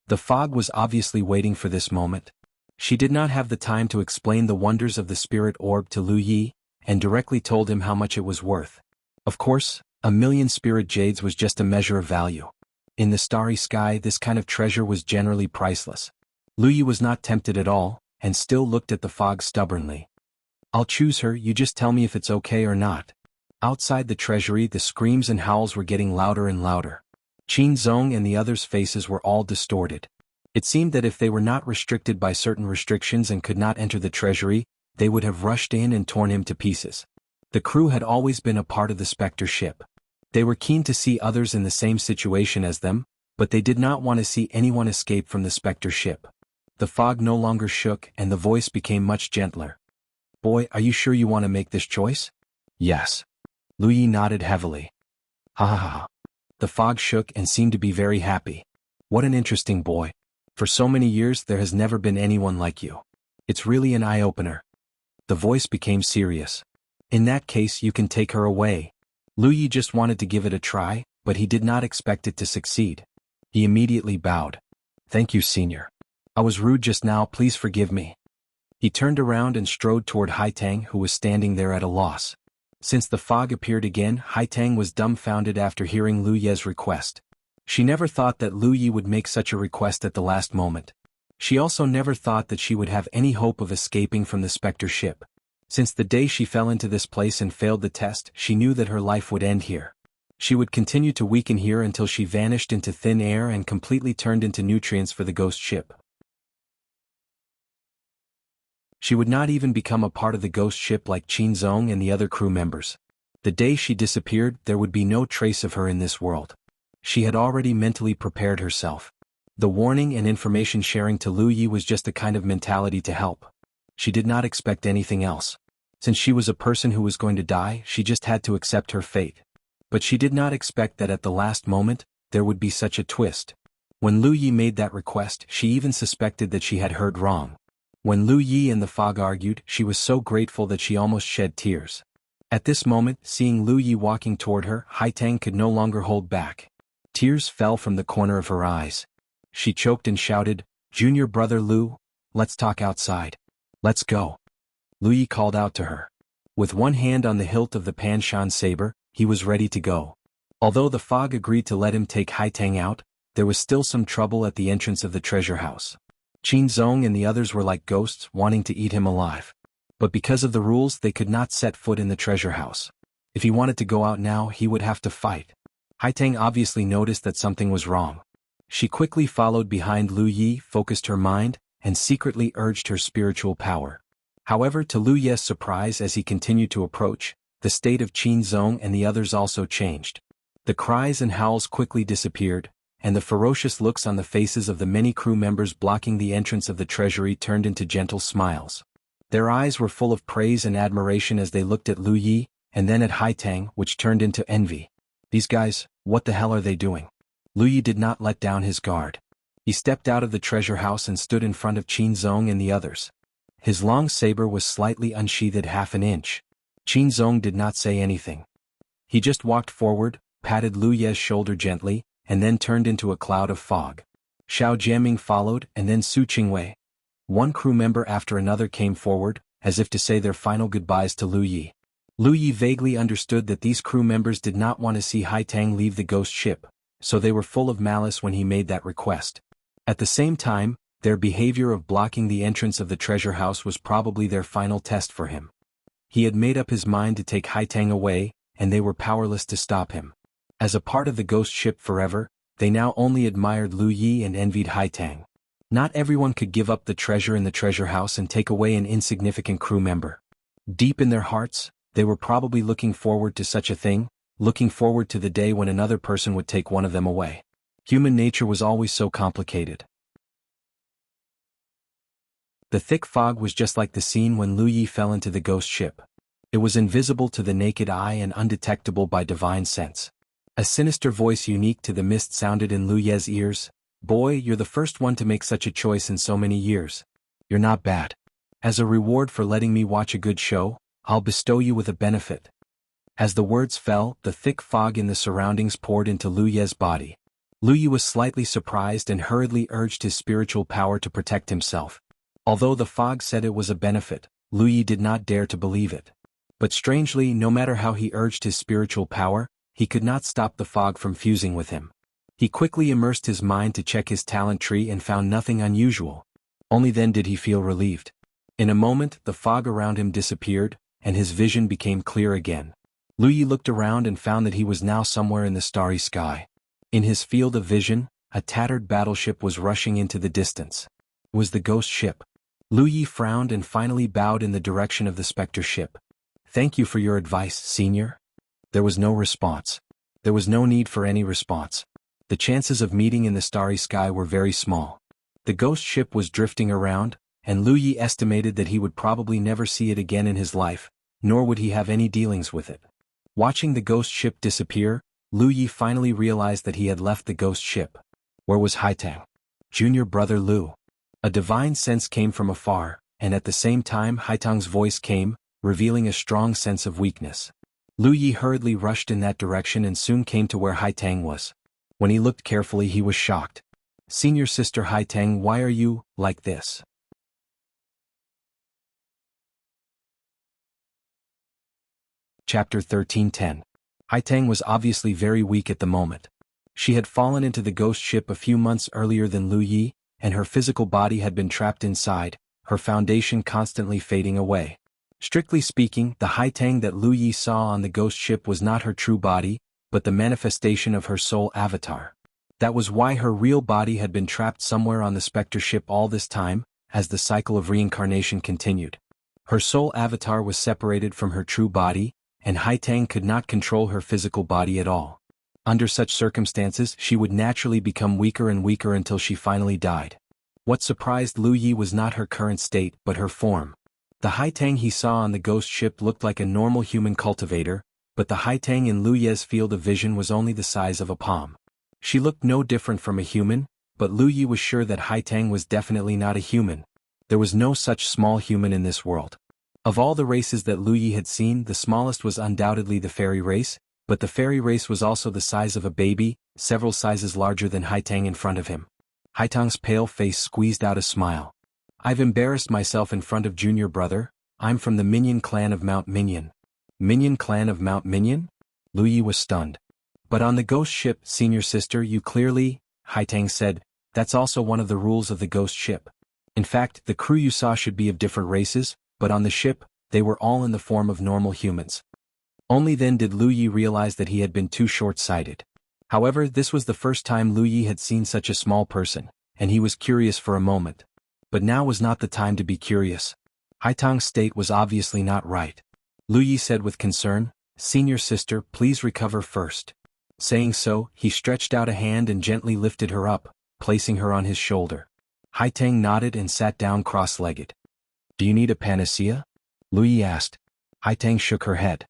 A: The fog was obviously waiting for this moment. She did not have the time to explain the wonders of the spirit orb to Lu Yi, and directly told him how much it was worth. Of course, 1,000,000 spirit jades was just a measure of value. In the starry sky, this kind of treasure was generally priceless. Lu Yi was not tempted at all, and still looked at the fog stubbornly. "I'll choose her, you just tell me if it's okay or not." Outside the treasury, the screams and howls were getting louder and louder. Qin Zong and the others' faces were all distorted. It seemed that if they were not restricted by certain restrictions and could not enter the treasury, they would have rushed in and torn him to pieces. The crew had always been a part of the Spectre ship. They were keen to see others in the same situation as them, but they did not want to see anyone escape from the Spectre ship. The fog no longer shook and the voice became much gentler. "Boy, are you sure you want to make this choice?" "Yes." Lu Yi nodded heavily. "Ha ha ha." The fog shook and seemed to be very happy. "What an interesting boy. For so many years there has never been anyone like you. It's really an eye-opener." The voice became serious. "In that case you can take her away." Lu Yi just wanted to give it a try, but he did not expect it to succeed. He immediately bowed. "Thank you, Senior. I was rude just now, please forgive me." He turned around and strode toward Haitang, who was standing there at a loss. Since the fog appeared again, Haitang was dumbfounded after hearing Lu Ye's request. She never thought that Lu Yi would make such a request at the last moment. She also never thought that she would have any hope of escaping from the Spectre ship. Since the day she fell into this place and failed the test, she knew that her life would end here. She would continue to weaken here until she vanished into thin air and completely turned into nutrients for the ghost ship. She would not even become a part of the ghost ship like Qin Zong and the other crew members. The day she disappeared, there would be no trace of her in this world. She had already mentally prepared herself. The warning and information sharing to Lu Yi was just a kind of mentality to help. She did not expect anything else. Since she was a person who was going to die, she just had to accept her fate. But she did not expect that at the last moment, there would be such a twist. When Lu Yi made that request, she even suspected that she had heard wrong. When Lu Yi and the fog argued, she was so grateful that she almost shed tears. At this moment, seeing Lu Yi walking toward her, Haitang could no longer hold back. Tears fell from the corner of her eyes. She choked and shouted, "Junior brother Lu, let's talk outside. Let's go." Lu Yi called out to her. With one hand on the hilt of the Panshan saber, he was ready to go. Although the fog agreed to let him take Haitang out, there was still some trouble at the entrance of the treasure house. Qin Zong and the others were like ghosts wanting to eat him alive. But because of the rules, they could not set foot in the treasure house. If he wanted to go out now, he would have to fight. Haitang obviously noticed that something was wrong. She quickly followed behind Lu Yi, focused her mind, and secretly urged her spiritual power. However, to Lu Yi's surprise, as he continued to approach, the state of Qin Zong and the others also changed. The cries and howls quickly disappeared, and the ferocious looks on the faces of the many crew members blocking the entrance of the treasury turned into gentle smiles. Their eyes were full of praise and admiration as they looked at Lu Yi, and then at Haitang, which turned into envy. These guys, what the hell are they doing? Lu Yi did not let down his guard. He stepped out of the treasure house and stood in front of Qin Zong and the others. His long saber was slightly unsheathed half an inch. Qin Zong did not say anything. He just walked forward, patted Lu Yi's shoulder gently, and then turned into a cloud of fog. Xiao Jiaming followed, and then Su Qingwei. One crew member after another came forward, as if to say their final goodbyes to Lu Yi. Lu Yi vaguely understood that these crew members did not want to see Haitang leave the ghost ship, so they were full of malice when he made that request. At the same time, their behavior of blocking the entrance of the treasure house was probably their final test for him. He had made up his mind to take Haitang away, and they were powerless to stop him. As a part of the ghost ship forever, they now only admired Lu Yi and envied Haitang. Not everyone could give up the treasure in the treasure house and take away an insignificant crew member. Deep in their hearts, they were probably looking forward to such a thing, looking forward to the day when another person would take one of them away. Human nature was always so complicated. The thick fog was just like the scene when Lu Yi fell into the ghost ship. It was invisible to the naked eye and undetectable by divine sense. A sinister voice unique to the mist sounded in Lu Yi's ears. "Boy, you're the first one to make such a choice in so many years. You're not bad. As a reward for letting me watch a good show, I'll bestow you with a benefit." As the words fell, the thick fog in the surroundings poured into Lu Yi's body. Lu Yi was slightly surprised and hurriedly urged his spiritual power to protect himself. Although the fog said it was a benefit, Lu Yi did not dare to believe it. But strangely, no matter how he urged his spiritual power, he could not stop the fog from fusing with him. He quickly immersed his mind to check his talent tree and found nothing unusual. Only then did he feel relieved. In a moment, the fog around him disappeared, and his vision became clear again. Lu Yi looked around and found that he was now somewhere in the starry sky. In his field of vision, a tattered battleship was rushing into the distance. It was the ghost ship. Lu Yi frowned and finally bowed in the direction of the specter ship. "Thank you for your advice, senior." There was no response. There was no need for any response. The chances of meeting in the starry sky were very small. The ghost ship was drifting around, and Lu Yi estimated that he would probably never see it again in his life, nor would he have any dealings with it. Watching the ghost ship disappear, Lu Yi finally realized that he had left the ghost ship. Where was Haitang? Junior brother Lu. A divine sense came from afar, and at the same time Haitang's voice came, revealing a strong sense of weakness. Lu Yi hurriedly rushed in that direction and soon came to where Haitang was. When he looked carefully, he was shocked. "Senior sister Haitang, why are you like this?" Chapter 13:10. Haitang was obviously very weak at the moment. She had fallen into the ghost ship a few months earlier than Lu Yi, and her physical body had been trapped inside, her foundation constantly fading away. Strictly speaking, the Haitang that Lu Yi saw on the ghost ship was not her true body, but the manifestation of her soul avatar. That was why her real body had been trapped somewhere on the specter ship all this time, as the cycle of reincarnation continued. Her soul avatar was separated from her true body, and Haitang could not control her physical body at all. Under such circumstances, she would naturally become weaker and weaker until she finally died. What surprised Lu Yi was not her current state, but her form. The Haitang he saw on the ghost ship looked like a normal human cultivator, but the Haitang in Lu Yi's field of vision was only the size of a palm. She looked no different from a human, but Lu Yi was sure that Haitang was definitely not a human. There was no such small human in this world. Of all the races that Lu Yi had seen, the smallest was undoubtedly the fairy race, but the fairy race was also the size of a baby, several sizes larger than Haitang in front of him. Haitang's pale face squeezed out a smile. I've embarrassed myself in front of junior brother. I'm from the Minion clan of Mount Minion. Minion clan of Mount Minion? Lu Yi was stunned. But on the ghost ship, senior sister, you clearly, Haitang said, that's also one of the rules of the ghost ship. In fact, the crew you saw should be of different races, but on the ship, they were all in the form of normal humans. Only then did Lu Yi realize that he had been too short-sighted. However, this was the first time Lu Yi had seen such a small person, and he was curious for a moment. But now was not the time to be curious. Haitang's state was obviously not right. Lu Yi said with concern, "Senior sister, please recover first." Saying so, he stretched out a hand and gently lifted her up, placing her on his shoulder. Haitang nodded and sat down cross-legged. "Do you need a panacea?" Lu Yi asked. Haitang shook her head.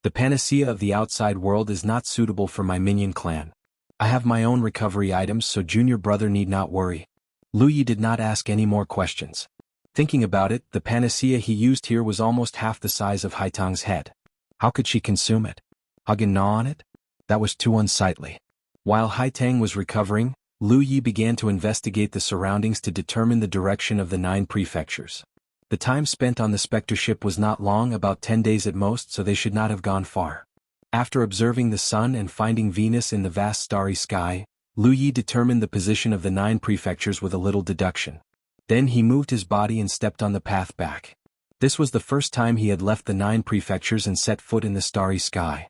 A: "The panacea of the outside world is not suitable for my minion clan. I have my own recovery items, so junior brother need not worry." Lu Yi did not ask any more questions. Thinking about it, the panacea he used here was almost half the size of Haitang's head. How could she consume it? Hug and gnaw on it? That was too unsightly. While Haitang was recovering, Lu Yi began to investigate the surroundings to determine the direction of the 9 prefectures. The time spent on the Spectre ship was not long, about 10 days at most, so they should not have gone far. After observing the sun and finding Venus in the vast starry sky, Lu Yi determined the position of the 9 prefectures with a little deduction. Then he moved his body and stepped on the path back. This was the first time he had left the 9 prefectures and set foot in the starry sky.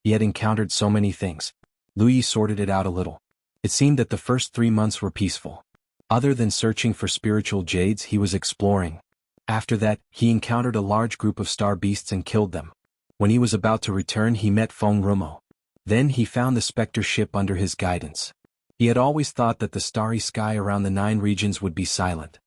A: He had encountered so many things. Lu Yi sorted it out a little. It seemed that the first 3 months were peaceful. Other than searching for spiritual jades, he was exploring. After that, he encountered a large group of star beasts and killed them. When he was about to return, he met Feng Rumo. Then he found the Spectre ship under his guidance. He had always thought that the starry sky around the 9 regions would be silent.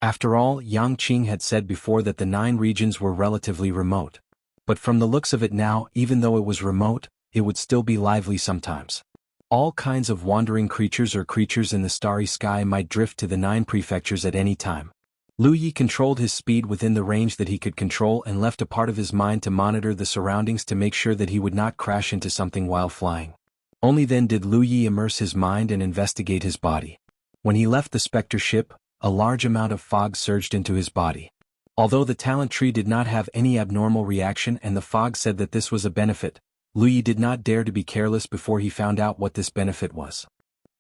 A: After all, Yang Qing had said before that the 9 regions were relatively remote. But from the looks of it now, even though it was remote, it would still be lively sometimes. All kinds of wandering creatures or creatures in the starry sky might drift to the 9 prefectures at any time. Lu Yi controlled his speed within the range that he could control and left a part of his mind to monitor the surroundings to make sure that he would not crash into something while flying. Only then did Lu Yi immerse his mind and investigate his body. When he left the Spectre ship, a large amount of fog surged into his body. Although the talent tree did not have any abnormal reaction and the fog said that this was a benefit, Lu Yi did not dare to be careless before he found out what this benefit was.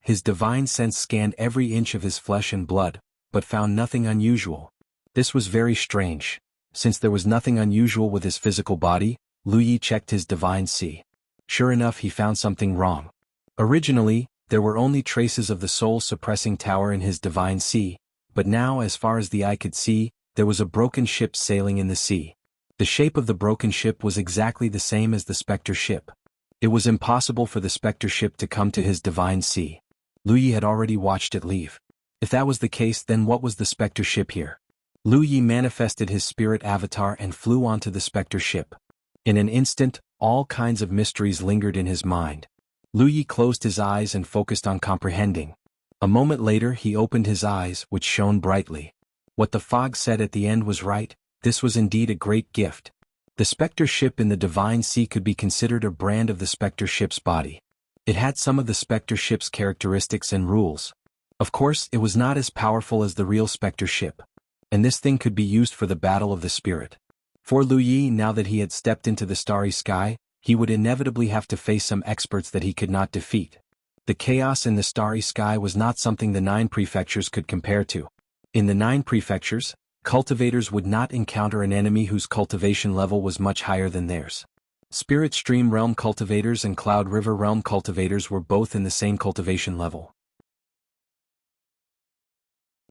A: His divine sense scanned every inch of his flesh and blood, but found nothing unusual. This was very strange. Since there was nothing unusual with his physical body, Lu Yi checked his divine see. Sure enough, he found something wrong. Originally, there were only traces of the soul-suppressing tower in his divine sea, but now, as far as the eye could see, there was a broken ship sailing in the sea. The shape of the broken ship was exactly the same as the Spectre ship. It was impossible for the Spectre ship to come to his divine sea. Lu Yi had already watched it leave. If that was the case, then what was the Spectre ship here? Lu Yi manifested his spirit avatar and flew onto the Spectre ship. In an instant, all kinds of mysteries lingered in his mind. Lu Yi closed his eyes and focused on comprehending. A moment later he opened his eyes, which shone brightly. What the fog said at the end was right, this was indeed a great gift. The Spectre ship in the Divine Sea could be considered a brand of the Spectre ship's body. It had some of the Spectre ship's characteristics and rules. Of course, it was not as powerful as the real Spectre ship. And this thing could be used for the battle of the spirit. For Lu Yi, now that he had stepped into the starry sky, he would inevitably have to face some experts that he could not defeat. The chaos in the starry sky was not something the 9 prefectures could compare to. In the 9 prefectures, cultivators would not encounter an enemy whose cultivation level was much higher than theirs. Spirit Stream Realm cultivators and Cloud River Realm cultivators were both in the same cultivation level.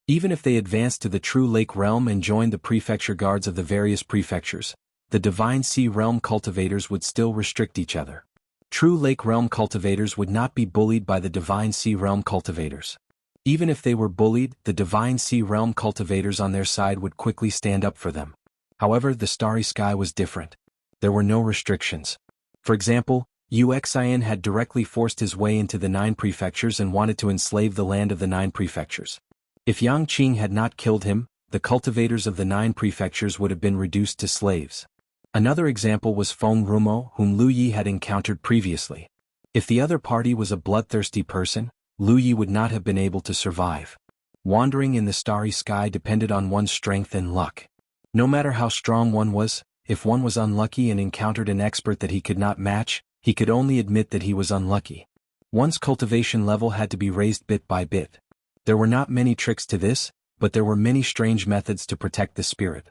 A: Even if they advanced to the True Lake Realm and joined the prefecture guards of the various prefectures, the Divine Sea Realm cultivators would still restrict each other. True Lake Realm cultivators would not be bullied by the Divine Sea Realm cultivators. Even if they were bullied, the Divine Sea Realm cultivators on their side would quickly stand up for them. However, the starry sky was different. There were no restrictions. For example, Wuxia had directly forced his way into the 9 prefectures and wanted to enslave the land of the 9 prefectures. If Yang Qing had not killed him, the cultivators of the 9 prefectures would have been reduced to slaves. Another example was Feng Rumo, whom Lu Yi had encountered previously. If the other party was a bloodthirsty person, Lu Yi would not have been able to survive. Wandering in the starry sky depended on one's strength and luck. No matter how strong one was, if one was unlucky and encountered an expert that he could not match, he could only admit that he was unlucky. One's cultivation level had to be raised bit by bit. There were not many tricks to this, but there were many strange methods to protect the spirit.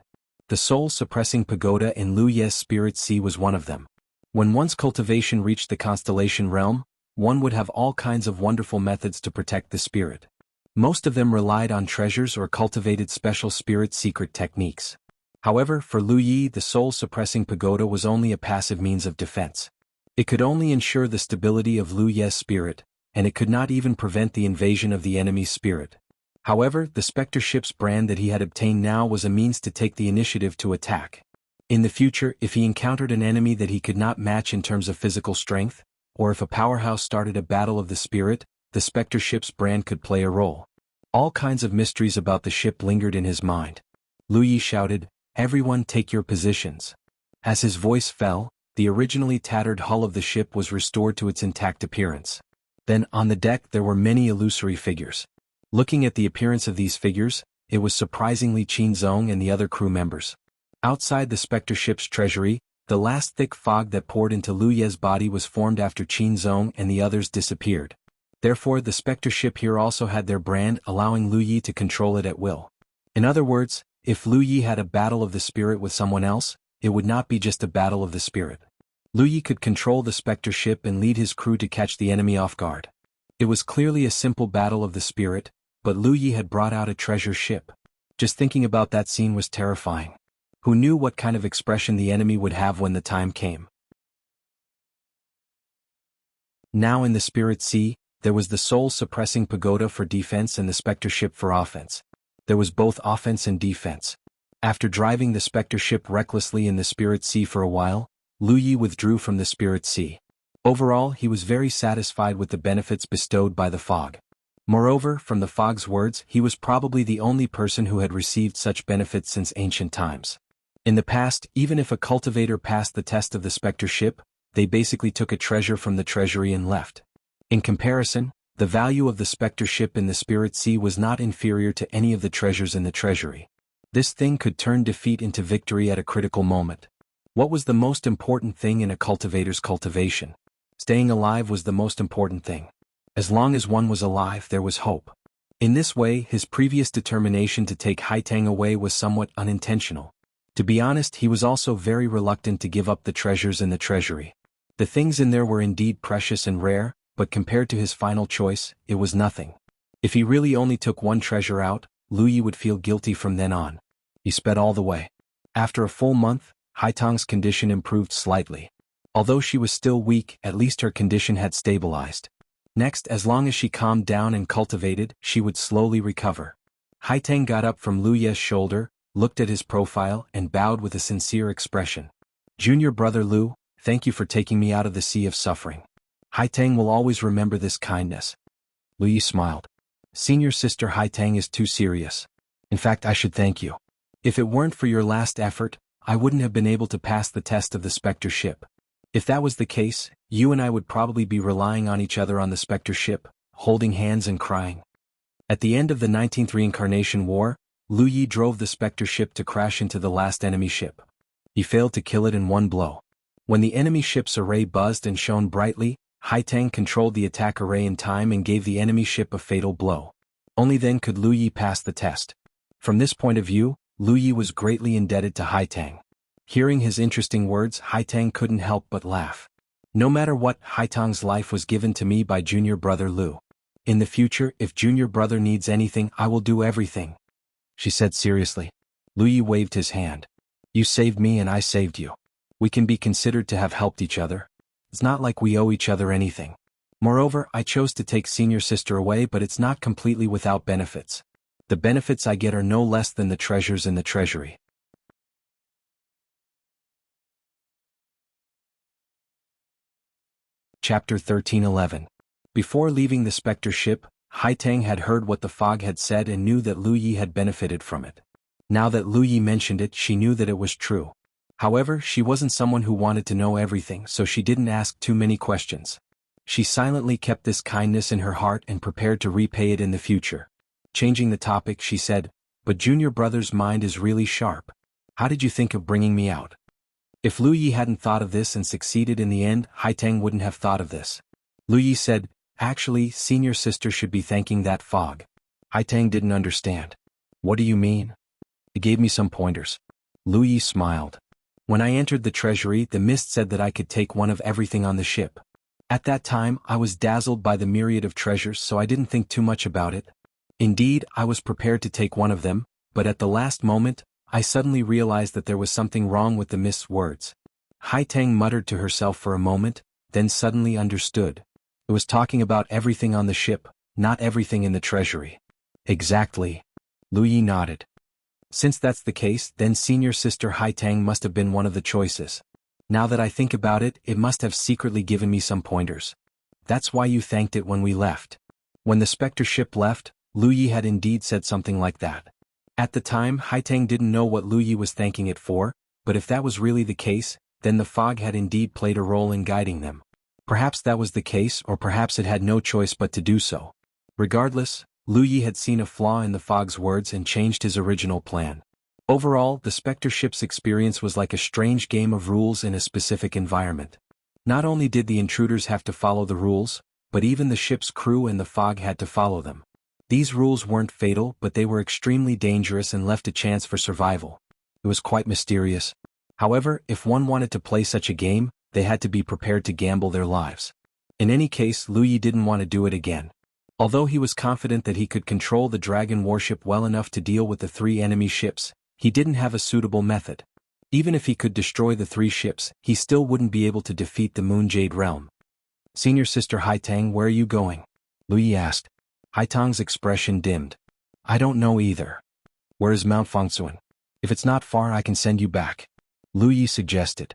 A: The soul-suppressing pagoda in Lu Ye's spirit sea was one of them. When one's cultivation reached the constellation realm, one would have all kinds of wonderful methods to protect the spirit. Most of them relied on treasures or cultivated special spirit secret techniques. However, for Lu Yi, the soul-suppressing pagoda was only a passive means of defense. It could only ensure the stability of Lu Ye's spirit, and it could not even prevent the invasion of the enemy's spirit. However, the Spectre ship's brand that he had obtained now was a means to take the initiative to attack. In the future, if he encountered an enemy that he could not match in terms of physical strength, or if a powerhouse started a battle of the spirit, the Spectre ship's brand could play a role. All kinds of mysteries about the ship lingered in his mind. Lu Yi shouted, "Everyone take your positions." As his voice fell, the originally tattered hull of the ship was restored to its intact appearance. Then, on the deck there were many illusory figures. Looking at the appearance of these figures, it was surprisingly Qin Zong and the other crew members. Outside the Spectre ship's treasury, the last thick fog that poured into Lu Ye's body was formed after Qin Zong and the others disappeared. Therefore, the Spectre ship here also had their brand, allowing Lu Yi to control it at will. In other words, if Lu Yi had a battle of the spirit with someone else, it would not be just a battle of the spirit. Lu Yi could control the Spectre ship and lead his crew to catch the enemy off guard. It was clearly a simple battle of the spirit, but Lu Yi had brought out a treasure ship. Just thinking about that scene was terrifying. Who knew what kind of expression the enemy would have when the time came? Now in the Spirit Sea, there was the soul-suppressing pagoda for defense and the Spectre ship for offense. There was both offense and defense. After driving the Spectre ship recklessly in the Spirit Sea for a while, Lu Yi withdrew from the Spirit Sea. Overall, he was very satisfied with the benefits bestowed by the fog. Moreover, from the fog's words, he was probably the only person who had received such benefits since ancient times. In the past, even if a cultivator passed the test of the Spectre ship, they basically took a treasure from the treasury and left. In comparison, the value of the Spectre ship in the Spirit Sea was not inferior to any of the treasures in the treasury. This thing could turn defeat into victory at a critical moment. What was the most important thing in a cultivator's cultivation? Staying alive was the most important thing. As long as one was alive, there was hope. In this way, his previous determination to take Haitang away was somewhat unintentional. To be honest, he was also very reluctant to give up the treasures in the treasury. The things in there were indeed precious and rare, but compared to his final choice, it was nothing. If he really only took one treasure out, Lu Yi would feel guilty from then on. He sped all the way. After a full month, Haitang's condition improved slightly. Although she was still weak, at least her condition had stabilized. Next, as long as she calmed down and cultivated, she would slowly recover. Haitang got up from Lu Ye's shoulder, looked at his profile, and bowed with a sincere expression. "Junior brother Lu, thank you for taking me out of the sea of suffering. Haitang will always remember this kindness." Lu Yi smiled. "Senior sister Haitang is too serious. In fact, I should thank you. If it weren't for your last effort, I wouldn't have been able to pass the test of the Spectre ship. If that was the case, you and I would probably be relying on each other on the Spectre ship, holding hands and crying." At the end of the 19th Reincarnation War, Lu Yi drove the Spectre ship to crash into the last enemy ship. He failed to kill it in one blow. When the enemy ship's array buzzed and shone brightly, Haitang controlled the attack array in time and gave the enemy ship a fatal blow. Only then could Lu Yi pass the test. From this point of view, Lu Yi was greatly indebted to Haitang. Hearing his interesting words, Haitang couldn't help but laugh. "No matter what, Haitang's life was given to me by junior brother Lu. In the future, if junior brother needs anything, I will do everything," she said seriously. Lu Yi waved his hand. "You saved me and I saved you. We can be considered to have helped each other. It's not like we owe each other anything. Moreover, I chose to take senior sister away, but it's not completely without benefits. The benefits I get are no less than the treasures in the treasury." Chapter 13:11. Before leaving the Spectre ship, Haitang had heard what the fog had said and knew that Lu Yi had benefited from it. Now that Lu Yi mentioned it, she knew that it was true. However, she wasn't someone who wanted to know everything, so she didn't ask too many questions. She silently kept this kindness in her heart and prepared to repay it in the future. Changing the topic, she said, "But Junior Brother's mind is really sharp. How did you think of bringing me out?" If Lu Yi hadn't thought of this and succeeded in the end, Haitang wouldn't have thought of this. Lu Yi said, "Actually, senior sister should be thanking that fog." Haitang didn't understand. "What do you mean?" It gave me some pointers. Lu Yi smiled. "When I entered the treasury, the mist said that I could take one of everything on the ship. At that time, I was dazzled by the myriad of treasures, so I didn't think too much about it. Indeed, I was prepared to take one of them, but at the last moment, I suddenly realized that there was something wrong with the mist's words." Haitang muttered to herself for a moment, then suddenly understood. It was talking about everything on the ship, not everything in the treasury. "Exactly." Lu Yi nodded. "Since that's the case, then senior sister Haitang must have been one of the choices. Now that I think about it, it must have secretly given me some pointers. That's why you thanked it when we left." When the Spectre ship left, Lu Yi had indeed said something like that. At the time, Haitang didn't know what Lu Yi was thanking it for, but if that was really the case, then the fog had indeed played a role in guiding them. Perhaps that was the case, or perhaps it had no choice but to do so. Regardless, Lu Yi had seen a flaw in the fog's words and changed his original plan. Overall, the Spectre ship's experience was like a strange game of rules in a specific environment. Not only did the intruders have to follow the rules, but even the ship's crew and the fog had to follow them. These rules weren't fatal, but they were extremely dangerous and left a chance for survival. It was quite mysterious. However, if one wanted to play such a game, they had to be prepared to gamble their lives. In any case, Lu Yi didn't want to do it again. Although he was confident that he could control the dragon warship well enough to deal with the 3 enemy ships, he didn't have a suitable method. Even if he could destroy the 3 ships, he still wouldn't be able to defeat the Moon Jade realm. "Senior sister Haitang, where are you going?" Lu Yi asked. Haitang's expression dimmed. "I don't know either." "Where is Mount Fangsuan? If it's not far, I can send you back," Lu Yi suggested.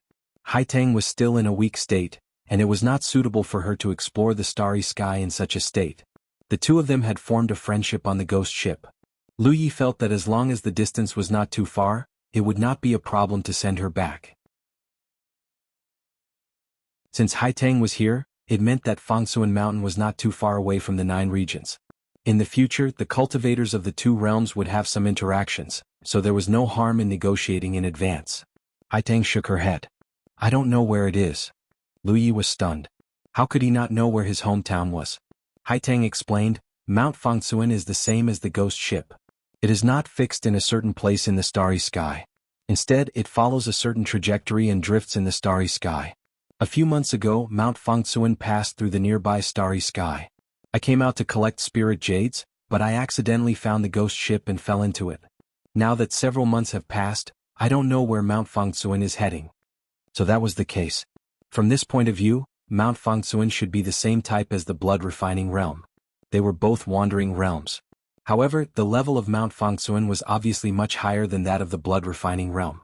A: Haitang was still in a weak state, and it was not suitable for her to explore the starry sky in such a state. The two of them had formed a friendship on the ghost ship. Lu Yi felt that as long as the distance was not too far, it would not be a problem to send her back. Since Haitang was here, it meant that Fangsuan Mountain was not too far away from the 9 regions. In the future, the cultivators of the 2 realms would have some interactions, so there was no harm in negotiating in advance. Haitang shook her head. "I don't know where it is." Lu Yi was stunned. How could he not know where his hometown was? Haitang explained, "Mount Fangsuan is the same as the ghost ship. It is not fixed in a certain place in the starry sky. Instead, it follows a certain trajectory and drifts in the starry sky. A few months ago, Mount Fangsuan passed through the nearby starry sky. I came out to collect spirit jades, but I accidentally found the ghost ship and fell into it. Now that several months have passed, I don't know where Mount Fangsuan is heading." So that was the case. From this point of view, Mount Fangsuan should be the same type as the blood-refining realm. They were both wandering realms. However, the level of Mount Fangsuan was obviously much higher than that of the blood-refining realm.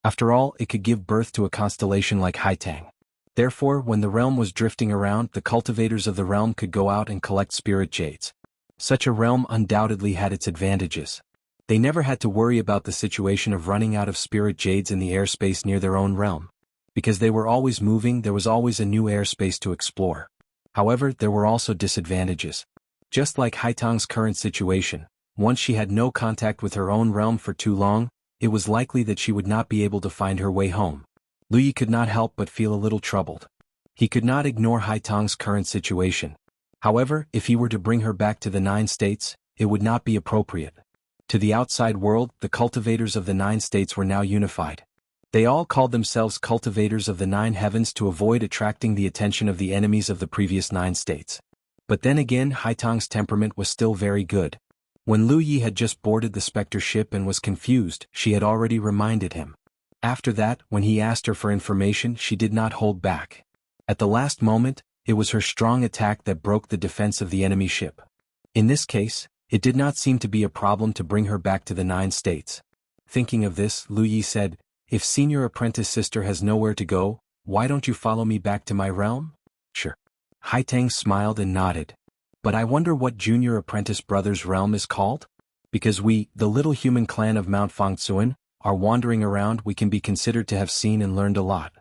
A: After all, it could give birth to a constellation like Haitang. Therefore, when the realm was drifting around, the cultivators of the realm could go out and collect spirit jades. Such a realm undoubtedly had its advantages. They never had to worry about the situation of running out of spirit jades in the airspace near their own realm. Because they were always moving, there was always a new airspace to explore. However, there were also disadvantages. Just like Haitang's current situation, once she had no contact with her own realm for too long, it was likely that she would not be able to find her way home. Lu Yi could not help but feel a little troubled. He could not ignore Haitang's current situation. However, if he were to bring her back to the 9 states, it would not be appropriate. To the outside world, the cultivators of the 9 states were now unified. They all called themselves cultivators of the 9 heavens to avoid attracting the attention of the enemies of the previous 9 states. But then again, Haitang's temperament was still very good. When Lu Yi had just boarded the Spectre ship and was confused, she had already reminded him. After that, when he asked her for information, she did not hold back. At the last moment, it was her strong attack that broke the defense of the enemy ship. In this case, it did not seem to be a problem to bring her back to the 9 states. Thinking of this, Lu Yi said, "If senior apprentice sister has nowhere to go, why don't you follow me back to my realm?" "Sure." Haitang smiled and nodded. But I wonder what Junior Apprentice Brothers' realm is called? Because we, the little human clan of Mount Fangsuan, are wandering around, we can be considered to have seen and learned a lot.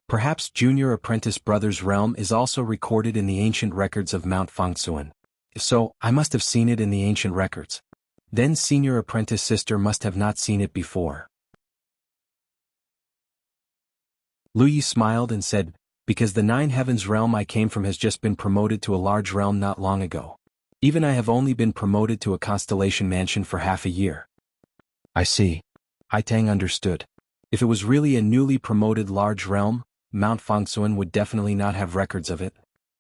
A: Perhaps Junior Apprentice Brothers' realm is also recorded in the ancient records of Mount Fangsuan. If so, I must have seen it in the ancient records. Then Senior Apprentice Sister must have not seen it before. Lu Yi smiled and said, because the Nine Heavens realm I came from has just been promoted to a large realm not long ago. Even I have only been promoted to a constellation mansion for half a year. I see. Haitang understood. If it was really a newly promoted large realm, Mount Fangsuan would definitely not have records of it.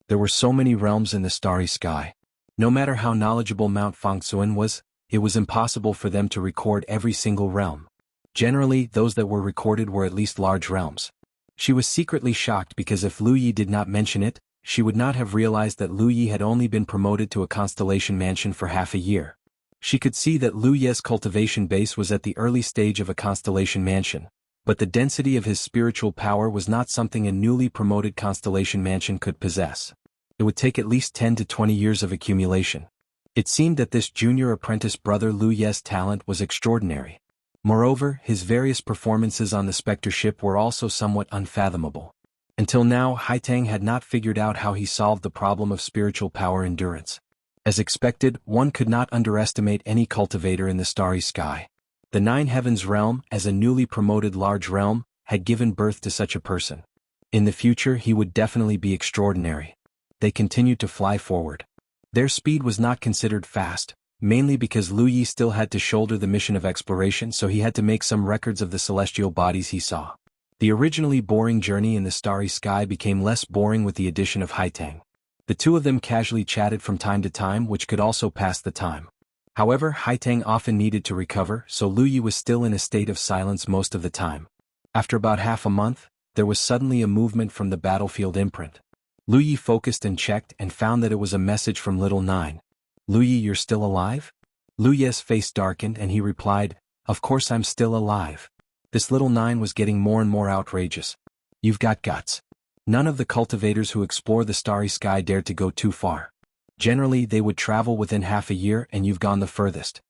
A: There were so many realms in the starry sky. No matter how knowledgeable Mount Fangsuan was, it was impossible for them to record every single realm. Generally, those that were recorded were at least large realms. She was secretly shocked because if Lu Yi did not mention it, she would not have realized that Lu Yi had only been promoted to a constellation mansion for half a year. She could see that Lu Yi's cultivation base was at the early stage of a constellation mansion, but the density of his spiritual power was not something a newly promoted constellation mansion could possess. It would take at least 10 to 20 years of accumulation. It seemed that this junior apprentice brother Lu Yi's talent was extraordinary. Moreover, his various performances on the Spectre ship were also somewhat unfathomable. Until now, Haitang had not figured out how he solved the problem of spiritual power endurance. As expected, one could not underestimate any cultivator in the starry sky. The Nine Heavens realm, as a newly promoted large realm, had given birth to such a person. In the future he would definitely be extraordinary. They continued to fly forward. Their speed was not considered fast, mainly because Lu Yi still had to shoulder the mission of exploration, so he had to make some records of the celestial bodies he saw. The originally boring journey in the starry sky became less boring with the addition of Haitang. The two of them casually chatted from time to time, which could also pass the time. However, Haitang often needed to recover, so Lu Yi was still in a state of silence most of the time. After about half a month, there was suddenly a movement from the battlefield imprint. Lu Yi focused and checked and found that it was a message from Little Nine. Lu Yi, you're still alive? Lu Yi's face darkened and he replied, of course I'm still alive. This Little Nine was getting more and more outrageous. You've got guts. None of the cultivators who explore the starry sky dared to go too far. Generally they would travel within half a year and you've gone the furthest.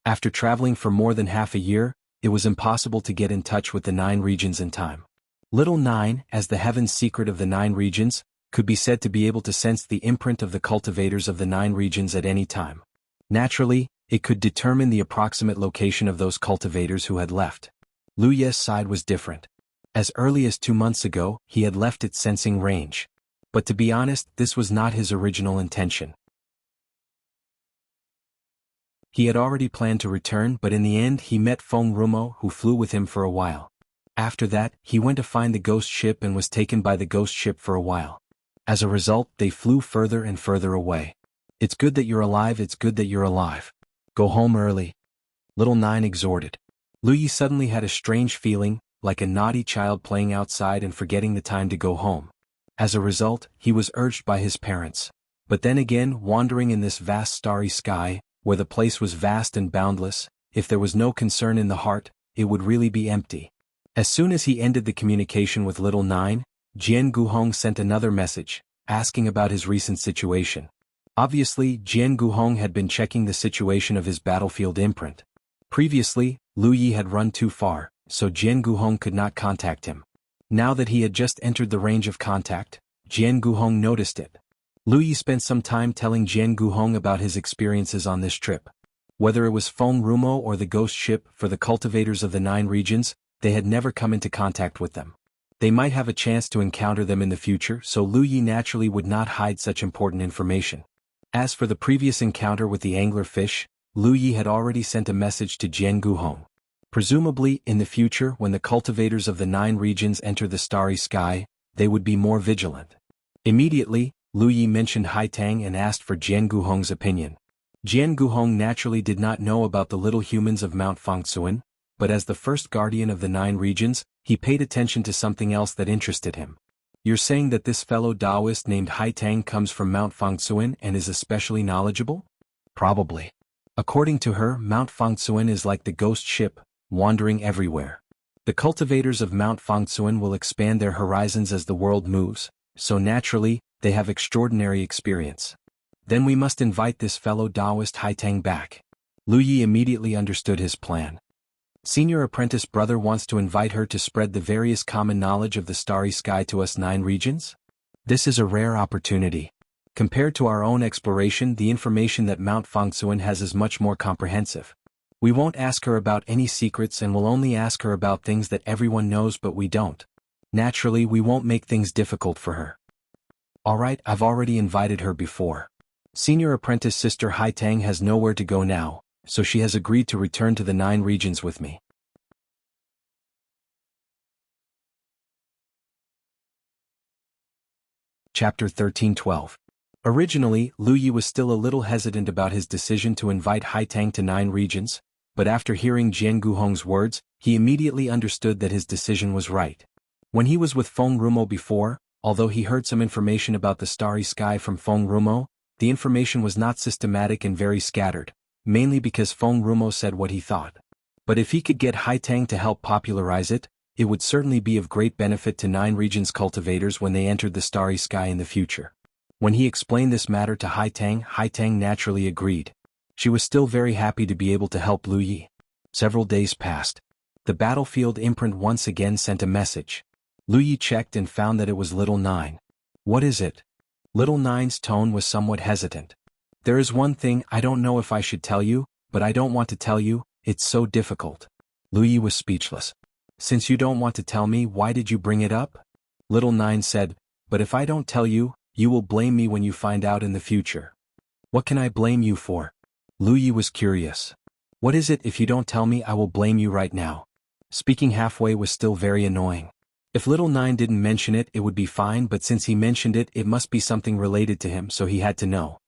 A: After traveling for more than half a year, it was impossible to get in touch with the 9 regions in time. Little Nine, as the heaven's secret of the 9 regions, could be said to be able to sense the imprint of the cultivators of the 9 regions at any time. Naturally, it could determine the approximate location of those cultivators who had left. Lu Yi's side was different. As early as 2 months ago, he had left its sensing range. But to be honest, this was not his original intention. He had already planned to return, but in the end he met Feng Rumo, who flew with him for a while. After that, he went to find the ghost ship and was taken by the ghost ship for a while. As a result, they flew further and further away. It's good that you're alive, it's good that you're alive. Go home early. Little Nine exhorted. Lu Yi suddenly had a strange feeling, like a naughty child playing outside and forgetting the time to go home. As a result, he was urged by his parents. But then again, wandering in this vast starry sky, where the place was vast and boundless, if there was no concern in the heart, it would really be empty. As soon as he ended the communication with Little Nine, Jianghu sent another message, asking about his recent situation. Obviously, Jianghu had been checking the situation of his battlefield imprint. Previously, Lu Yi had run too far, so Jianghu could not contact him. Now that he had just entered the range of contact, Jianghu noticed it. Lu Yi spent some time telling Jianghu about his experiences on this trip. Whether it was Feng Rumo or the ghost ship, for the cultivators of the 9 regions, they had never come into contact with them. They might have a chance to encounter them in the future, so Lu Yi naturally would not hide such important information. As for the previous encounter with the anglerfish, Lu Yi had already sent a message to Jianghu. Presumably, in the future when the cultivators of the 9 regions enter the starry sky, they would be more vigilant. Immediately, Lu Yi mentioned Haitang and asked for Jianghu opinion. Jianghu naturally did not know about the little humans of Mount Fangsuan, but as the first guardian of the 9 regions, he paid attention to something else that interested him. You're saying that this fellow Taoist named Haitang comes from Mount Fangsuan and is especially knowledgeable? Probably. According to her, Mount Fangsuan is like the ghost ship, wandering everywhere. The cultivators of Mount Fangsuan will expand their horizons as the world moves, so naturally, they have extraordinary experience. Then we must invite this fellow Taoist Haitang back. Lu Yi immediately understood his plan. Senior apprentice brother wants to invite her to spread the various common knowledge of the starry sky to us 9 regions? This is a rare opportunity. Compared to our own exploration, the information that Mount Fangsuan has is much more comprehensive. We won't ask her about any secrets and will only ask her about things that everyone knows but we don't. Naturally, we won't make things difficult for her. Alright, I've already invited her before. Senior apprentice sister Haitang has nowhere to go now, so she has agreed to return to the 9 regions with me. Chapter 13:12. Originally, Lu Yi was still a little hesitant about his decision to invite Haitang to 9 regions, but after hearing Jianghu Hong's words, he immediately understood that his decision was right. When he was with Feng Rumo before, although he heard some information about the starry sky from Feng Rumo, the information was not systematic and very scattered, mainly because Feng Rumo said what he thought. But if he could get Haitang to help popularize it, it would certainly be of great benefit to 9 regions cultivators when they entered the starry sky in the future. When he explained this matter to Haitang, Haitang naturally agreed. She was still very happy to be able to help Lu Yi. Several days passed. The battlefield imprint once again sent a message. Lu Yi checked and found that it was Little Nine. What is it? Little Nine's tone was somewhat hesitant. There is one thing I don't know if I should tell you, but I don't want to tell you, it's so difficult. Lu Yi was speechless. Since you don't want to tell me, why did you bring it up? Little Nine said, but if I don't tell you, you will blame me when you find out in the future. What can I blame you for? Lu Yi was curious. What is it? If you don't tell me, I will blame you right now. Speaking halfway was still very annoying. If Little Nine didn't mention it, it would be fine, but since he mentioned it, it must be something related to him, so he had to know.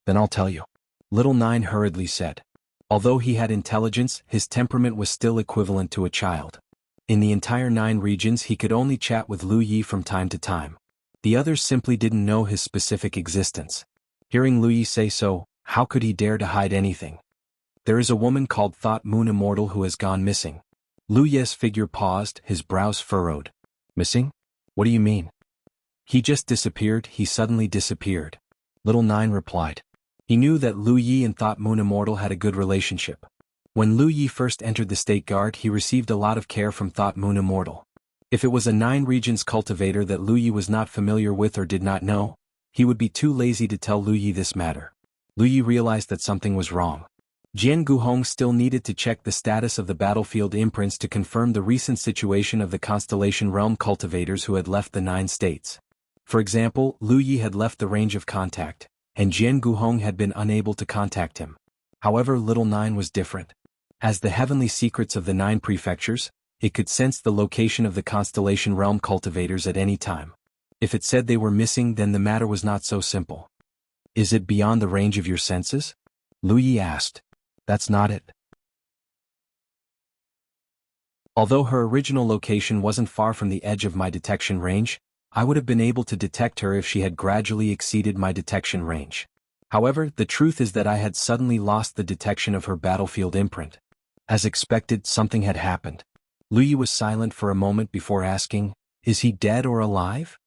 A: Then I'll tell you. Little Nine hurriedly said. Although he had intelligence, his temperament was still equivalent to a child. In the entire 9 regions, he could only chat with Lu Yi from time to time. The others simply didn't know his specific existence. Hearing Lu Yi say so, how could he dare to hide anything? There is a woman called Thought Moon Immortal who has gone missing. Lu Yi's figure paused, his brows furrowed. Missing? What do you mean? He just disappeared, he suddenly disappeared. Little Nine replied. He knew that Lu Yi and Thought Moon Immortal had a good relationship. When Lu Yi first entered the State Guard, he received a lot of care from Thought Moon Immortal. If it was a 9 regions cultivator that Lu Yi was not familiar with or did not know, he would be too lazy to tell Lu Yi this matter. Lu Yi realized that something was wrong. Jianghu Hong still needed to check the status of the battlefield imprints to confirm the recent situation of the Constellation Realm cultivators who had left the 9 states. For example, Lu Yi had left the range of contact, and Jianghu Hong had been unable to contact him. However, Little Nine was different. As the heavenly secrets of the 9 prefectures, it could sense the location of the Constellation Realm cultivators at any time. If it said they were missing, then the matter was not so simple. Is it beyond the range of your senses? Lu Yi asked. That's not it. Although her original location wasn't far from the edge of my detection range, I would have been able to detect her if she had gradually exceeded my detection range. However, the truth is that I had suddenly lost the detection of her battlefield imprint. As expected, something had happened. Lu Yi was silent for a moment before asking, is he dead or alive?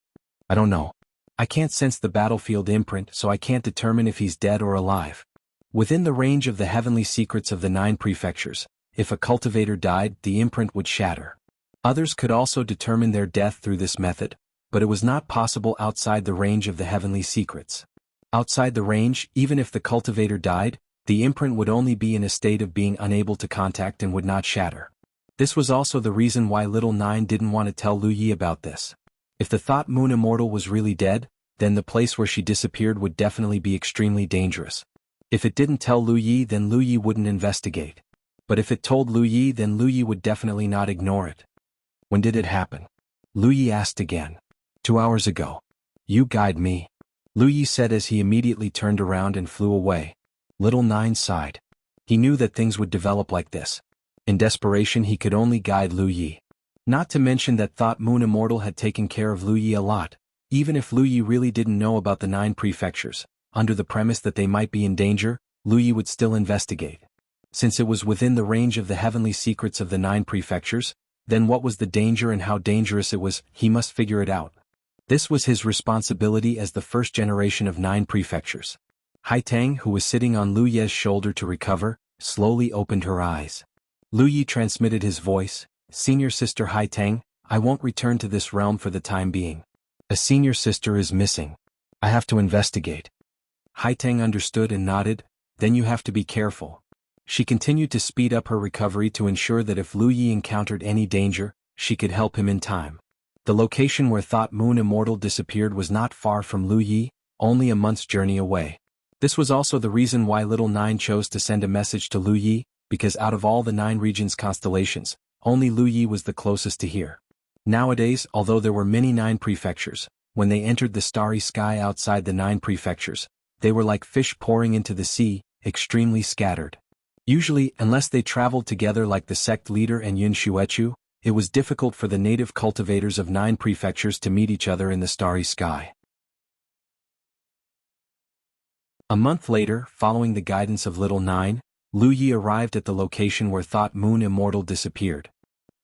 A: I don't know. I can't sense the battlefield imprint, so I can't determine if he's dead or alive. Within the range of the heavenly secrets of the 9 prefectures, if a cultivator died, the imprint would shatter. Others could also determine their death through this method, but it was not possible outside the range of the heavenly secrets. Outside the range, even if the cultivator died, the imprint would only be in a state of being unable to contact and would not shatter. This was also the reason why Little Nine didn't want to tell Lu Yi about this. If the Thought Moon Immortal was really dead, then the place where she disappeared would definitely be extremely dangerous. If it didn't tell Lu Yi, then Lu Yi wouldn't investigate. But if it told Lu Yi, then Lu Yi would definitely not ignore it. When did it happen? Lu Yi asked again. 2 hours ago. You guide me. Lu Yi said as he immediately turned around and flew away. Little Nine sighed. He knew that things would develop like this. In desperation, he could only guide Lu Yi. Not to mention that Thought Moon Immortal had taken care of Lu Yi a lot. Even if Lu Yi really didn't know about the 9 prefectures, under the premise that they might be in danger, Lu Yi would still investigate. Since it was within the range of the heavenly secrets of the 9 prefectures, then what was the danger and how dangerous it was, he must figure it out. This was his responsibility as the first generation of 9 prefectures. Hai Tang, who was sitting on Lu Ye's shoulder to recover, slowly opened her eyes. Lu Yi transmitted his voice, "Senior sister Hai Tang, I won't return to this realm for the time being. A senior sister is missing. I have to investigate." Hai Tang understood and nodded, "Then you have to be careful." She continued to speed up her recovery to ensure that if Lu Yi encountered any danger, she could help him in time. The location where Thought Moon Immortal disappeared was not far from Lu Yi, only a month's journey away. This was also the reason why Little Nine chose to send a message to Lu Yi, because out of all the 9 regions' constellations, only Lu Yi was the closest to here. Nowadays, although there were many 9 prefectures, when they entered the starry sky outside the 9 prefectures, they were like fish pouring into the sea, extremely scattered. Usually, unless they traveled together like the sect leader and Yun Xuechu, it was difficult for the native cultivators of 9 prefectures to meet each other in the starry sky. A month later, following the guidance of Little Nine, Lu Yi arrived at the location where Thought Moon Immortal disappeared.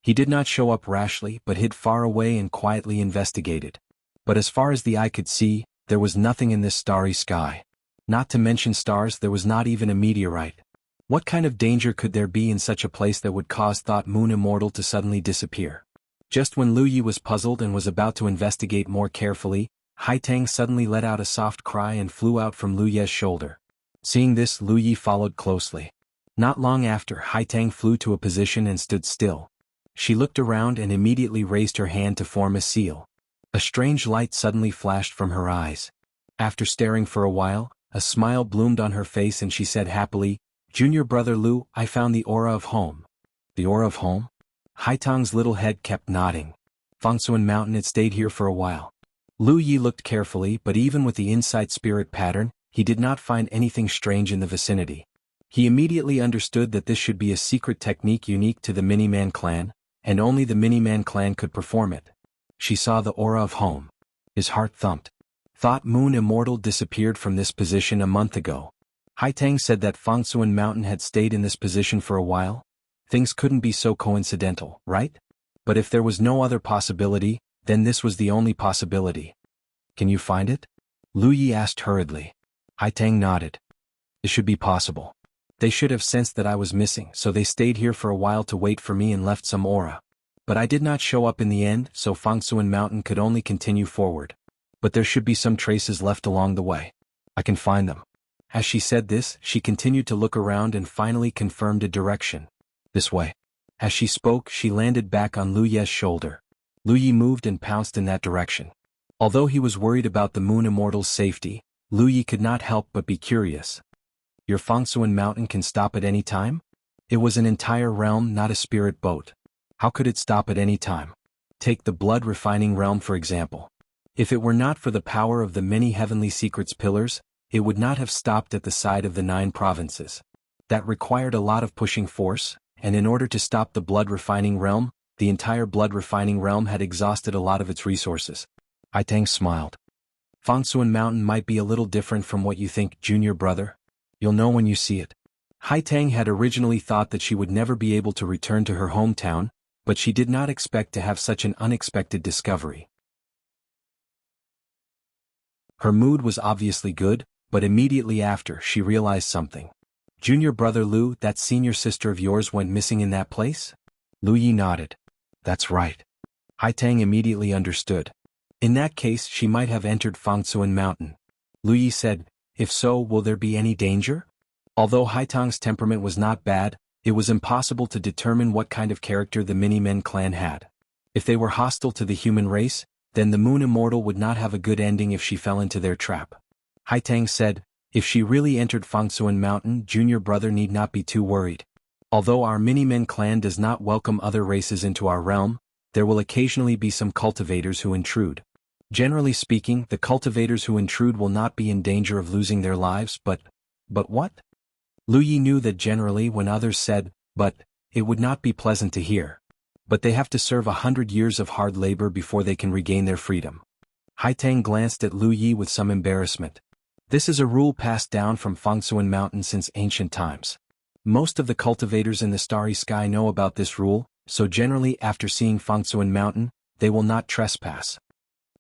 A: He did not show up rashly but hid far away and quietly investigated. But as far as the eye could see, there was nothing in this starry sky. Not to mention stars, there was not even a meteorite. What kind of danger could there be in such a place that would cause Thought Moon Immortal to suddenly disappear? Just when Lu Yi was puzzled and was about to investigate more carefully, Hai Tang suddenly let out a soft cry and flew out from Lu Ye's shoulder. Seeing this, Lu Yi followed closely. Not long after, Hai Tang flew to a position and stood still. She looked around and immediately raised her hand to form a seal. A strange light suddenly flashed from her eyes. After staring for a while, a smile bloomed on her face and she said happily, "Junior brother Lu, I found the aura of home." The aura of home? Hai Tang's little head kept nodding. Fengsuan Mountain had stayed here for a while. Lu Yi looked carefully, but even with the insight spirit pattern, he did not find anything strange in the vicinity. He immediately understood that this should be a secret technique unique to the Miniman clan, and only the Miniman clan could perform it. She saw the aura of home. His heart thumped. Thought Moon Immortal disappeared from this position a month ago. Hai Tang said that Fengsuan Mountain had stayed in this position for a while. Things couldn't be so coincidental, right? But if there was no other possibility, then this was the only possibility. "Can you find it?" Lu Yi asked hurriedly. Hai Tang nodded. "It should be possible. They should have sensed that I was missing, so they stayed here for a while to wait for me and left some aura. But I did not show up in the end, so Fengsuan Mountain could only continue forward. But there should be some traces left along the way. I can find them." As she said this, she continued to look around and finally confirmed a direction. "This way." As she spoke, she landed back on Lu Ye's shoulder. Lu Yi moved and pounced in that direction. Although he was worried about the Moon Immortal's safety, Lu Yi could not help but be curious. "Your Fengsuan Mountain can stop at any time?" It was an entire realm, not a spirit boat. How could it stop at any time? Take the blood refining realm for example. If it were not for the power of the many heavenly secrets pillars, it would not have stopped at the side of the 9 provinces. That required a lot of pushing force, and in order to stop the blood refining realm, the entire blood refining realm had exhausted a lot of its resources. Hai Tang smiled. "Fengsuan Mountain might be a little different from what you think, junior brother. You'll know when you see it." Hai Tang had originally thought that she would never be able to return to her hometown, but she did not expect to have such an unexpected discovery. Her mood was obviously good, but immediately after she realized something. "Junior brother Lu, that senior sister of yours went missing in that place?" Lu Yi nodded. "That's right." Hai Tang immediately understood. In that case she might have entered Fengsuan Mountain. Lu Yi said, "If so, will there be any danger?" Although Hai Tang's temperament was not bad, it was impossible to determine what kind of character the Minimen clan had. If they were hostile to the human race, then the Moon Immortal would not have a good ending if she fell into their trap. Hai Tang said, "If she really entered Fengsuan Mountain, junior brother need not be too worried. Although our Minimen clan does not welcome other races into our realm, there will occasionally be some cultivators who intrude. Generally speaking, the cultivators who intrude will not be in danger of losing their lives, but what?" Lu Yi knew that generally when others said, "but," it would not be pleasant to hear. But they have to serve 100 years of hard labor before they can regain their freedom. Hai Tang glanced at Lu Yi with some embarrassment. This is a rule passed down from Fengsuan Mountain since ancient times. Most of the cultivators in the starry sky know about this rule, so generally after seeing Fengsuan Mountain, they will not trespass.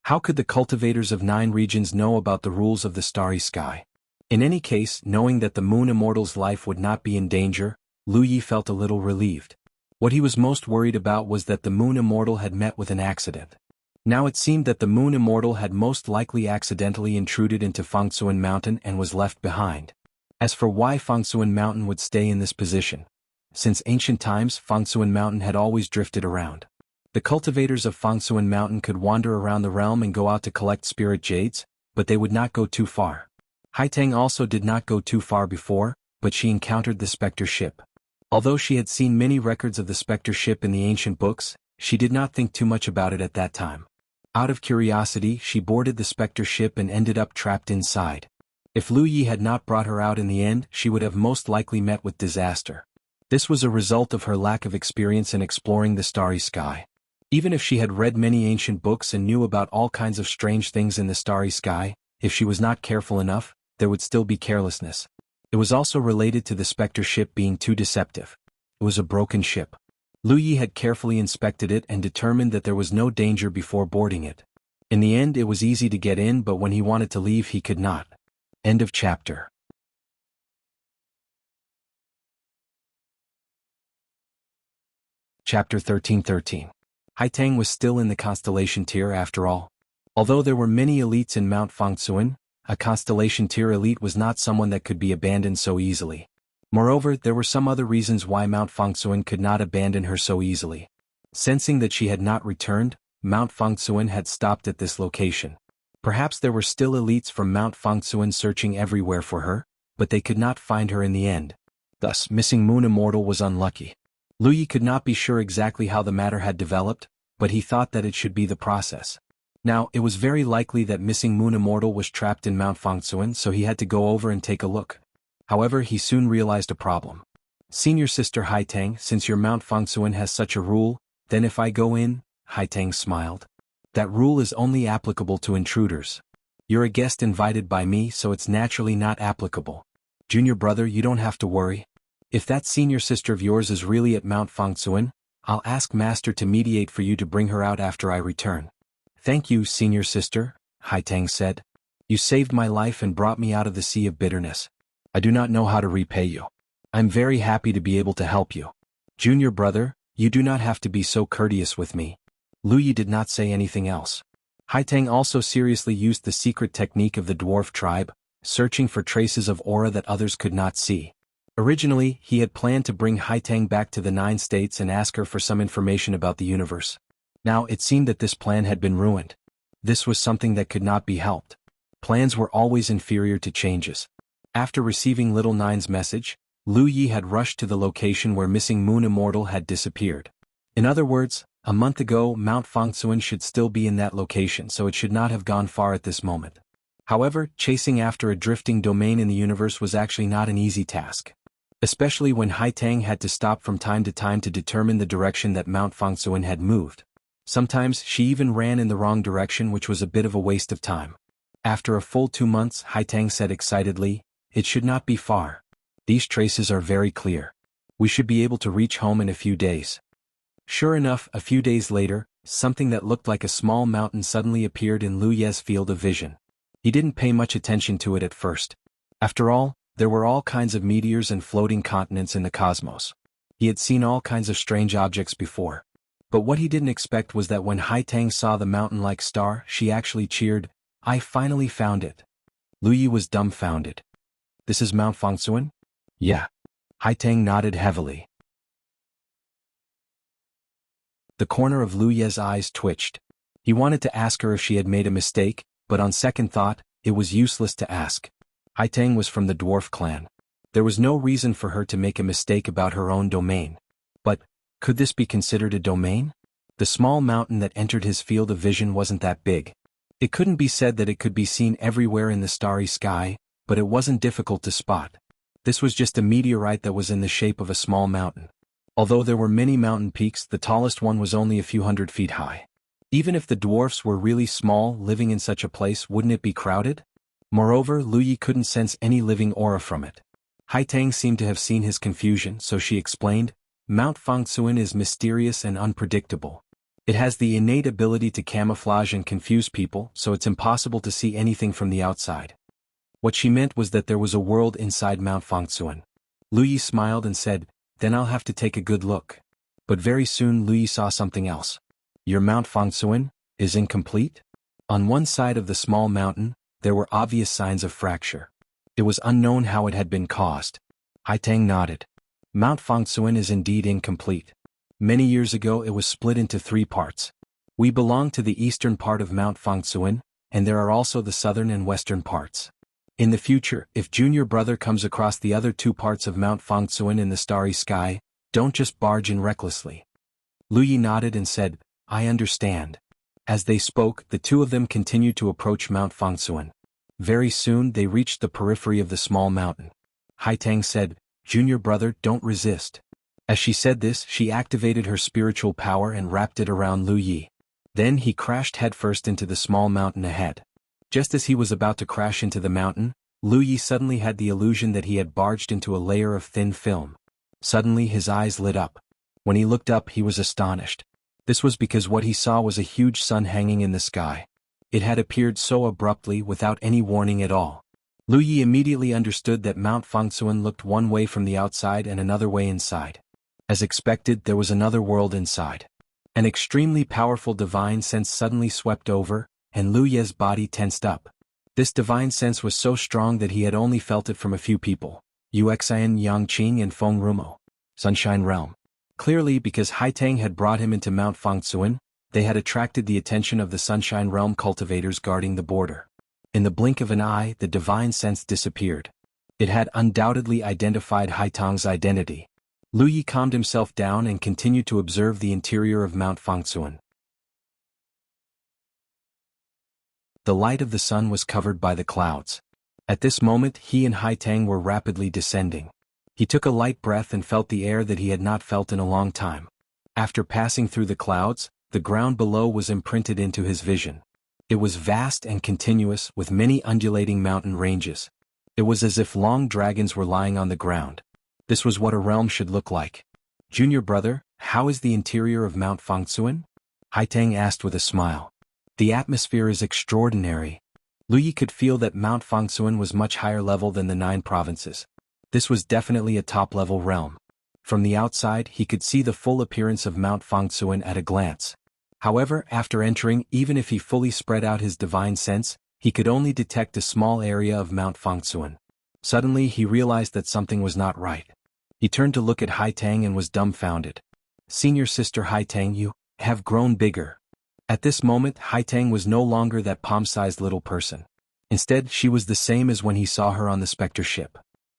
A: How could the cultivators of 9 regions know about the rules of the starry sky? In any case, knowing that the Moon Immortal's life would not be in danger, Lu Yi felt a little relieved. What he was most worried about was that the Moon Immortal had met with an accident. Now it seemed that the Moon Immortal had most likely accidentally intruded into Fangsuan Mountain and was left behind. As for why Fangsuan Mountain would stay in this position, since ancient times Fangsuan Mountain had always drifted around. The cultivators of Fangsuan Mountain could wander around the realm and go out to collect spirit jades, but they would not go too far. Haitang also did not go too far before, but she encountered the specter ship. Although she had seen many records of the specter ship in the ancient books, she did not think too much about it at that time. Out of curiosity, she boarded the specter ship and ended up trapped inside. If Lu Yi had not brought her out in the end, she would have most likely met with disaster. This was a result of her lack of experience in exploring the starry sky. Even if she had read many ancient books and knew about all kinds of strange things in the starry sky, if she was not careful enough, there would still be carelessness. It was also related to the specter ship being too deceptive. It was a broken ship. Lu Yi had carefully inspected it and determined that there was no danger before boarding it. In the end, it was easy to get in, but when he wanted to leave he could not. End of chapter. Chapter 13:13. Haitang was still in the constellation tier after all. Although there were many elites in Mount Fangsuan, a constellation tier elite was not someone that could be abandoned so easily. Moreover, there were some other reasons why Mount Fangsuan could not abandon her so easily. Sensing that she had not returned, Mount Fangsuan had stopped at this location. Perhaps there were still elites from Mount Fangsuan searching everywhere for her, but they could not find her in the end. Thus, missing Moon Immortal was unlucky. Lu Yi could not be sure exactly how the matter had developed, but he thought that it should be the process. Now, it was very likely that missing Moon Immortal was trapped in Mount Fangsuan, so he had to go over and take a look. However, he soon realized a problem. Senior Sister Haitang, since your Mount Fangsuan has such a rule, then if I go in, Haitang smiled. That rule is only applicable to intruders. You're a guest invited by me, so it's naturally not applicable. Junior brother, you don't have to worry. If that senior sister of yours is really at Mount Fangsuan, I'll ask Master to mediate for you to bring her out after I return. Thank you, senior sister, Haitang said. You saved my life and brought me out of the sea of bitterness. I do not know how to repay you. I'm very happy to be able to help you. Junior brother, you do not have to be so courteous with me. Lu Yi did not say anything else. Haitang also seriously used the secret technique of the dwarf tribe, searching for traces of aura that others could not see. Originally, he had planned to bring Haitang back to the 9 states and ask her for some information about the universe. Now it seemed that this plan had been ruined. This was something that could not be helped. Plans were always inferior to changes. After receiving Little Nine's message, Lu Yi had rushed to the location where missing Moon Immortal had disappeared. In other words, a month ago Mount Fangsuan should still be in that location, so it should not have gone far at this moment. However, chasing after a drifting domain in the universe was actually not an easy task. Especially when Haitang had to stop from time to time to determine the direction that Mount Fangsuan had moved. Sometimes she even ran in the wrong direction, which was a bit of a waste of time. After a full 2 months, Haitang said excitedly, "It should not be far. These traces are very clear. We should be able to reach home in a few days." Sure enough, a few days later, something that looked like a small mountain suddenly appeared in Lu Ye's field of vision. He didn't pay much attention to it at first. After all, there were all kinds of meteors and floating continents in the cosmos. He had seen all kinds of strange objects before. But what he didn't expect was that when Haitang saw the mountain-like star, she actually cheered, "I finally found it." Lu Yi was dumbfounded. "This is Mount Fangsuan?" "Yeah." Haitang nodded heavily. The corner of Lu Ye's eyes twitched. He wanted to ask her if she had made a mistake, but on second thought, it was useless to ask. Haitang was from the dwarf clan. There was no reason for her to make a mistake about her own domain. But, could this be considered a domain? The small mountain that entered his field of vision wasn't that big. It couldn't be said that it could be seen everywhere in the starry sky, but it wasn't difficult to spot. This was just a meteorite that was in the shape of a small mountain. Although there were many mountain peaks, the tallest one was only a few hundred feet high. Even if the dwarfs were really small, living in such a place, wouldn't it be crowded? Moreover, Lu Yi couldn't sense any living aura from it. Haitang seemed to have seen his confusion, so she explained, "Mount Fangsuan is mysterious and unpredictable. It has the innate ability to camouflage and confuse people, so it's impossible to see anything from the outside. What she meant was that there was a world inside Mount Fangtzuan. Lu Yi smiled and said, "Then I'll have to take a good look." But very soon Lu Yi saw something else. "Your Mount Fangtzuan is incomplete?" On one side of the small mountain, there were obvious signs of fracture. It was unknown how it had been caused. Haitang nodded. "Mount Fangtzuan is indeed incomplete. Many years ago it was split into 3 parts. We belong to the eastern part of Mount Fangtzuan, and there are also the southern and western parts. In the future, if junior brother comes across the other 2 parts of Mount Fangtzuan in the starry sky, don't just barge in recklessly." Lu Yi nodded and said, "I understand." As they spoke, the 2 of them continued to approach Mount Fangtzuan. Very soon they reached the periphery of the small mountain. Haitang said, "Junior brother, don't resist." As she said this, she activated her spiritual power and wrapped it around Lu Yi. Then he crashed headfirst into the small mountain ahead. Just as he was about to crash into the mountain, Lu Yi suddenly had the illusion that he had barged into a layer of thin film. Suddenly his eyes lit up. When he looked up he was astonished. This was because what he saw was a huge sun hanging in the sky. It had appeared so abruptly without any warning at all. Lu Yi immediately understood that Mount Fangtzuan looked one way from the outside and another way inside. As expected, there was another world inside. An extremely powerful divine sense suddenly swept over, and Lu Ye's body tensed up. This divine sense was so strong that he had only felt it from a few people: Yuxian, Yangqing and Feng Rumo. Sunshine Realm. Clearly, because Haitang had brought him into Mount Fangtzuan, they had attracted the attention of the Sunshine Realm cultivators guarding the border. In the blink of an eye, the divine sense disappeared. It had undoubtedly identified Haitang's identity. Lu Yi calmed himself down and continued to observe the interior of Mount Fangtzuan. The light of the sun was covered by the clouds. At this moment he and Haitang were rapidly descending. He took a light breath and felt the air that he had not felt in a long time. After passing through the clouds, the ground below was imprinted into his vision. It was vast and continuous, with many undulating mountain ranges. It was as if long dragons were lying on the ground. This was what a realm should look like. "Junior brother, how is the interior of Mount Fangtzuan?" Haitang asked with a smile. "The atmosphere is extraordinary." Lu Yi could feel that Mount Fangtzuan was much higher level than the 9 provinces. This was definitely a top-level realm. From the outside he could see the full appearance of Mount Fangtzuan at a glance. However, after entering, even if he fully spread out his divine sense, he could only detect a small area of Mount Fangtzuan. Suddenly he realized that something was not right. He turned to look at Haitang and was dumbfounded. "Senior sister Haitang, you have grown bigger." At this moment Haitang was no longer that palm-sized little person. Instead, she was the same as when he saw her on the Spectre ship.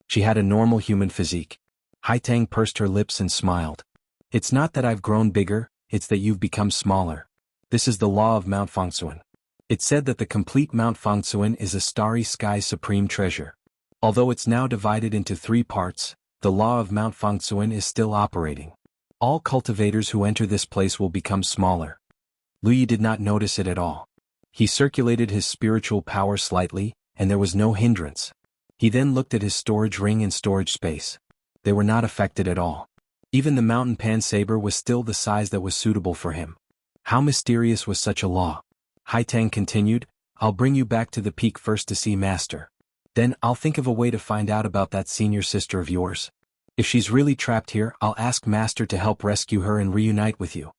A: She had a normal human physique. Haitang pursed her lips and smiled. "It's not that I've grown bigger, it's that you've become smaller. This is the law of Mount Fangtzuan. It's said that the complete Mount Fangtzuan is a starry sky's supreme treasure. Although it's now divided into 3 parts, the law of Mount Fangtzuan is still operating. All cultivators who enter this place will become smaller." Lu Yi did not notice it at all. He circulated his spiritual power slightly, and there was no hindrance. He then looked at his storage ring and storage space. They were not affected at all. Even the mountain pan saber was still the size that was suitable for him. How mysterious was such a law? Haitang continued, "I'll bring you back to the peak first to see Master. Then I'll think of a way to find out about that senior sister of yours. If she's really trapped here, I'll ask Master to help rescue her and reunite with you."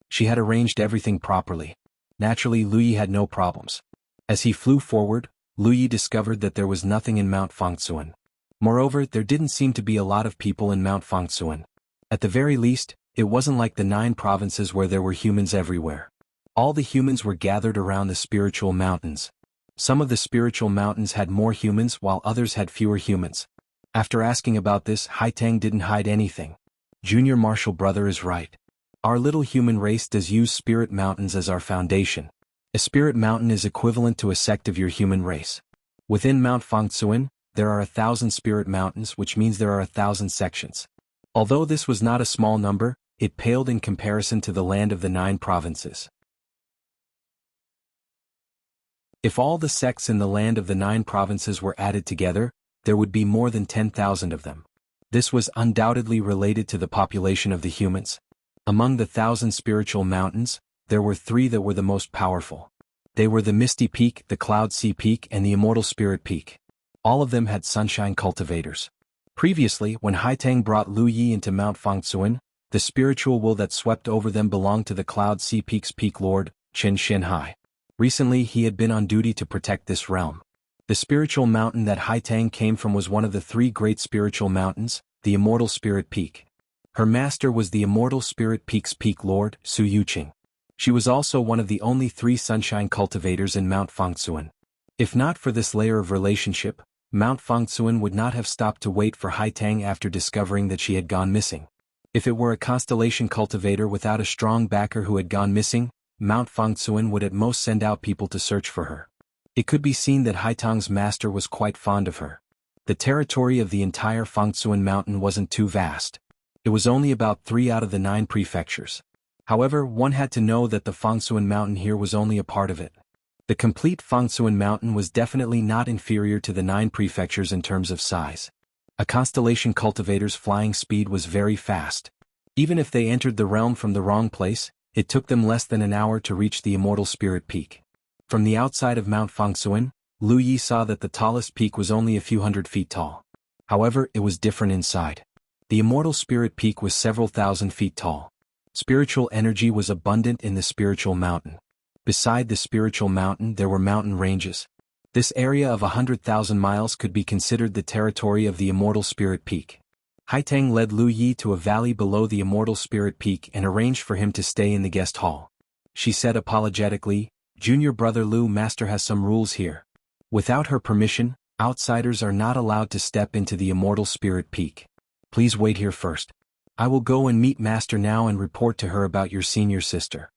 A: She had arranged everything properly. Naturally, Lu Yi had no problems. As he flew forward, Lu Yi discovered that there was nothing in Mount Fangtzuan. Moreover, there didn't seem to be a lot of people in Mount Fangtzuan. At the very least, it wasn't like the 9 provinces where there were humans everywhere. All the humans were gathered around the spiritual mountains. Some of the spiritual mountains had more humans while others had fewer humans. After asking about this, Haitang didn't hide anything. "Junior Marshal brother is right. Our little human race does use spirit mountains as our foundation. A spirit mountain is equivalent to a sect of your human race. Within Mount Fangtzuan, there are 1,000 spirit mountains, which means there are 1,000 sections. Although this was not a small number, it paled in comparison to the land of the 9 provinces. If all the sects in the land of the 9 provinces were added together, there would be more than 10,000 of them. This was undoubtedly related to the population of the humans. Among the 1,000 spiritual mountains, there were 3 that were the most powerful. They were the Misty Peak, the Cloud Sea Peak and the Immortal Spirit Peak. All of them had sunshine cultivators. Previously, when Haitang brought Lu Yi into Mount Fangtsuan, the spiritual will that swept over them belonged to the Cloud Sea Peak's peak lord, Qin Shinhai. Recently he had been on duty to protect this realm. The spiritual mountain that Haitang came from was one of the three great spiritual mountains, the Immortal Spirit Peak. Her master was the Immortal Spirit Peak's peak lord, Su Yuqing. She was also one of the only 3 sunshine cultivators in Mount Fangtsuan. If not for this layer of relationship, Mount Fangtsuan would not have stopped to wait for Haitang after discovering that she had gone missing. If it were a constellation cultivator without a strong backer who had gone missing, Mount Fangtsuan would at most send out people to search for her. It could be seen that Haitang's master was quite fond of her. The territory of the entire Fangtsuan mountain wasn't too vast. It was only about 3 out of the 9 prefectures. However, one had to know that the Fangtsuan mountain here was only a part of it. The complete Fangtsuan mountain was definitely not inferior to the 9 prefectures in terms of size. A constellation cultivator's flying speed was very fast. Even if they entered the realm from the wrong place, it took them less than an hour to reach the Immortal Spirit Peak. From the outside of Mount Fangtsuan, Lu Yi saw that the tallest peak was only a few hundred feet tall. However, it was different inside. The Immortal Spirit Peak was several thousand feet tall. Spiritual energy was abundant in the spiritual mountain. Beside the spiritual mountain there were mountain ranges. This area of 100,000 miles could be considered the territory of the Immortal Spirit Peak. Haitang led Lu Yi to a valley below the Immortal Spirit Peak and arranged for him to stay in the guest hall. She said apologetically, "Junior brother Lu, master has some rules here. Without her permission, outsiders are not allowed to step into the Immortal Spirit Peak. Please wait here first. I will go and meet master now and report to her about your senior sister.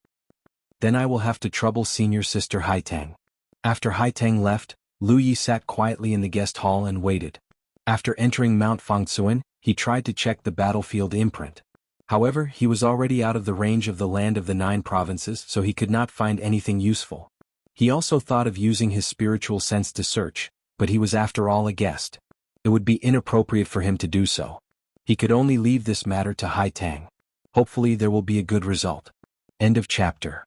A: Then I will have to trouble senior sister Haitang." After Haitang left, Lu Yi sat quietly in the guest hall and waited. After entering Mount Fangtsuan, he tried to check the battlefield imprint. However, he was already out of the range of the land of the 9 provinces, so he could not find anything useful. He also thought of using his spiritual sense to search, but he was after all a guest. It would be inappropriate for him to do so. He could only leave this matter to Haitang. Hopefully there will be a good result. End of chapter.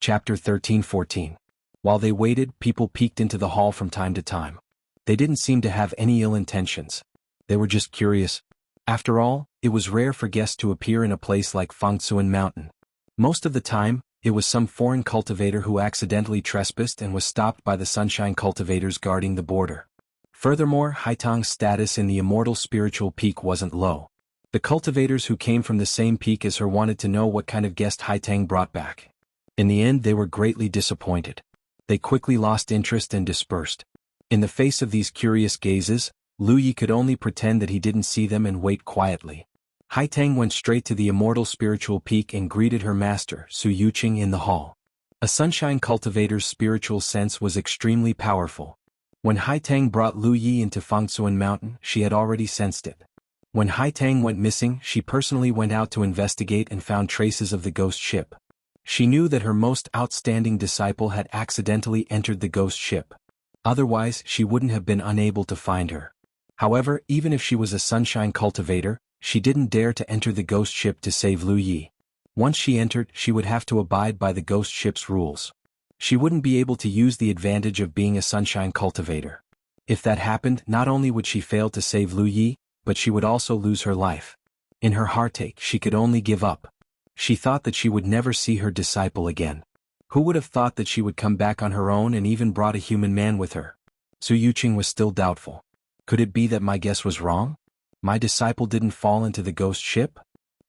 A: Chapter 13-14. While they waited, people peeked into the hall from time to time. They didn't seem to have any ill intentions. They were just curious. After all, it was rare for guests to appear in a place like Fangtsuan Mountain. Most of the time, it was some foreign cultivator who accidentally trespassed and was stopped by the sunshine cultivators guarding the border. Furthermore, Haitang's status in the Immortal Spiritual Peak wasn't low. The cultivators who came from the same peak as her wanted to know what kind of guest Haitang brought back. In the end they were greatly disappointed. They quickly lost interest and dispersed. In the face of these curious gazes, Lu Yi could only pretend that he didn't see them and wait quietly. Haitang went straight to the Immortal Spiritual Peak and greeted her master, Su Yuqing, in the hall. A sunshine cultivator's spiritual sense was extremely powerful. When Haitang brought Lu Yi into Fangtsuan Mountain, she had already sensed it. When Haitang went missing, she personally went out to investigate and found traces of the ghost ship. She knew that her most outstanding disciple had accidentally entered the ghost ship. Otherwise, she wouldn't have been unable to find her. However, even if she was a sunshine cultivator, she didn't dare to enter the ghost ship to save Lu Yi. Once she entered, she would have to abide by the ghost ship's rules. She wouldn't be able to use the advantage of being a sunshine cultivator. If that happened, not only would she fail to save Lu Yi, but she would also lose her life. In her heartache, she could only give up. She thought that she would never see her disciple again. Who would have thought that she would come back on her own and even brought a human man with her? Su Yuqing was still doubtful. Could it be that my guess was wrong? My disciple didn't fall into the ghost ship?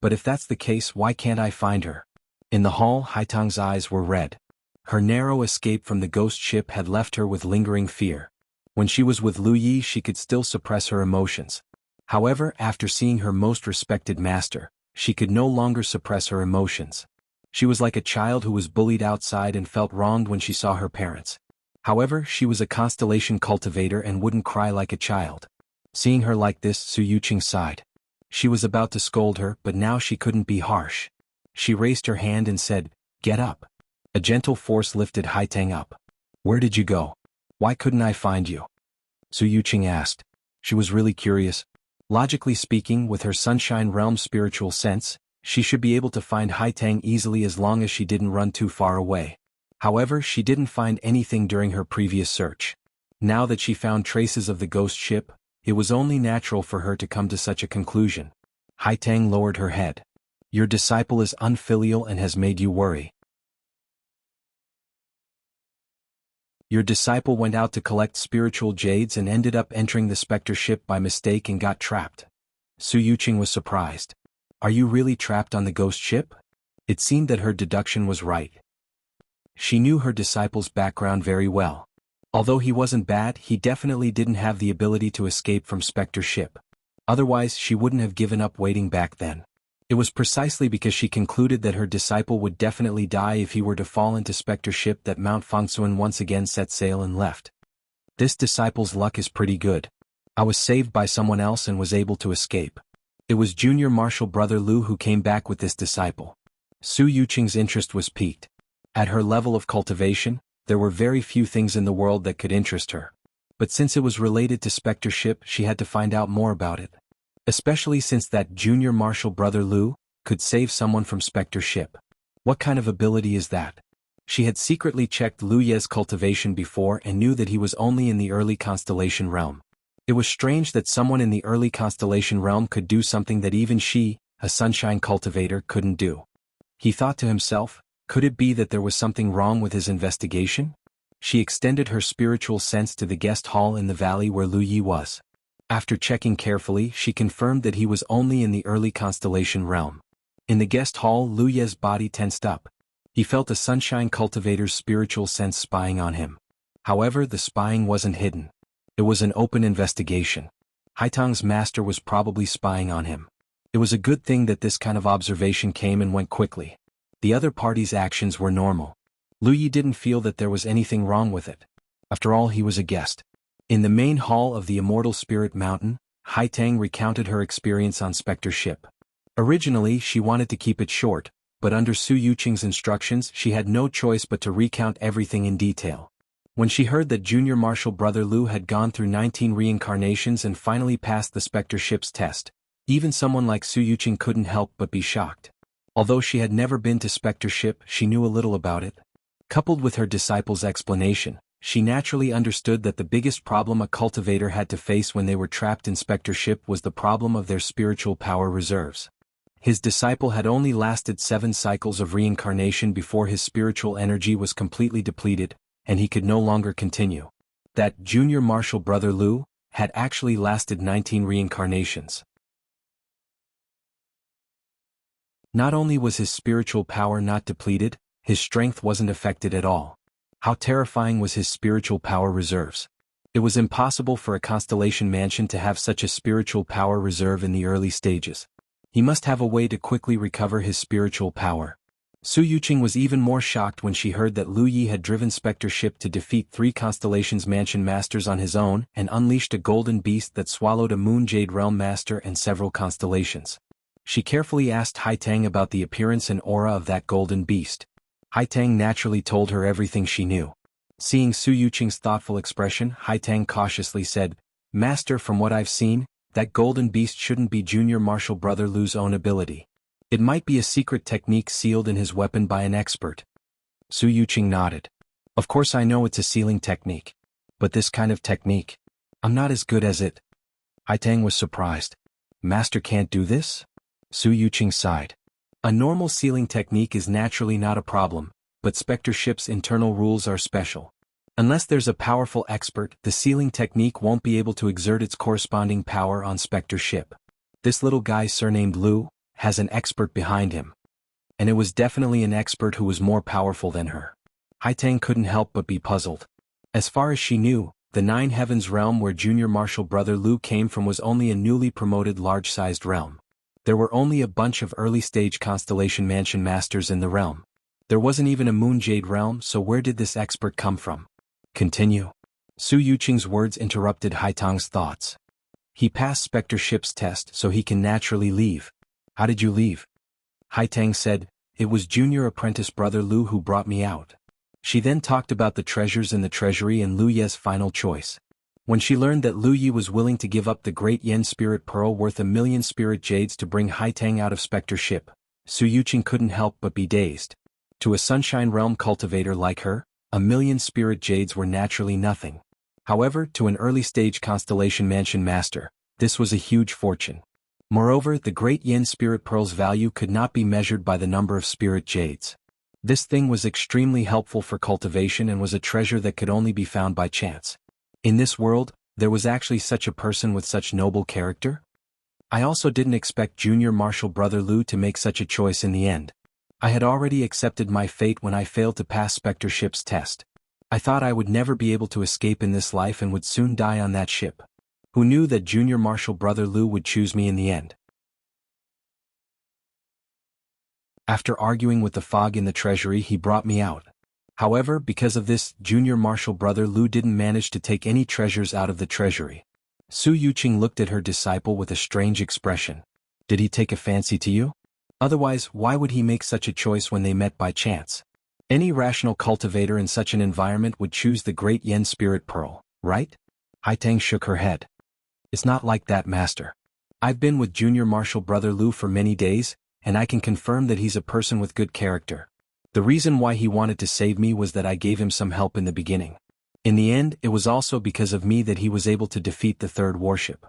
A: But if that's the case, why can't I find her? In the hall, Haitang's eyes were red. Her narrow escape from the ghost ship had left her with lingering fear. When she was with Lu Yi, she could still suppress her emotions. However, after seeing her most respected master, she could no longer suppress her emotions. She was like a child who was bullied outside and felt wronged when she saw her parents. However, she was a constellation cultivator and wouldn't cry like a child. Seeing her like this, Su Yuqing sighed. She was about to scold her, but now she couldn't be harsh. She raised her hand and said, "Get up." A gentle force lifted Haitang up. "Where did you go? Why couldn't I find you?" Su Yuqing asked. She was really curious. Logically speaking, with her sunshine realm spiritual sense, She should be able to find Haitang easily as long as she didn't run too far away. However, she didn't find anything during her previous search. Now that she found traces of the ghost ship, it was only natural for her to come to such a conclusion. Haitang lowered her head. Your disciple is unfilial and has made you worry. Your disciple went out to collect spiritual jades and ended up entering the specter ship by mistake and got trapped. Su Yuqing was surprised. Are you really trapped on the ghost ship? It seemed that her deduction was right. She knew her disciple's background very well. Although he wasn't bad, he definitely didn't have the ability to escape from specter ship. Otherwise, she wouldn't have given up waiting back then. It was precisely because she concluded that her disciple would definitely die if he were to fall into specter ship that Mount Fengsuan once again set sail and left. This disciple's luck is pretty good. I was saved by someone else and was able to escape. It was Junior Marshal Brother Lu who came back with this disciple. Su Yuqing's interest was piqued. At her level of cultivation, there were very few things in the world that could interest her. But since it was related to specter ship, she had to find out more about it. Especially since that Junior Marshal Brother Lu could save someone from specter ship. What kind of ability is that? She had secretly checked Lu Ye's cultivation before and knew that he was only in the early constellation realm. It was strange that someone in the early constellation realm could do something that even she, a sunshine cultivator, couldn't do. He thought to himself, could it be that there was something wrong with his investigation? She extended her spiritual sense to the guest hall in the valley where Lu Yi was. After checking carefully, she confirmed that he was only in the early constellation realm. In the guest hall, Lu Ye's body tensed up. He felt a sunshine cultivator's spiritual sense spying on him. However, the spying wasn't hidden. It was an open investigation. Haitang's master was probably spying on him. It was a good thing that this kind of observation came and went quickly. The other party's actions were normal. Lu Yi didn't feel that there was anything wrong with it. After all, he was a guest. In the main hall of the Immortal Spirit Mountain, Haitang recounted her experience on specter ship. Originally, she wanted to keep it short, but under Su Yuqing's instructions, she had no choice but to recount everything in detail. When she heard that Junior Marshal Brother Lu had gone through 19 reincarnations and finally passed the specter ship's test, even someone like Su Yuqing couldn't help but be shocked. Although she had never been to specter ship, she knew a little about it. Coupled with her disciple's explanation, she naturally understood that the biggest problem a cultivator had to face when they were trapped in specter ship was the problem of their spiritual power reserves. His disciple had only lasted 7 cycles of reincarnation before his spiritual energy was completely depleted, and he could no longer continue. That Junior Marshal Brother Lu had actually lasted 19 reincarnations. Not only was his spiritual power not depleted, his strength wasn't affected at all. How terrifying was his spiritual power reserves? It was impossible for a constellation mansion to have such a spiritual power reserve in the early stages. He must have a way to quickly recover his spiritual power. Su Yuqing was even more shocked when she heard that Lu Yi had driven specter ship to defeat 3 constellations mansion masters on his own and unleashed a golden beast that swallowed a moon jade realm master and several constellations. She carefully asked Haitang about the appearance and aura of that golden beast. Haitang naturally told her everything she knew. Seeing Su Yuqing's thoughtful expression, Haitang cautiously said, "Master, from what I've seen, that golden beast shouldn't be Junior Marshal Brother Lu's own ability. It might be a secret technique sealed in his weapon by an expert." Su Yuqing nodded. "Of course I know it's a sealing technique. But this kind of technique, I'm not as good as it." Haitang was surprised. "Master can't do this?" Su Yuqing sighed. A normal sealing technique is naturally not a problem, but specter ship's internal rules are special. Unless there's a powerful expert, the sealing technique won't be able to exert its corresponding power on specter ship. This little guy surnamed Lu has an expert behind him. And it was definitely an expert who was more powerful than her. Haitang couldn't help but be puzzled. As far as she knew, the 9 Heavens realm where Junior Marshal Brother Lu came from was only a newly promoted large-sized realm. There were only a bunch of early-stage constellation mansion masters in the realm. There wasn't even a moon jade realm, so where did this expert come from? Continue. Su Yuqing's words interrupted Haitang's thoughts. He passed specter ship's test, so he can naturally leave. How did you leave? Haitang said, "It was Junior Apprentice Brother Lu who brought me out." She then talked about the treasures in the treasury and Lu Ye's final choice. When she learned that Lu Yi was willing to give up the Great Yen Spirit Pearl worth 1,000,000 spirit jades to bring Haitang out of specter ship, Su Yuqing couldn't help but be dazed. To a Sunshine Realm cultivator like her, 1,000,000 spirit jades were naturally nothing. However, to an early-stage Constellation Mansion master, this was a huge fortune. Moreover, the Great Yin Spirit Pearl's value could not be measured by the number of spirit jades. This thing was extremely helpful for cultivation and was a treasure that could only be found by chance. In this world, there was actually such a person with such noble character? I also didn't expect Junior Marshal Brother Lu to make such a choice in the end. I had already accepted my fate when I failed to pass Spectre ship's test. I thought I would never be able to escape in this life and would soon die on that ship. Who knew that Junior Marshal Brother Lu would choose me in the end? After arguing with the fog in the treasury, he brought me out. However, because of this, Junior Marshal Brother Lu didn't manage to take any treasures out of the treasury. Su Yuqing looked at her disciple with a strange expression. Did he take a fancy to you? Otherwise, why would he make such a choice when they met by chance? Any rational cultivator in such an environment would choose the Great Yen Spirit Pearl, right? Haitang shook her head. It's not like that, master. I've been with Junior Marshal Brother Lu for many days, and I can confirm that he's a person with good character. The reason why he wanted to save me was that I gave him some help in the beginning. In the end, it was also because of me that he was able to defeat the third warship.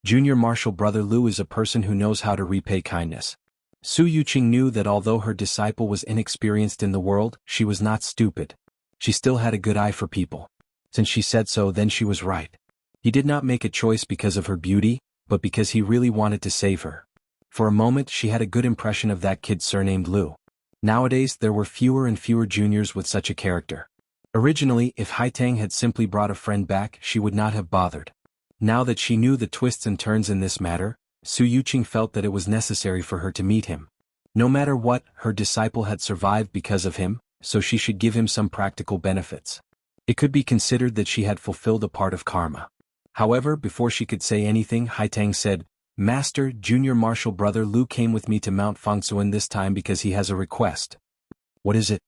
A: Junior Marshal Brother Lu is a person who knows how to repay kindness. Su Yuqing knew that although her disciple was inexperienced in the world, she was not stupid. She still had a good eye for people. Since she said so, then she was right. He did not make a choice because of her beauty, but because he really wanted to save her. For a moment, she had a good impression of that kid surnamed Lu. Nowadays, there were fewer and fewer juniors with such a character. Originally, if Haitang had simply brought a friend back, she would not have bothered. Now that she knew the twists and turns in this matter, Su Yuqing felt that it was necessary for her to meet him. No matter what, her disciple had survived because of him, so she should give him some practical benefits. It could be considered that she had fulfilled a part of karma. However, before she could say anything, Haitang said, Master, Junior Marshal Brother Lu came with me to Mount Fangsuan this time because he has a request. What is it?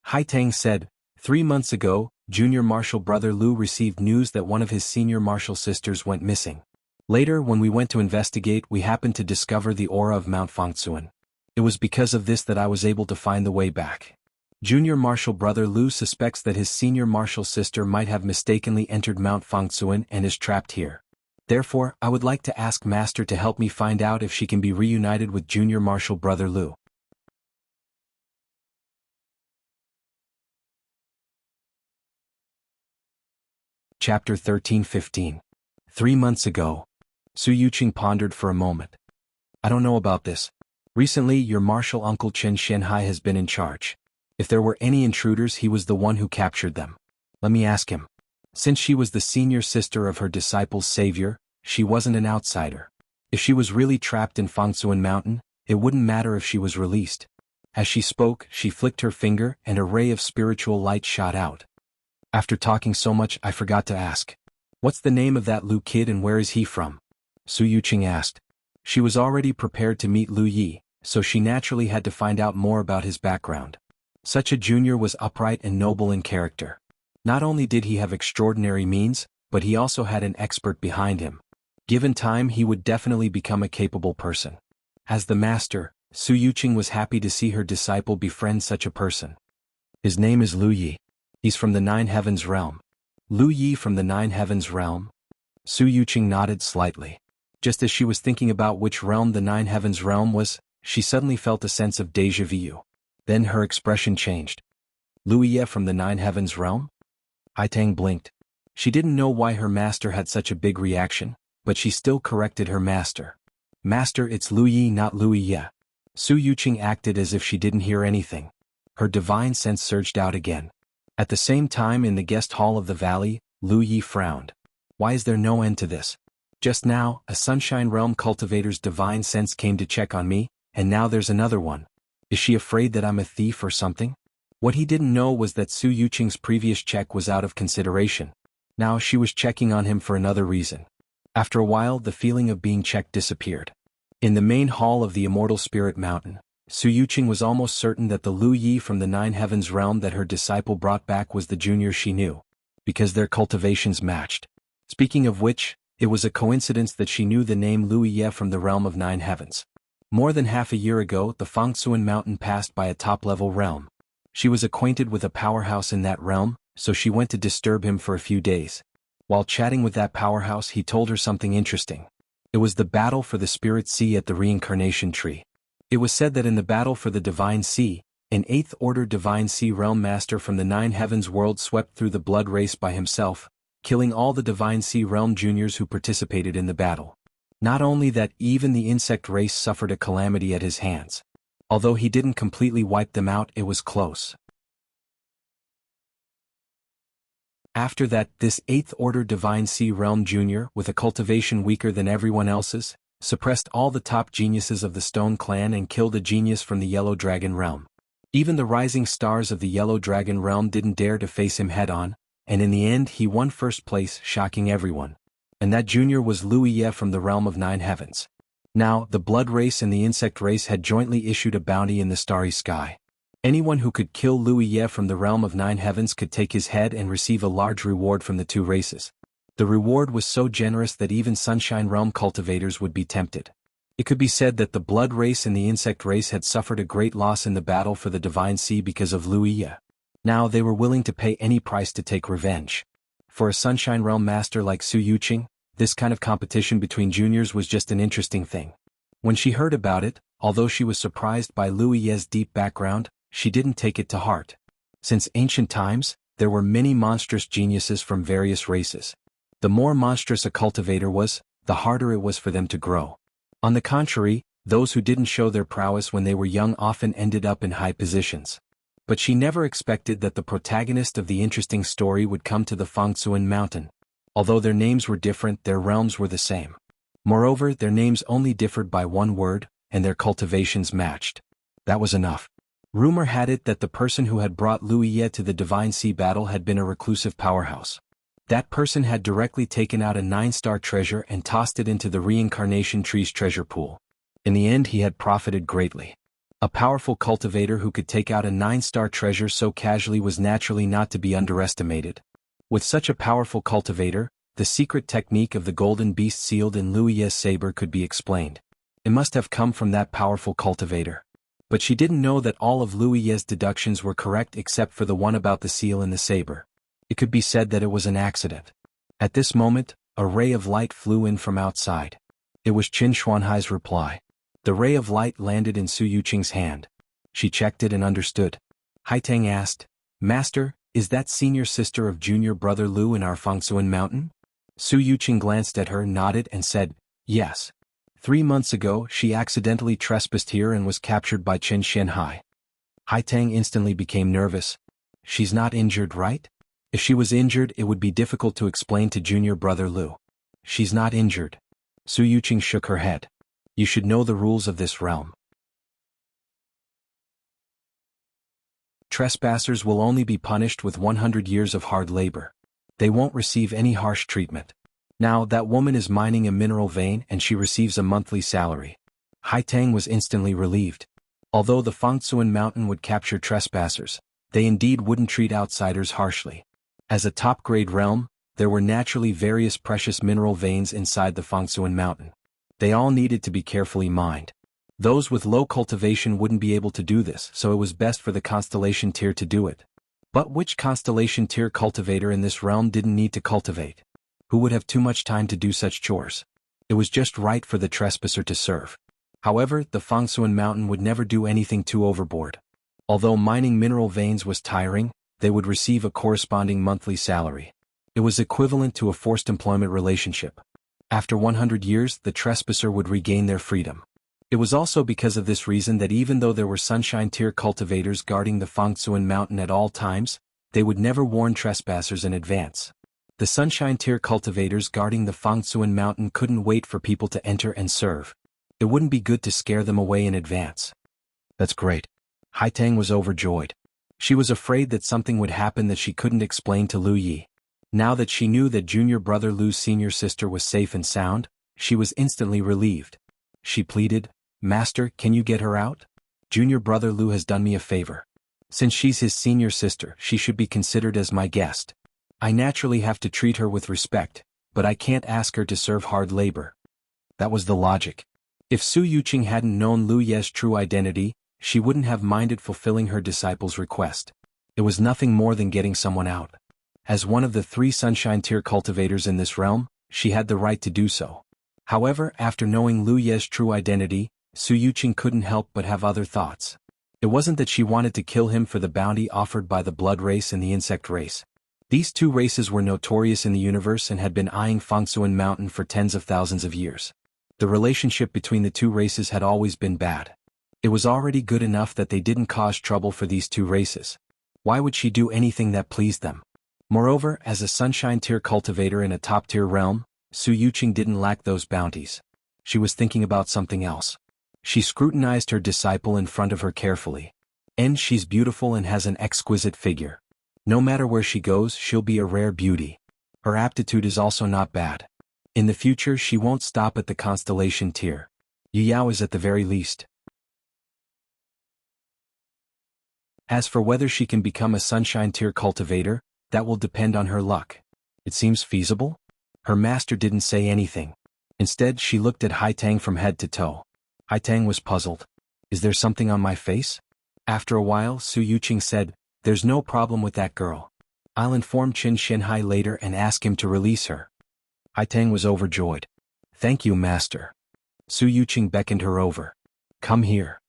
A: Haitang said, 3 months ago, Junior Marshal Brother Lu received news that one of his senior marshal sisters went missing. Later, when we went to investigate, we happened to discover the aura of Mount Fangsuan. It was because of this that I was able to find the way back. Junior Marshal Brother Lu suspects that his senior marshal sister might have mistakenly entered Mount Fangsuan and is trapped here. Therefore, I would like to ask Master to help me find out if she can be reunited with Junior Marshal Brother Lu. Chapter 13-15. 3 months ago. Su Yuqing pondered for a moment. I don't know about this. Recently, your martial uncle Chen Shenhai has been in charge. If there were any intruders, he was the one who captured them. Let me ask him. Since she was the senior sister of her disciple's savior, she wasn't an outsider. If she was really trapped in Fangsuan Mountain, it wouldn't matter if she was released. As she spoke, she flicked her finger and a ray of spiritual light shot out. After talking so much, I forgot to ask. What's the name of that Lu kid and where is he from? Su Yuqing asked. She was already prepared to meet Lu Yi, so she naturally had to find out more about his background. Such a junior was upright and noble in character. Not only did he have extraordinary means, but he also had an expert behind him. Given time, he would definitely become a capable person. As the master, Su Yuqing was happy to see her disciple befriend such a person. His name is Lu Yi. He's from the Nine Heavens realm. Lu Yi from the Nine Heavens realm? Su Yuqing nodded slightly. Just as she was thinking about which realm the Nine Heavens realm was, she suddenly felt a sense of déjà vu. Then her expression changed. Lu Yi from the Nine Heavens realm? Haitang blinked. She didn't know why her master had such a big reaction, but she still corrected her master. Master, it's Lu Yi, not Lu Yi. Su Yuqing acted as if she didn't hear anything. Her divine sense surged out again. At the same time, in the guest hall of the valley, Lu Yi frowned. Why is there no end to this? Just now, a Sunshine Realm cultivator's divine sense came to check on me, and now there's another one. Is she afraid that I'm a thief or something? What he didn't know was that Su Yuqing's previous check was out of consideration. Now she was checking on him for another reason. After a while, the feeling of being checked disappeared. In the main hall of the Immortal Spirit Mountain, Su Yuqing was almost certain that the Lu Yi from the Nine Heavens realm that her disciple brought back was the junior she knew, because their cultivations matched. Speaking of which, it was a coincidence that she knew the name Lu Yi from the realm of Nine Heavens. More than half a year ago, the Fangsuan Mountain passed by a top-level realm. She was acquainted with a powerhouse in that realm, so she went to disturb him for a few days. While chatting with that powerhouse, he told her something interesting. It was the battle for the Spirit Sea at the Reincarnation Tree. It was said that in the battle for the Divine Sea, an 8th Order Divine Sea Realm Master from the Nine Heavens world swept through the blood race by himself, killing all the Divine Sea Realm Juniors who participated in the battle. Not only that, even the insect race suffered a calamity at his hands. Although he didn't completely wipe them out, it was close. After that, this 8th Order Divine Sea Realm Junior, with a cultivation weaker than everyone else's, suppressed all the top geniuses of the Stone Clan and killed a genius from the Yellow Dragon Realm. Even the rising stars of the Yellow Dragon Realm didn't dare to face him head-on, and in the end he won first place, shocking everyone. And that junior was Wuxia from the Realm of Nine Heavens. Now, the Blood Race and the Insect Race had jointly issued a bounty in the starry sky. Anyone who could kill Wuxia from the Realm of Nine Heavens could take his head and receive a large reward from the two races. The reward was so generous that even Sunshine Realm cultivators would be tempted. It could be said that the Blood Race and the Insect Race had suffered a great loss in the battle for the Divine Sea because of Wuxia. Now they were willing to pay any price to take revenge. For a Sunshine Realm master like Su Yuqing, this kind of competition between juniors was just an interesting thing. When she heard about it, although she was surprised by Wuxia's deep background, she didn't take it to heart. Since ancient times, there were many monstrous geniuses from various races. The more monstrous a cultivator was, the harder it was for them to grow. On the contrary, those who didn't show their prowess when they were young often ended up in high positions. But she never expected that the protagonist of the interesting story would come to the Fangsuan Mountain. Although their names were different, their realms were the same. Moreover, their names only differed by one word, and their cultivations matched. That was enough. Rumor had it that the person who had brought Wuxia to the Divine Sea battle had been a reclusive powerhouse. That person had directly taken out a 9-star treasure and tossed it into the Reincarnation Tree's treasure pool. In the end, he had profited greatly. A powerful cultivator who could take out a 9-star treasure so casually was naturally not to be underestimated. With such a powerful cultivator, the secret technique of the golden beast sealed in Wuxia's saber could be explained. It must have come from that powerful cultivator. But she didn't know that all of Wuxia's deductions were correct except for the one about the seal in the saber. It could be said that it was an accident. At this moment, a ray of light flew in from outside. It was Qin Xuanhai's reply. The ray of light landed in Su Yuqing's hand. She checked it and understood. Haitang asked, "Master, is that senior sister of junior brother Lu in our Fangsuan Mountain?" Su Yuqing glanced at her, nodded, and said, "Yes. 3 months ago, she accidentally trespassed here and was captured by Qin Xuanhai." Haitang instantly became nervous. "She's not injured, right?" If she was injured, it would be difficult to explain to junior brother Lu. "She's not injured." Su Yuqing shook her head. "You should know the rules of this realm. Trespassers will only be punished with 100 years of hard labor. They won't receive any harsh treatment. Now, that woman is mining a mineral vein and she receives a monthly salary." Haitang was instantly relieved. Although the Fangsuan Mountain would capture trespassers, they indeed wouldn't treat outsiders harshly. As a top-grade realm, there were naturally various precious mineral veins inside the Fangsuan Mountain. They all needed to be carefully mined. Those with low cultivation wouldn't be able to do this, so it was best for the constellation tier to do it. But which constellation tier cultivator in this realm didn't need to cultivate? Who would have too much time to do such chores? It was just right for the trespasser to serve. However, the Fangsuan Mountain would never do anything too overboard. Although mining mineral veins was tiring, they would receive a corresponding monthly salary. It was equivalent to a forced employment relationship. After 100 years, the trespasser would regain their freedom. It was also because of this reason that even though there were Sunshine Tier cultivators guarding the Fangsuan Mountain at all times, they would never warn trespassers in advance. The Sunshine Tier cultivators guarding the Fangsuan Mountain couldn't wait for people to enter and serve. It wouldn't be good to scare them away in advance. "That's great." Haitang was overjoyed. She was afraid that something would happen that she couldn't explain to Lu Yi. Now that she knew that junior brother Lu's senior sister was safe and sound, she was instantly relieved. She pleaded, "Master, can you get her out? Junior brother Lu has done me a favor. Since she's his senior sister, she should be considered as my guest. I naturally have to treat her with respect, but I can't ask her to serve hard labor." That was the logic. If Su Yuqing hadn't known Lu Ye's true identity, she wouldn't have minded fulfilling her disciple's request. It was nothing more than getting someone out. As one of the 3 Sunshine Tier cultivators in this realm, she had the right to do so. However, after knowing Lu Ye's true identity, Su Yuqing couldn't help but have other thoughts. It wasn't that she wanted to kill him for the bounty offered by the blood race and the insect race. These 2 races were notorious in the universe and had been eyeing Fangsuan Mountain for tens of thousands of years. The relationship between the 2 races had always been bad. It was already good enough that they didn't cause trouble for these 2 races. Why would she do anything that pleased them? Moreover, as a Sunshine Tier cultivator in a top-tier realm, Su Yuqing didn't lack those bounties. She was thinking about something else. She scrutinized her disciple in front of her carefully. And she's beautiful and has an exquisite figure. No matter where she goes, she'll be a rare beauty. Her aptitude is also not bad. In the future, she won't stop at the constellation tier. Yu Yao is at the very least. As for whether she can become a Sunshine Tier cultivator, that will depend on her luck. It seems feasible? Her master didn't say anything. Instead, she looked at Haitang from head to toe. Haitang was puzzled. Is there something on my face? After a while, Su Yuqing said, there's no problem with that girl. I'll inform Qin Shenhai later and ask him to release her. Haitang was overjoyed. Thank you, master. Su Yuqing beckoned her over. Come here.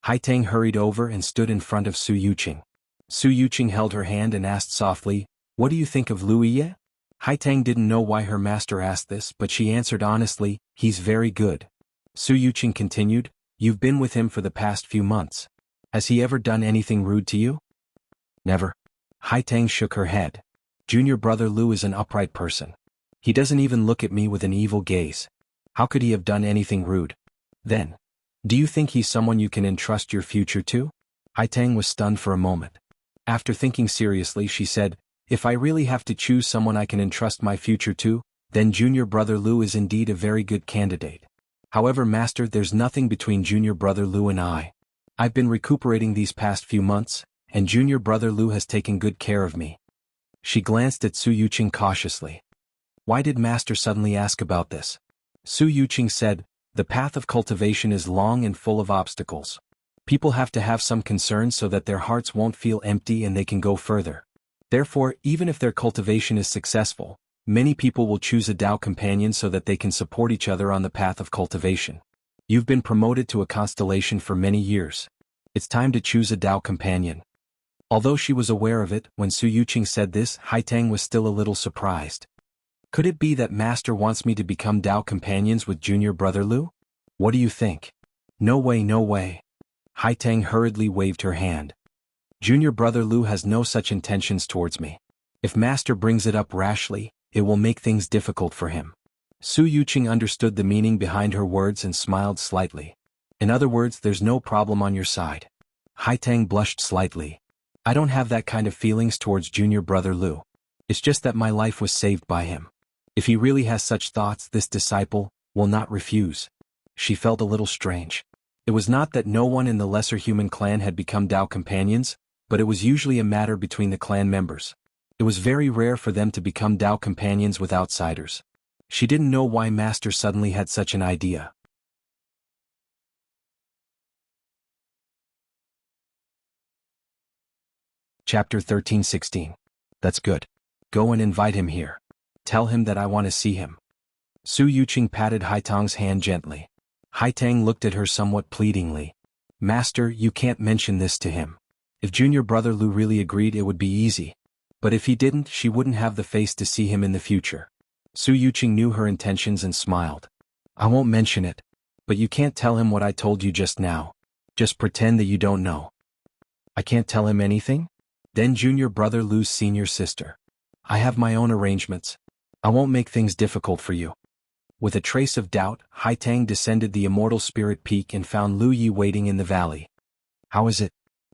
A: Haitang hurried over and stood in front of Su Yuqing. Su Yuqing held her hand and asked softly, what do you think of Lu Ye? Haitang didn't know why her master asked this, but she answered honestly, he's very good. Su Yuqing continued, you've been with him for the past few months. Has he ever done anything rude to you? Never. Haitang shook her head. Junior brother Lu is an upright person. He doesn't even look at me with an evil gaze. How could he have done anything rude? Then, do you think he's someone you can entrust your future to? Haitang was stunned for a moment. After thinking seriously, she said, if I really have to choose someone I can entrust my future to, then junior brother Lu is indeed a very good candidate. However, master, there's nothing between junior brother Lu and I. I've been recuperating these past few months, and junior brother Lu has taken good care of me. She glanced at Su Yuqing cautiously. Why did master suddenly ask about this? Su Yuqing said, the path of cultivation is long and full of obstacles. People have to have some concerns so that their hearts won't feel empty and they can go further. Therefore, even if their cultivation is successful, many people will choose a Tao companion so that they can support each other on the path of cultivation. You've been promoted to a constellation for many years. It's time to choose a Tao companion. Although she was aware of it, when Su Yuqing said this, Haitang was still a little surprised. Could it be that master wants me to become Tao companions with junior brother Lu? What do you think? No way, no way. Haitang hurriedly waved her hand. Junior brother Lu has no such intentions towards me. If master brings it up rashly, it will make things difficult for him. Su Yuqing understood the meaning behind her words and smiled slightly. In other words, there's no problem on your side. Haitang blushed slightly. I don't have that kind of feelings towards junior brother Lu. It's just that my life was saved by him. If he really has such thoughts, this disciple will not refuse. She felt a little strange. It was not that no one in the lesser human clan had become Tao companions, but it was usually a matter between the clan members. It was very rare for them to become Tao companions with outsiders. She didn't know why master suddenly had such an idea. Chapter 13:16. That's good. Go and invite him here. Tell him that I want to see him. Su Yuqing patted Haitang's hand gently. Haitang looked at her somewhat pleadingly. Master, you can't mention this to him. If junior brother Lu really agreed, it would be easy. But if he didn't, she wouldn't have the face to see him in the future. Su Yuqing knew her intentions and smiled. I won't mention it. But you can't tell him what I told you just now. Just pretend that you don't know. I can't tell him anything? Then junior brother Lu's senior sister. I have my own arrangements. I won't make things difficult for you. With a trace of doubt, Haitang descended the immortal spirit peak and found Lu Yi waiting in the valley. How is it?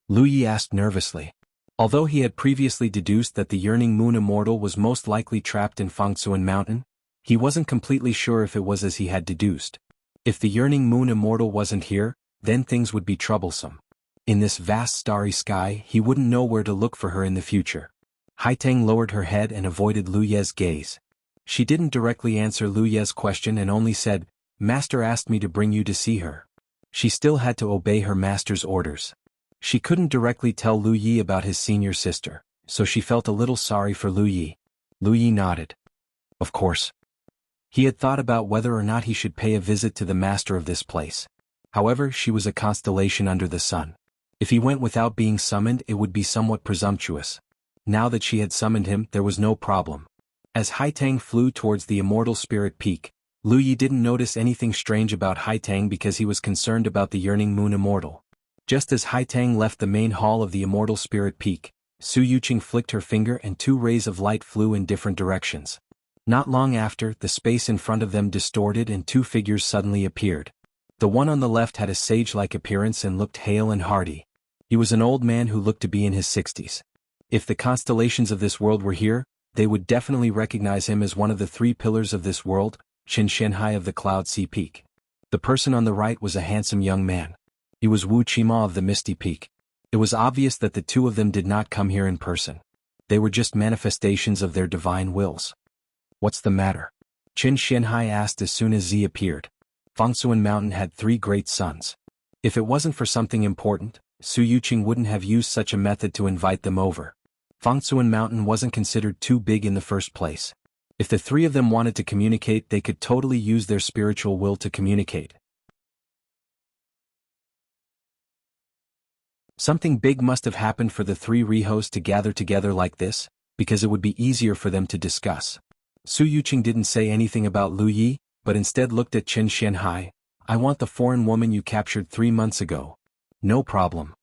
A: Lu Yi asked nervously. Although he had previously deduced that the Yearning Moon Immortal was most likely trapped in Fangsuan Mountain, he wasn't completely sure if it was as he had deduced. If the Yearning Moon Immortal wasn't here, then things would be troublesome. In this vast starry sky, he wouldn't know where to look for her in the future. Haitang lowered her head and avoided Lu Ye's gaze. She didn't directly answer Lu Ye's question and only said, Master asked me to bring you to see her. She still had to obey her master's orders. She couldn't directly tell Lu Yi about his senior sister, so she felt a little sorry for Lu Yi. Lu Yi nodded. Of course. He had thought about whether or not he should pay a visit to the master of this place. However, she was a constellation under the sun. If he went without being summoned, it would be somewhat presumptuous. Now that she had summoned him, there was no problem. As Haitang flew towards the immortal spirit peak, Lu Yi didn't notice anything strange about Haitang because he was concerned about the yearning moon immortal. Just as Haitang left the main hall of the immortal spirit peak, Su Yuqing flicked her finger and 2 rays of light flew in different directions. Not long after, the space in front of them distorted and 2 figures suddenly appeared. The one on the left had a sage-like appearance and looked hale and hearty. He was an old man who looked to be in his 60s. If the constellations of this world were here, they would definitely recognize him as one of the 3 pillars of this world, Qin Shenhai of the Cloud Sea Peak. The person on the right was a handsome young man. He was Wuxia of the Misty Peak. It was obvious that the 2 of them did not come here in person. They were just manifestations of their divine wills. What's the matter? Qin Shenhai asked as soon as Z appeared. Fangsuan Mountain had 3 great sons. If it wasn't for something important, Su Yuqing wouldn't have used such a method to invite them over. Fangsuan Mountain wasn't considered too big in the first place. If the 3 of them wanted to communicate, they could totally use their spiritual will to communicate. Something big must have happened for the 3 Rihos to gather together like this, because it would be easier for them to discuss. Su Yuqing didn't say anything about Lu Yi, but instead looked at Qin Shenhai. I want the foreign woman you captured 3 months ago. No problem.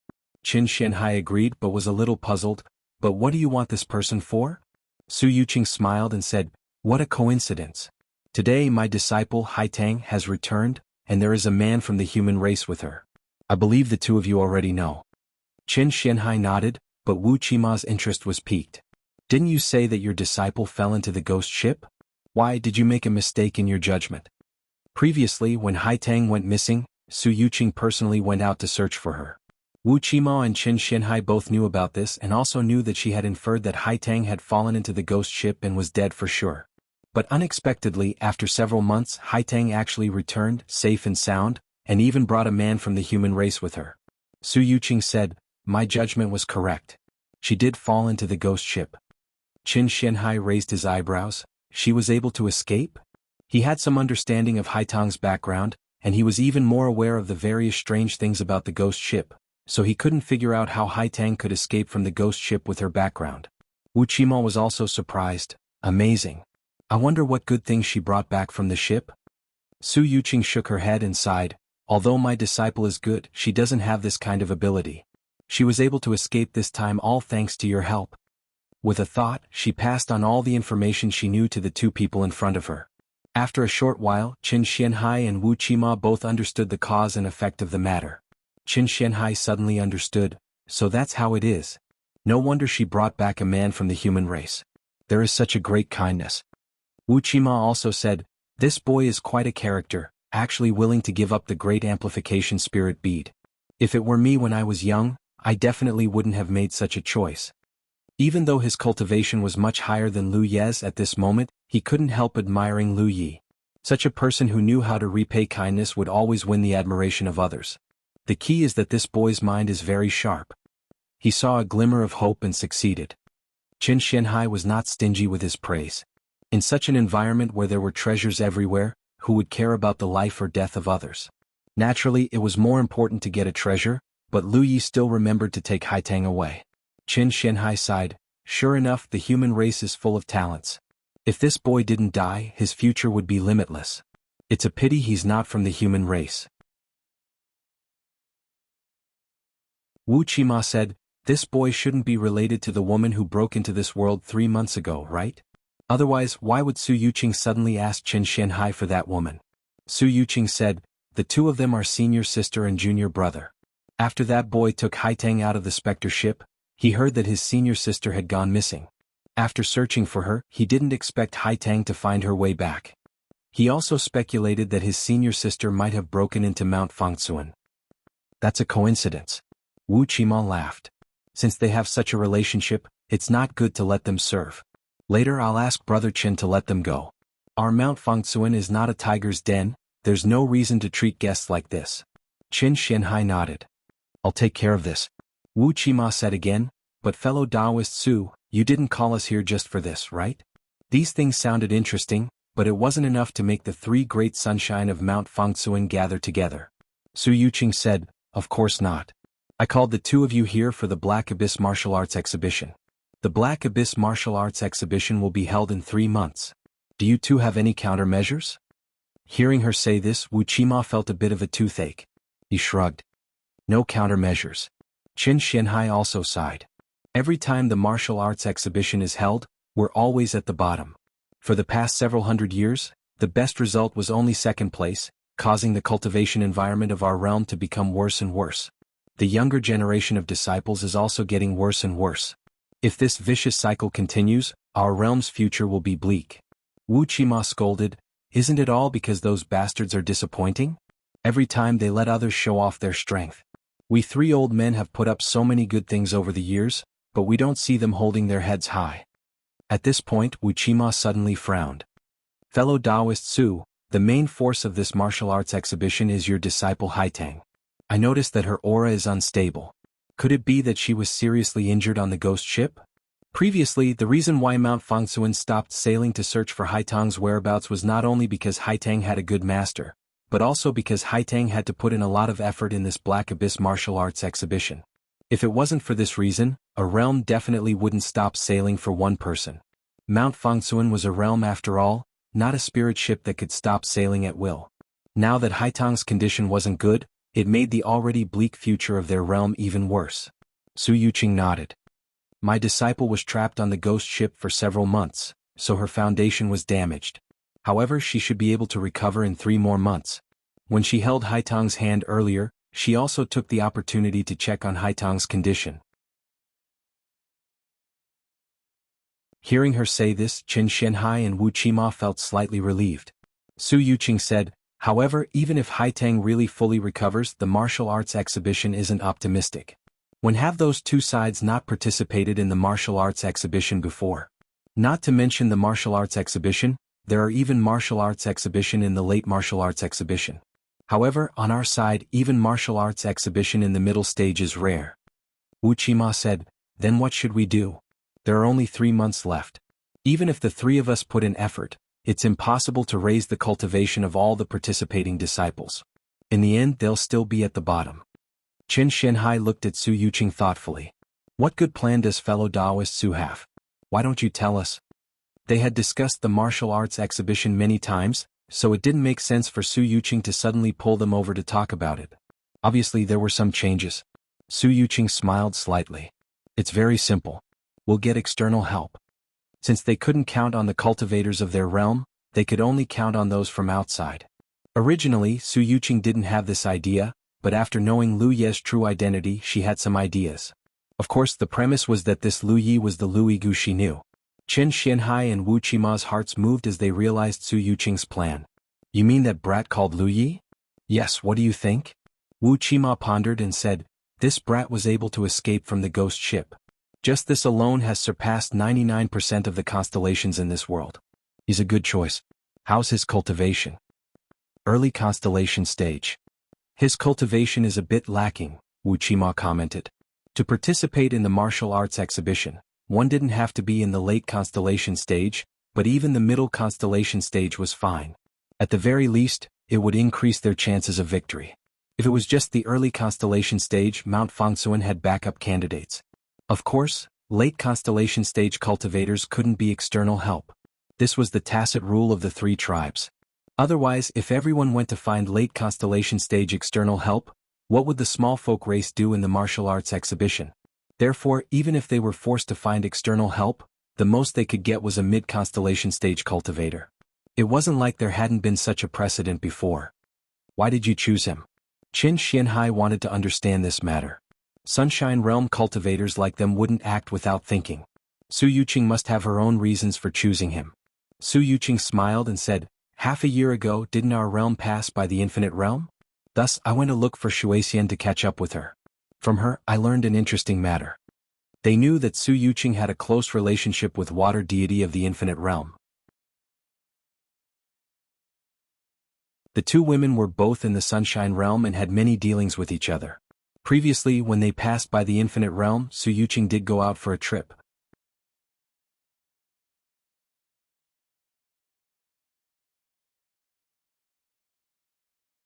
A: Qin Shenhai agreed but was a little puzzled. But what do you want this person for? Su Yuqing smiled and said, what a coincidence. Today my disciple Haitang has returned, and there is a man from the human race with her. I believe the 2 of you already know. Qin Shenhai nodded, but Wu Qima's interest was piqued. Didn't you say that your disciple fell into the ghost ship? Why did you make a mistake in your judgment? Previously, when Haitang went missing, Su Yuqing personally went out to search for her. Wu Qima and Qin Shenhai both knew about this and also knew that she had inferred that Haitang had fallen into the ghost ship and was dead for sure. But unexpectedly, after several months, Haitang actually returned, safe and sound, and even brought a man from the human race with her. Su Yuqing said, my judgment was correct. She did fall into the ghost ship. Qin Shenhai raised his eyebrows. She was able to escape? He had some understanding of Haitang's background, and he was even more aware of the various strange things about the ghost ship, so he couldn't figure out how Haitang could escape from the ghost ship with her background. Wu Qima was also surprised. Amazing. I wonder what good things she brought back from the ship? Su Yuqing shook her head and sighed. Although my disciple is good, she doesn't have this kind of ability. She was able to escape this time all thanks to your help. With a thought, she passed on all the information she knew to the 2 people in front of her. After a short while, Qin Shenhai and Wu Qima both understood the cause and effect of the matter. Qin Shenhai suddenly understood, so that's how it is. No wonder she brought back a man from the human race. There is such a great kindness. Wu Qima also said, this boy is quite a character, actually willing to give up the great amplification spirit bead. If it were me when I was young, I definitely wouldn't have made such a choice. Even though his cultivation was much higher than Lu Ye's at this moment, he couldn't help admiring Lu Yi. Such a person who knew how to repay kindness would always win the admiration of others. The key is that this boy's mind is very sharp. He saw a glimmer of hope and succeeded. Qin Shenhai was not stingy with his praise. In such an environment where there were treasures everywhere, who would care about the life or death of others? Naturally, it was more important to get a treasure, but Lu Yi still remembered to take Haitang away. Qin Shenhai sighed. Sure enough, the human race is full of talents. If this boy didn't die, his future would be limitless. It's a pity he's not from the human race. Wu Qima said, this boy shouldn't be related to the woman who broke into this world 3 months ago, right? Otherwise, why would Su Yuqing suddenly ask Qin Shenhai for that woman? Su Yuqing said, the 2 of them are senior sister and junior brother. After that boy took Haitang out of the Spectre ship, he heard that his senior sister had gone missing. After searching for her, he didn't expect Haitang to find her way back. He also speculated that his senior sister might have broken into Mount Fangsuan. That's a coincidence. Wu Qima laughed. Since they have such a relationship, it's not good to let them serve. Later I'll ask Brother Qin to let them go. Our Mount Fangsuan is not a tiger's den, there's no reason to treat guests like this. Qin Xianhai nodded. I'll take care of this. Wu Qima said again, but fellow Taoist Su, you didn't call us here just for this, right? These things sounded interesting, but it wasn't enough to make the three great sunshine of Mount Fangsuan gather together. Su Yuqing said, of course not. I called the two of you here for the Black Abyss Martial Arts Exhibition. The Black Abyss Martial Arts Exhibition will be held in 3 months. Do you two have any countermeasures? Hearing her say this, Wu Qima felt a bit of a toothache. He shrugged. No countermeasures. Qin Xianhai also sighed. Every time the martial arts exhibition is held, we're always at the bottom. For the past several hundred years, the best result was only second place, causing the cultivation environment of our realm to become worse and worse. The younger generation of disciples is also getting worse and worse. If this vicious cycle continues, our realm's future will be bleak. Wu Qima scolded, isn't it all because those bastards are disappointing? Every time they let others show off their strength. We 3 old men have put up so many good things over the years, but we don't see them holding their heads high. At this point, Wu Qima suddenly frowned. Fellow Taoist Su, the main force of this martial arts exhibition is your disciple Haitang. I noticed that her aura is unstable. Could it be that she was seriously injured on the ghost ship? Previously, the reason why Mount Fangsuan stopped sailing to search for Haitang's whereabouts was not only because Haitang had a good master, but also because Haitang had to put in a lot of effort in this Black Abyss martial arts exhibition. If it wasn't for this reason, a realm definitely wouldn't stop sailing for one person. Mount Fangsuan was a realm after all, not a spirit ship that could stop sailing at will. Now that Haitang's condition wasn't good, it made the already bleak future of their realm even worse. Su Yuqing nodded. My disciple was trapped on the ghost ship for several months, so her foundation was damaged. However, she should be able to recover in 3 more months. When she held Haitang's hand earlier, she also took the opportunity to check on Haitang's condition. Hearing her say this, Qin Xianhai and Wu Qima felt slightly relieved. Su Yuqing said, however, even if Haitang really fully recovers, the martial arts exhibition isn't optimistic. When have those two sides not participated in the martial arts exhibition before? Not to mention the martial arts exhibition, there are even martial arts exhibition in the late martial arts exhibition. However, on our side, even martial arts exhibition in the middle stage is rare. Wu Qima said, then what should we do? There are only 3 months left. Even if the 3 of us put in effort, it's impossible to raise the cultivation of all the participating disciples. In the end, they'll still be at the bottom. Qin Xianhai looked at Su Yuqing thoughtfully. What good plan does fellow Taoist Su have? Why don't you tell us? They had discussed the martial arts exhibition many times, so it didn't make sense for Su Yuqing to suddenly pull them over to talk about it. Obviously there were some changes. Su Yuqing smiled slightly. It's very simple. We'll get external help. Since they couldn't count on the cultivators of their realm, they could only count on those from outside. Originally, Su Yuqing didn't have this idea, but after knowing Lu Ye's true identity, she had some ideas. Of course, the premise was that this Lu Ye was the Lu Yigu she knew. Qin Xianhai and Wu Qima's hearts moved as they realized Su Yuqing's plan. You mean that brat called Lu Ye? Yes, what do you think? Wu Qima pondered and said, this brat was able to escape from the ghost ship. Just this alone has surpassed 99% of the constellations in this world. He's a good choice. How's his cultivation? Early constellation stage. His cultivation is a bit lacking, Wu Qima commented. To participate in the martial arts exhibition, one didn't have to be in the late constellation stage, but even the middle constellation stage was fine. At the very least, it would increase their chances of victory. If it was just the early constellation stage, Mount Fangsuan had backup candidates. Of course, late constellation stage cultivators couldn't be external help. This was the tacit rule of the 3 tribes. Otherwise, if everyone went to find late constellation stage external help, what would the small folk race do in the martial arts exhibition? Therefore, even if they were forced to find external help, the most they could get was a mid-constellation stage cultivator. It wasn't like there hadn't been such a precedent before. Why did you choose him? Qin Xianhai wanted to understand this matter. Sunshine Realm cultivators like them wouldn't act without thinking. Su Yuqing must have her own reasons for choosing him. Su Yuqing smiled and said, half a year ago didn't our realm pass by the infinite realm? Thus, I went to look for Shuexian to catch up with her. From her, I learned an interesting matter. They knew that Su Yuqing had a close relationship with water deity of the infinite realm. The two women were both in the Sunshine Realm and had many dealings with each other. Previously, when they passed by the Infinite Realm, Su Yuqing did go out for a trip.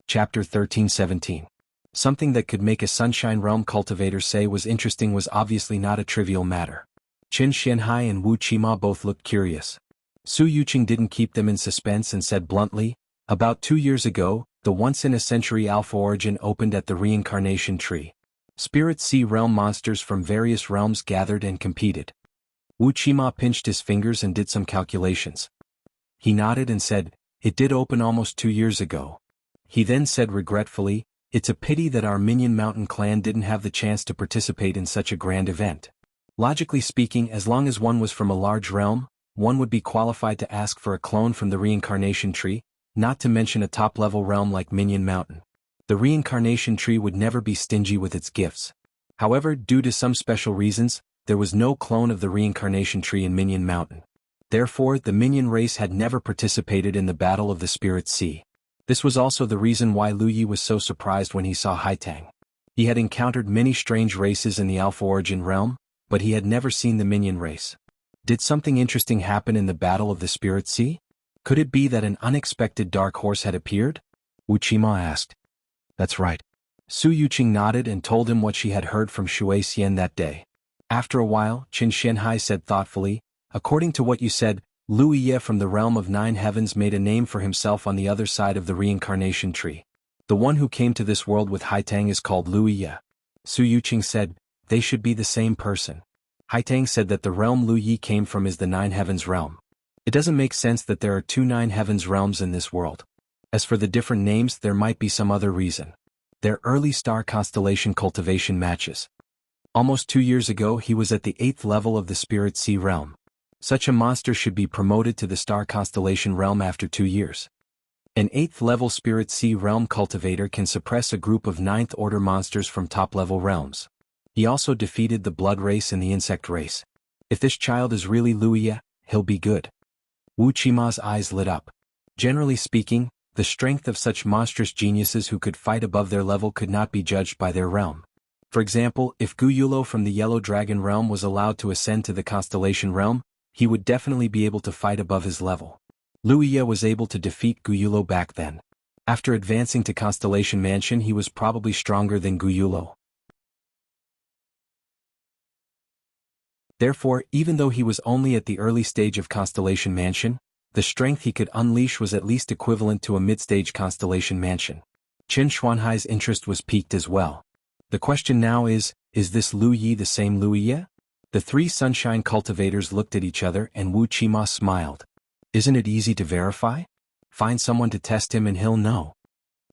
A: Chapter 13-17. Something that could make a Sunshine Realm cultivator say was interesting was obviously not a trivial matter. Qin Xianhai and Wu Qima both looked curious. Su Yuqing didn't keep them in suspense and said bluntly, "About 2 years ago, the once-in-a-century Alpha Origin opened at the Reincarnation Tree. Spirit Sea Realm monsters from various realms gathered and competed." Wu Qima pinched his fingers and did some calculations. He nodded and said, "It did open almost 2 years ago." He then said regretfully, "It's a pity that our Minion Mountain clan didn't have the chance to participate in such a grand event. Logically speaking, as long as one was from a large realm, one would be qualified to ask for a clone from the Reincarnation Tree, not to mention a top-level realm like Minion Mountain. The Reincarnation Tree would never be stingy with its gifts. However, due to some special reasons, there was no clone of the Reincarnation Tree in Minion Mountain. Therefore, the Minion race had never participated in the Battle of the Spirit Sea. This was also the reason why Lu Yi was so surprised when he saw Haitang. He had encountered many strange races in the Alpha Origin realm, but he had never seen the Minion race. Did something interesting happen in the Battle of the Spirit Sea? Could it be that an unexpected dark horse had appeared? Wu Qima asked. "That's right." Su Yuqing nodded and told him what she had heard from Shui Xian that day. After a while, Qin Xianhai said thoughtfully, "According to what you said, Lu Yi from the realm of 9 heavens made a name for himself on the other side of the Reincarnation Tree. The one who came to this world with Haitang is called Lu Yi." Su Yuqing said, "They should be the same person." Haitang said that the realm Lu Yi came from is the 9 heavens realm. It doesn't make sense that there are 2 9 heavens realms in this world. As for the different names, there might be some other reason. They're early star constellation cultivation matches. Almost 2 years ago he was at the 8th level of the Spirit Sea realm. Such a monster should be promoted to the star constellation realm after 2 years. An 8th level Spirit Sea realm cultivator can suppress a group of 9th order monsters from top level realms. He also defeated the blood race and the insect race. If this child is really Lu Yi, he'll be good. Wu Qima's eyes lit up. Generally speaking, the strength of such monstrous geniuses who could fight above their level could not be judged by their realm. For example, if Gu Yulo from the Yellow Dragon realm was allowed to ascend to the Constellation realm, he would definitely be able to fight above his level. Lu Yi was able to defeat Gu Yulo back then. After advancing to Constellation Mansion, he was probably stronger than Gu Yulo. Therefore, even though he was only at the early stage of Constellation Mansion, the strength he could unleash was at least equivalent to a mid-stage Constellation Mansion. Qin Xuanhai's interest was piqued as well. The question now is this Lu Yi the same Lu Yi? The 3 Sunshine cultivators looked at each other and Wu Qima smiled. "Isn't it easy to verify? Find someone to test him and he'll know."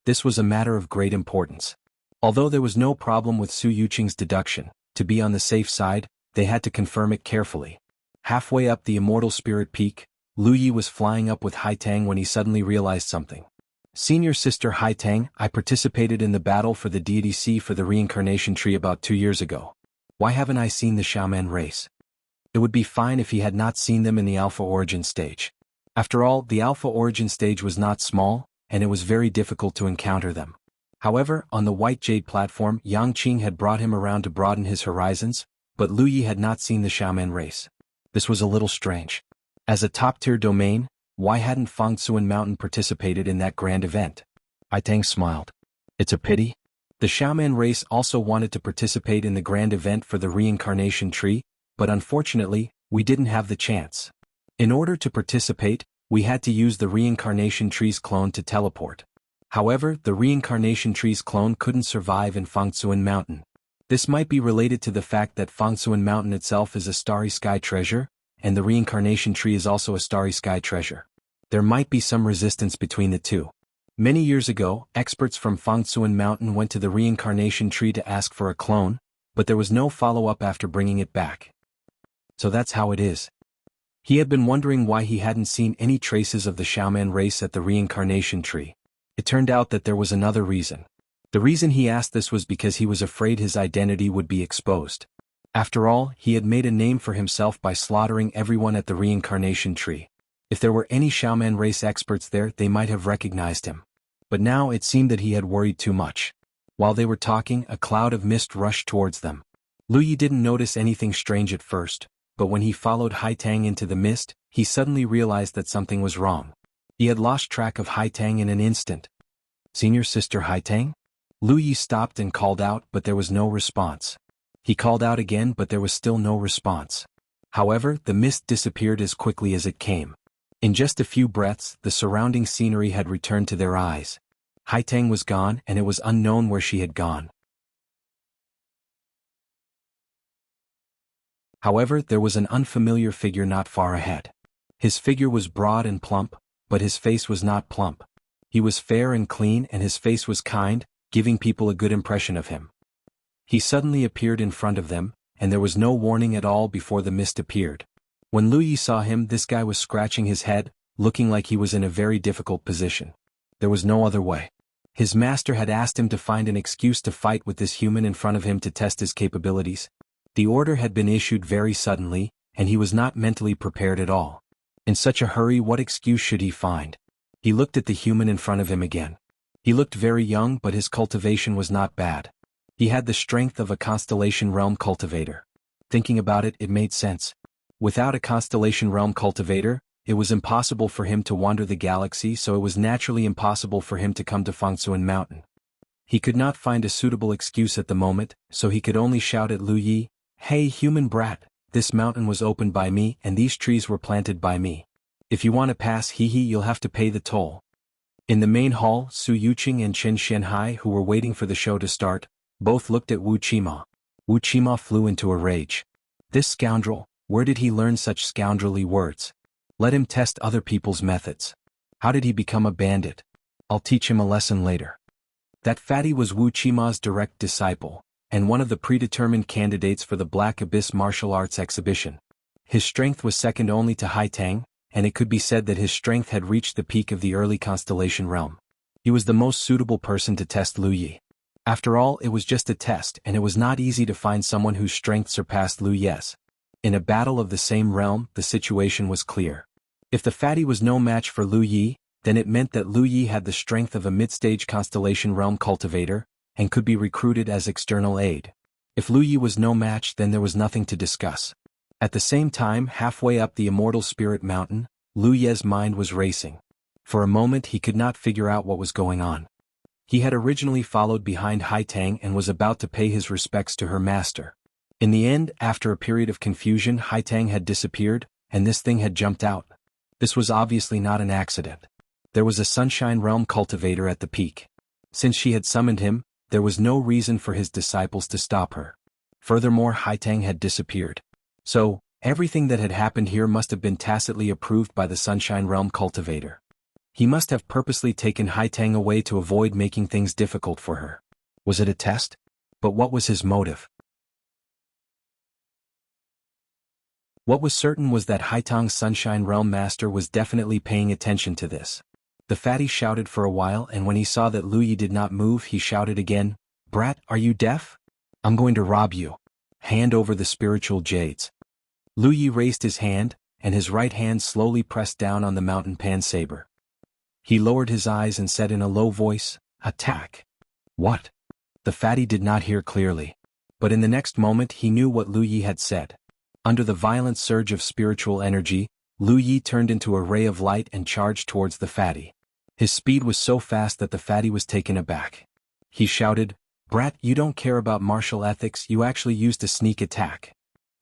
A: This was a matter of great importance. Although there was no problem with Su Yuqing's deduction, to be on the safe side, they had to confirm it carefully. Halfway up the Immortal Spirit Peak, Lu Yi was flying up with Haitang when he suddenly realized something. "Senior Sister Haitang, I participated in the battle for the Deity Sea for the Reincarnation Tree about 2 years ago. Why haven't I seen the Shaman race?" It would be fine if he had not seen them in the Alpha Origin stage. After all, the Alpha Origin stage was not small, and it was very difficult to encounter them. However, on the White Jade platform, Yang Qing had brought him around to broaden his horizons, but Lu Yi had not seen the Shaman race. This was a little strange. As a top-tier domain, why hadn't Fangsuan Mountain participated in that grand event? Haitang smiled. "It's a pity. The Shaman race also wanted to participate in the grand event for the Reincarnation Tree, but unfortunately, we didn't have the chance. In order to participate, we had to use the Reincarnation Tree's clone to teleport. However, the Reincarnation Tree's clone couldn't survive in Fangsuan Mountain. This might be related to the fact that Fangsuan Mountain itself is a starry sky treasure, and the Reincarnation Tree is also a starry sky treasure. There might be some resistance between the two. Many years ago, experts from Fangsuan Mountain went to the Reincarnation Tree to ask for a clone, but there was no follow-up after bringing it back. So that's how it is." He had been wondering why he hadn't seen any traces of the Shaman race at the Reincarnation Tree. It turned out that there was another reason. The reason he asked this was because he was afraid his identity would be exposed. After all, he had made a name for himself by slaughtering everyone at the Reincarnation Tree. If there were any Shaman race experts there, they might have recognized him. But now it seemed that he had worried too much. While they were talking, a cloud of mist rushed towards them. Lu Yi didn't notice anything strange at first, but when he followed Haitang into the mist, he suddenly realized that something was wrong. He had lost track of Haitang in an instant. "Senior Sister Haitang?" Lu Yi stopped and called out, but there was no response. He called out again, but there was still no response. However, the mist disappeared as quickly as it came. In just a few breaths, the surrounding scenery had returned to their eyes. Haitang was gone, and it was unknown where she had gone. However, there was an unfamiliar figure not far ahead. His figure was broad and plump, but his face was not plump. He was fair and clean, and his face was kind, giving people a good impression of him. He suddenly appeared in front of them, and there was no warning at all before the mist appeared. When Lu Yi saw him, this guy was scratching his head, looking like he was in a very difficult position. There was no other way. His master had asked him to find an excuse to fight with this human in front of him to test his capabilities. The order had been issued very suddenly, and he was not mentally prepared at all. In such a hurry, what excuse should he find? He looked at the human in front of him again. He looked very young, but his cultivation was not bad. He had the strength of a Constellation Realm cultivator. Thinking about it, it made sense. Without a Constellation Realm cultivator, it was impossible for him to wander the galaxy, so it was naturally impossible for him to come to Fangsuan Mountain. He could not find a suitable excuse at the moment, so he could only shout at Lu Yi, "Hey human brat, this mountain was opened by me and these trees were planted by me. If you want to pass, you'll have to pay the toll." In the main hall, Su Yuqing and Chen Xianhai, who were waiting for the show to start, both looked at Wu Qima. Wu Qima flew into a rage. This scoundrel, where did he learn such scoundrelly words? Let him test other people's methods. How did he become a bandit? I'll teach him a lesson later. That fatty was Wu Qima's direct disciple, and one of the predetermined candidates for the Black Abyss martial arts exhibition. His strength was second only to Haitang, and it could be said that his strength had reached the peak of the early Constellation Realm. He was the most suitable person to test Lu Yi. After all, it was just a test, and it was not easy to find someone whose strength surpassed Lu Yi's. In a battle of the same realm, the situation was clear. If the fatty was no match for Lu Yi, then it meant that Lu Yi had the strength of a mid-stage Constellation Realm cultivator, and could be recruited as external aid. If Lu Yi was no match, then there was nothing to discuss. At the same time, halfway up the Immortal Spirit Mountain, Lu Yi's mind was racing. For a moment he could not figure out what was going on. He had originally followed behind Haitang and was about to pay his respects to her master. In the end, after a period of confusion, Haitang had disappeared, and this thing had jumped out. This was obviously not an accident. There was a Sunshine Realm cultivator at the peak. Since she had summoned him, there was no reason for his disciples to stop her. Furthermore, Haitang had disappeared. So, everything that had happened here must have been tacitly approved by the Sunshine Realm cultivator. He must have purposely taken Haitang away to avoid making things difficult for her. Was it a test? But what was his motive? What was certain was that Haitang's Sunshine Realm master was definitely paying attention to this. The fatty shouted for a while, and when he saw that Lu Yi did not move, he shouted again, "Brat, are you deaf? I'm going to rob you. Hand over the spiritual jades." Lu Yi raised his hand, and his right hand slowly pressed down on the mountain pan saber. He lowered his eyes and said in a low voice, "Attack." What? The fatty did not hear clearly. But in the next moment he knew what Lu Yi had said. Under the violent surge of spiritual energy, Lu Yi turned into a ray of light and charged towards the fatty. His speed was so fast that the fatty was taken aback. He shouted, "Brat, you don't care about martial ethics, you actually used a sneak attack."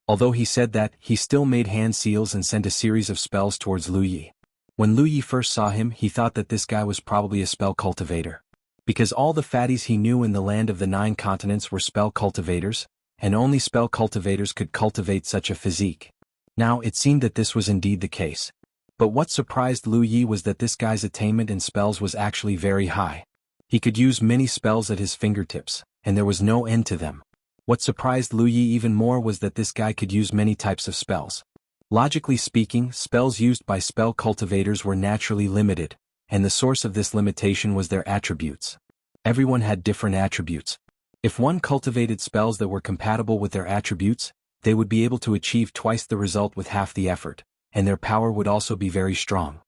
A: Although he said that, he still made hand seals and sent a series of spells towards Lu Yi. When Lu Yi first saw him, he thought that this guy was probably a spell cultivator. Because all the fatties he knew in the land of the 9 continents were spell cultivators, and only spell cultivators could cultivate such a physique. Now it seemed that this was indeed the case. But what surprised Lu Yi was that this guy's attainment in spells was actually very high. He could use many spells at his fingertips, and there was no end to them. What surprised Lu Yi even more was that this guy could use many types of spells. Logically speaking, spells used by spell cultivators were naturally limited, and the source of this limitation was their attributes. Everyone had different attributes. If one cultivated spells that were compatible with their attributes, they would be able to achieve twice the result with half the effort, and their power would also be very strong.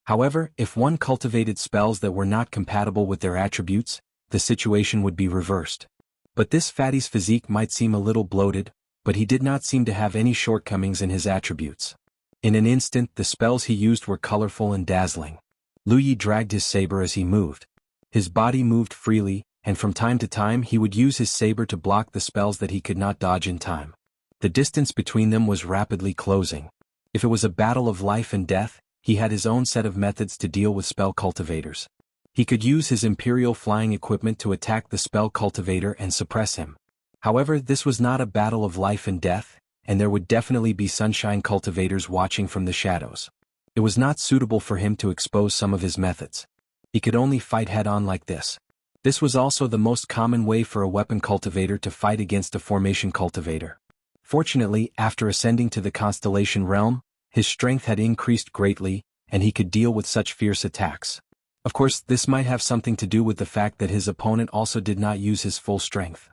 A: However, if one cultivated spells that were not compatible with their attributes, the situation would be reversed. But this fatty's physique might seem a little bloated, but he did not seem to have any shortcomings in his attributes. In an instant the spells he used were colorful and dazzling. Lu Yi dragged his saber as he moved. His body moved freely, and from time to time he would use his saber to block the spells that he could not dodge in time. The distance between them was rapidly closing. If it was a battle of life and death, he had his own set of methods to deal with spell cultivators. He could use his imperial flying equipment to attack the spell cultivator and suppress him. However, this was not a battle of life and death, and there would definitely be sunshine cultivators watching from the shadows. It was not suitable for him to expose some of his methods. He could only fight head-on like this. This was also the most common way for a weapon cultivator to fight against a formation cultivator. Fortunately, after ascending to the constellation realm, his strength had increased greatly, and he could deal with such fierce attacks. Of course, this might have something to do with the fact that his opponent also did not use his full strength.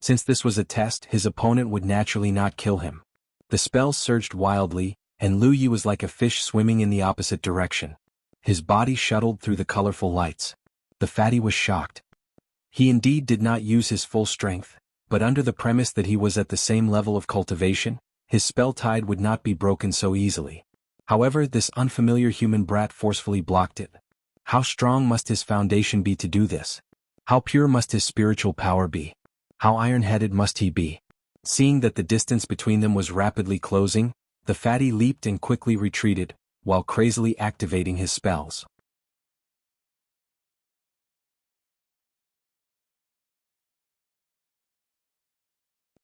A: Since this was a test, his opponent would naturally not kill him. The spells surged wildly, and Lu Yi was like a fish swimming in the opposite direction. His body shuttled through the colorful lights. The fatty was shocked. He indeed did not use his full strength, but under the premise that he was at the same level of cultivation, his spell tide would not be broken so easily. However, this unfamiliar human brat forcefully blocked it. How strong must his foundation be to do this? How pure must his spiritual power be? How iron-headed must he be? Seeing that the distance between them was rapidly closing, the fatty leaped and quickly retreated, while crazily activating his spells.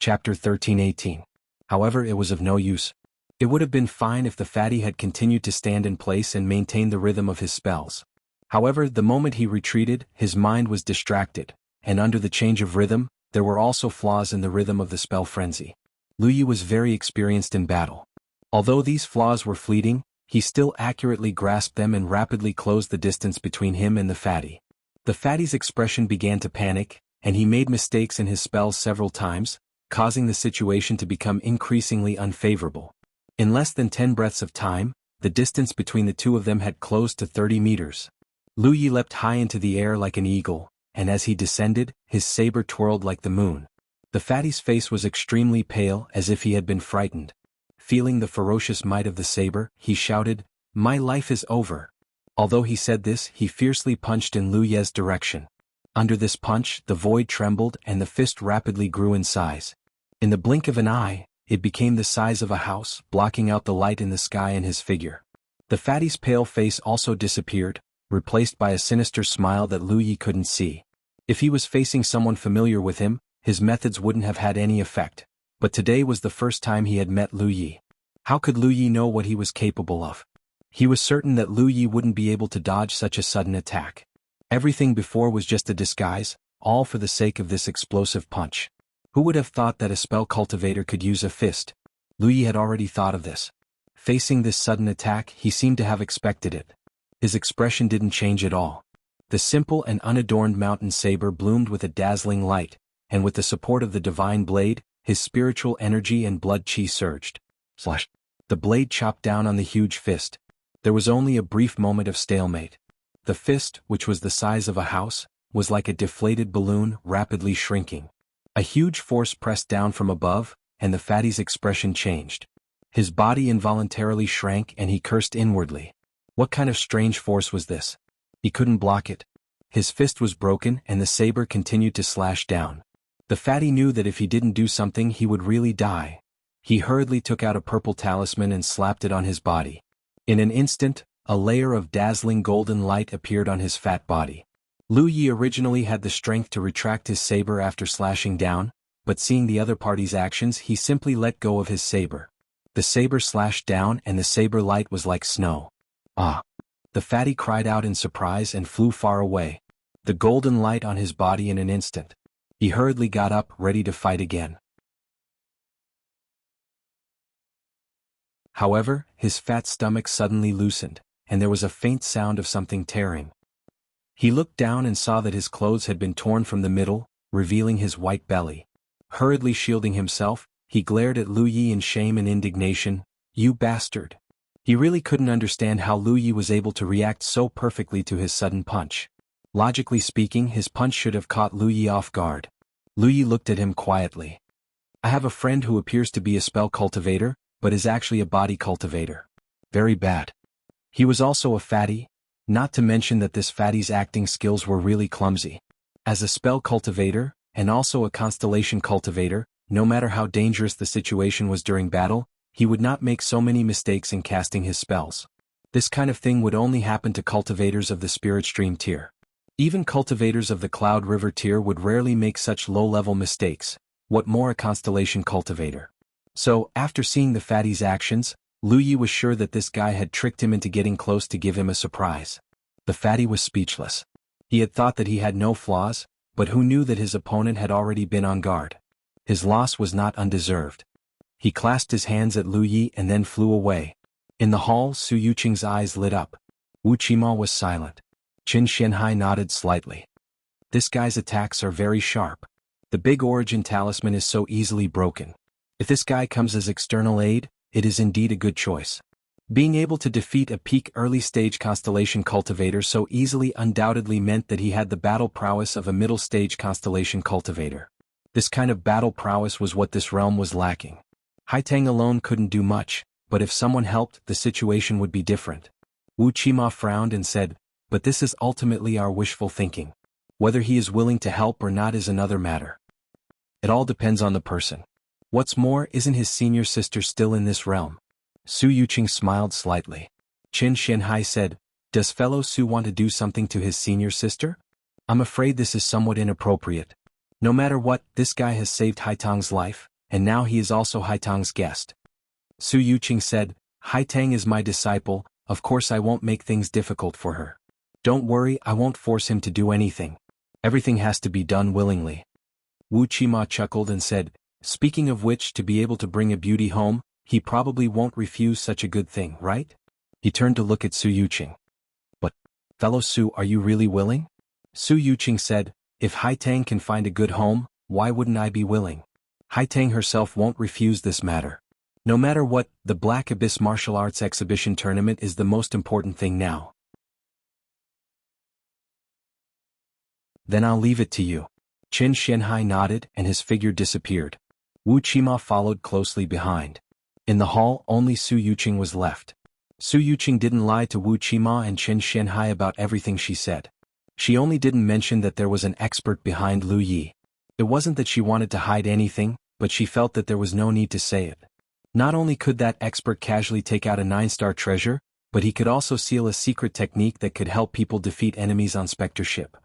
A: Chapter 13:18. However, it was of no use. It would have been fine if the fatty had continued to stand in place and maintain the rhythm of his spells. However, the moment he retreated, his mind was distracted, and under the change of rhythm, there were also flaws in the rhythm of the spell frenzy. Lu Yi was very experienced in battle. Although these flaws were fleeting, he still accurately grasped them and rapidly closed the distance between him and the fatty. The fatty's expression began to panic, and he made mistakes in his spells several times, causing the situation to become increasingly unfavorable. In less than 10 breaths of time, the distance between the two of them had closed to 30 meters. Lu Yi leapt high into the air like an eagle, and as he descended, his saber twirled like the moon. The fatty's face was extremely pale, as if he had been frightened. Feeling the ferocious might of the saber, he shouted, "My life is over." Although he said this, he fiercely punched in Lu Ye's direction. Under this punch, the void trembled and the fist rapidly grew in size. In the blink of an eye, it became the size of a house, blocking out the light in the sky and his figure. The fatty's pale face also disappeared, replaced by a sinister smile that Lu Yi couldn't see. If he was facing someone familiar with him, his methods wouldn't have had any effect. But today was the first time he had met Lu Yi. How could Lu Yi know what he was capable of? He was certain that Lu Yi wouldn't be able to dodge such a sudden attack. Everything before was just a disguise, all for the sake of this explosive punch. Who would have thought that a spell cultivator could use a fist? Lu Yi had already thought of this. Facing this sudden attack, he seemed to have expected it. His expression didn't change at all. The simple and unadorned mountain saber bloomed with a dazzling light, and with the support of the divine blade, his spiritual energy and blood chi surged. Slash. The blade chopped down on the huge fist. There was only a brief moment of stalemate. The fist, which was the size of a house, was like a deflated balloon rapidly shrinking. A huge force pressed down from above, and the fatty's expression changed. His body involuntarily shrank and he cursed inwardly. What kind of strange force was this? He couldn't block it. His fist was broken and the saber continued to slash down. The fatty knew that if he didn't do something he would really die. He hurriedly took out a purple talisman and slapped it on his body. In an instant, a layer of dazzling golden light appeared on his fat body. Lu Yi originally had the strength to retract his saber after slashing down, but seeing the other party's actions he simply let go of his saber. The saber slashed down and the saber light was like snow. Ah! The fatty cried out in surprise and flew far away. The golden light on his body in an instant. He hurriedly got up, ready to fight again. However, his fat stomach suddenly loosened, and there was a faint sound of something tearing. He looked down and saw that his clothes had been torn from the middle, revealing his white belly. Hurriedly shielding himself, he glared at Lu Yi in shame and indignation. You bastard. He really couldn't understand how Lu Yi was able to react so perfectly to his sudden punch. Logically speaking, his punch should have caught Lu Yi off guard. Lu Yi looked at him quietly. I have a friend who appears to be a spell cultivator, but is actually a body cultivator. Very bad. He was also a fatty, not to mention that this fatty's acting skills were really clumsy. As a spell cultivator, and also a constellation cultivator, no matter how dangerous the situation was during battle, he would not make so many mistakes in casting his spells. This kind of thing would only happen to cultivators of the Spirit Stream tier. Even cultivators of the Cloud River tier would rarely make such low-level mistakes, what more a constellation cultivator. So, after seeing the fatty's actions, Lu Yi was sure that this guy had tricked him into getting close to give him a surprise. The fatty was speechless. He had thought that he had no flaws, but who knew that his opponent had already been on guard. His loss was not undeserved. He clasped his hands at Lu Yi and then flew away. In the hall, Su Yuqing's eyes lit up. Wu Qima was silent. Qin Xianhai nodded slightly. This guy's attacks are very sharp. The big origin talisman is so easily broken. If this guy comes as external aid, it is indeed a good choice. Being able to defeat a peak early-stage constellation cultivator so easily undoubtedly meant that he had the battle prowess of a middle-stage constellation cultivator. This kind of battle prowess was what this realm was lacking. Haitang alone couldn't do much, but if someone helped, the situation would be different. Wu Qima frowned and said, but this is ultimately our wishful thinking. Whether he is willing to help or not is another matter. It all depends on the person. What's more, isn't his senior sister still in this realm? Su Yuqing smiled slightly. Qin Xianhai said, does fellow Su want to do something to his senior sister? I'm afraid this is somewhat inappropriate. No matter what, this guy has saved Haitang's life, and now he is also Haitang's guest. Su Yuqing said, Haitang is my disciple, of course I won't make things difficult for her. Don't worry, I won't force him to do anything. Everything has to be done willingly. Wu Qima chuckled and said, speaking of which, to be able to bring a beauty home, he probably won't refuse such a good thing, right? He turned to look at Su Yuqing. But, fellow Su, are you really willing? Su Yuqing said, if Haitang can find a good home, why wouldn't I be willing? Haitang herself won't refuse this matter. No matter what, the Black Abyss Martial Arts Exhibition Tournament is the most important thing now. Then I'll leave it to you. Qin Xianhai nodded and his figure disappeared. Wu Qima followed closely behind. In the hall, only Su Yuqing was left. Su Yuqing didn't lie to Wu Qima and Qin Xianhai about everything she said. She only didn't mention that there was an expert behind Lu Yi. It wasn't that she wanted to hide anything, but she felt that there was no need to say it. Not only could that expert casually take out a 9-star treasure, but he could also seal a secret technique that could help people defeat enemies on Spectre ship.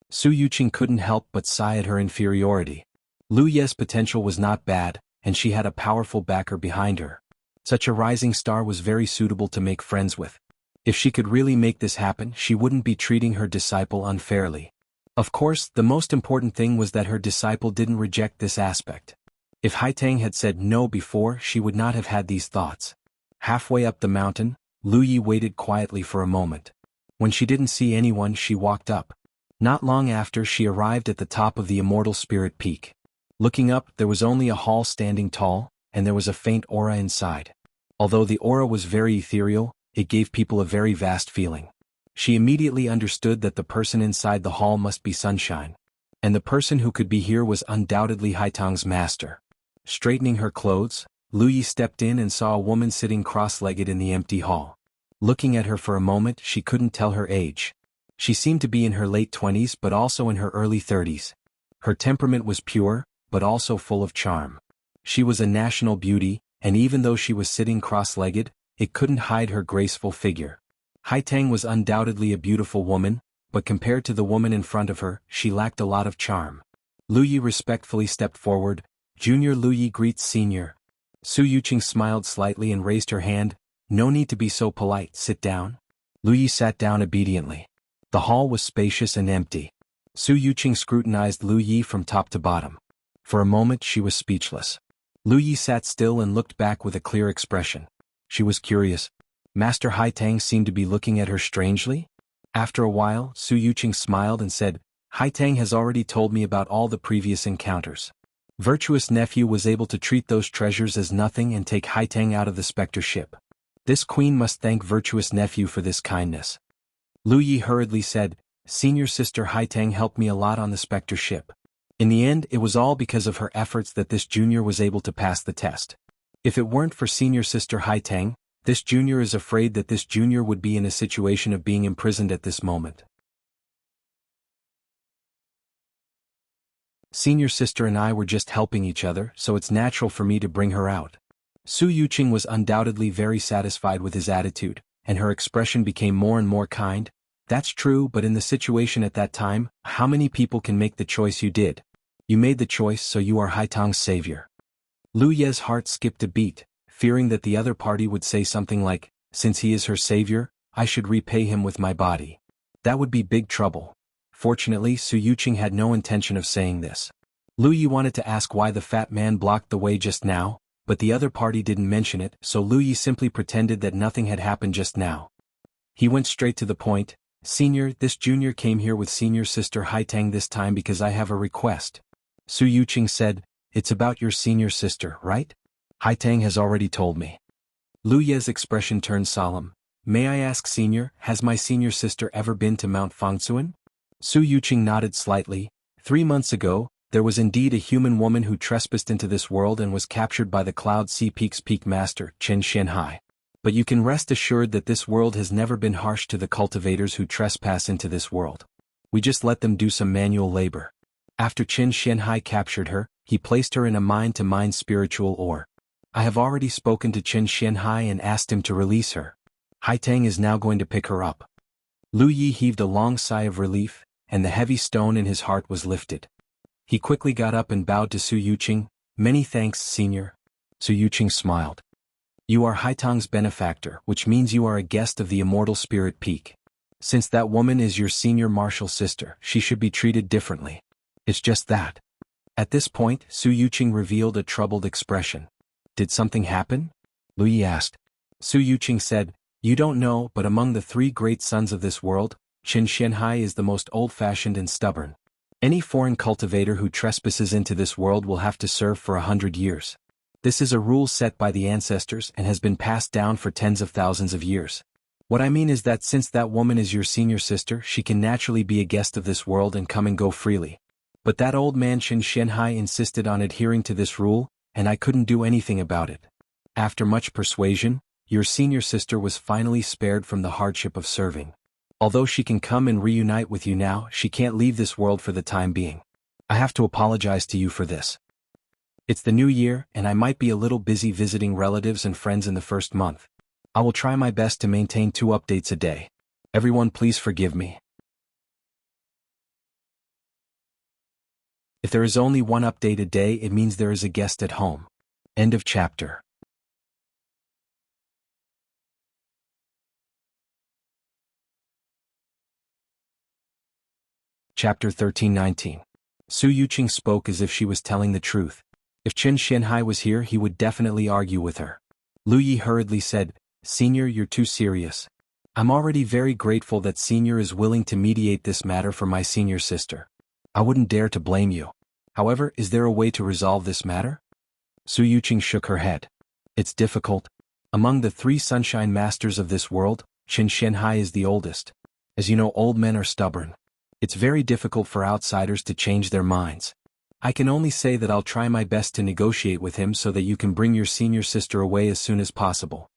A: Su Yuqing couldn't help but sigh at her inferiority. Lu Ye's potential was not bad, and she had a powerful backer behind her. Such a rising star was very suitable to make friends with. If she could really make this happen, she wouldn't be treating her disciple unfairly. Of course, the most important thing was that her disciple didn't reject this aspect. If Haitang had said no before, she would not have had these thoughts. Halfway up the mountain, Lu Yi waited quietly for a moment. When she didn't see anyone, she walked up. Not long after, she arrived at the top of the Immortal Spirit Peak. Looking up, there was only a hall standing tall, and there was a faint aura inside. Although the aura was very ethereal, it gave people a very vast feeling. She immediately understood that the person inside the hall must be Sunshine. And the person who could be here was undoubtedly Haitang's master. Straightening her clothes, Lu Yi stepped in and saw a woman sitting cross-legged in the empty hall. Looking at her for a moment, she couldn't tell her age. She seemed to be in her late 20s but also in her early 30s. Her temperament was pure, but also full of charm. She was a national beauty, and even though she was sitting cross-legged, it couldn't hide her graceful figure. Haitang was undoubtedly a beautiful woman, but compared to the woman in front of her, she lacked a lot of charm. Lu Yi respectfully stepped forward. Junior Lu Yi greets Senior. Su Yuqing smiled slightly and raised her hand. No need to be so polite, sit down. Lu Yi sat down obediently. The hall was spacious and empty. Su Yuqing scrutinized Lu Yi from top to bottom. For a moment she was speechless. Lu Yi sat still and looked back with a clear expression. She was curious. Master Haitang seemed to be looking at her strangely. After a while, Su Yuqing smiled and said, Haitang has already told me about all the previous encounters. Virtuous nephew was able to treat those treasures as nothing and take Haitang out of the specter ship. This queen must thank virtuous nephew for this kindness. Lu Yi hurriedly said, "Senior sister Haitang helped me a lot on the specter ship. In the end, it was all because of her efforts that this junior was able to pass the test. If it weren't for senior sister Haitang, this junior is afraid that this junior would be in a situation of being imprisoned at this moment. Senior sister and I were just helping each other, so it's natural for me to bring her out." Su Yuqing was undoubtedly very satisfied with his attitude, and her expression became more and more kind. "That's true, but in the situation at that time, how many people can make the choice you did? You made the choice, so you are Haitang's savior." Lu Ye's heart skipped a beat, fearing that the other party would say something like, "Since he is her savior, I should repay him with my body." That would be big trouble. Fortunately, Su Yuqing had no intention of saying this. Lu Yi wanted to ask why the fat man blocked the way just now, but the other party didn't mention it, so Lu Yi simply pretended that nothing had happened just now. He went straight to the point. "Senior, this junior came here with senior sister Haitang this time because I have a request." Su Yuqing said, "It's about your senior sister, right? Haitang has already told me." Lu Ye's expression turned solemn. "May I ask, senior, has my senior sister ever been to Mount Fangsuan?" Su Yuqing nodded slightly. 3 months ago, there was indeed a human woman who trespassed into this world and was captured by the Cloud Sea Peak's peak master, Chen Xianhai. But you can rest assured that this world has never been harsh to the cultivators who trespass into this world. We just let them do some manual labor. After Chen Xianhai captured her, he placed her in a mind-to-mind spiritual ore. I have already spoken to Chen Xianhai and asked him to release her. Haitang is now going to pick her up." Lu Yi heaved a long sigh of relief, and the heavy stone in his heart was lifted. He quickly got up and bowed to Su Yuqing. "Many thanks, senior." Su Yuqing smiled. "You are Haitang's benefactor, which means you are a guest of the immortal spirit peak. Since that woman is your senior martial sister, she should be treated differently. It's just that." At this point, Su Yuqing revealed a troubled expression. "Did something happen?" Lu Yi asked. Su Yuqing said, "You don't know, but among the 3 great sons of this world, Chen Xianhai is the most old-fashioned and stubborn. Any foreign cultivator who trespasses into this world will have to serve for 100 years. This is a rule set by the ancestors and has been passed down for tens of thousands of years. What I mean is that since that woman is your senior sister, she can naturally be a guest of this world and come and go freely. But that old man Chen Xianhai insisted on adhering to this rule, and I couldn't do anything about it. After much persuasion, your senior sister was finally spared from the hardship of serving. Although she can come and reunite with you now, she can't leave this world for the time being. I have to apologize to you for this. It's the new year, and I might be a little busy visiting relatives and friends in the first month. I will try my best to maintain 2 updates a day. Everyone please forgive me. If there is only 1 update a day, it means there is a guest at home. End of chapter. Chapter 13-19. Su Yuqing spoke as if she was telling the truth. If Chen Xianhai was here, he would definitely argue with her. Lu Yi hurriedly said, "Senior, you're too serious. I'm already very grateful that Senior is willing to mediate this matter for my senior sister. I wouldn't dare to blame you. However, is there a way to resolve this matter?" Su Yuqing shook her head. "It's difficult. Among the 3 sunshine masters of this world, Chen Xianhai is the oldest. As you know, old men are stubborn. It's very difficult for outsiders to change their minds. I can only say that I'll try my best to negotiate with him so that you can bring your senior sister away as soon as possible."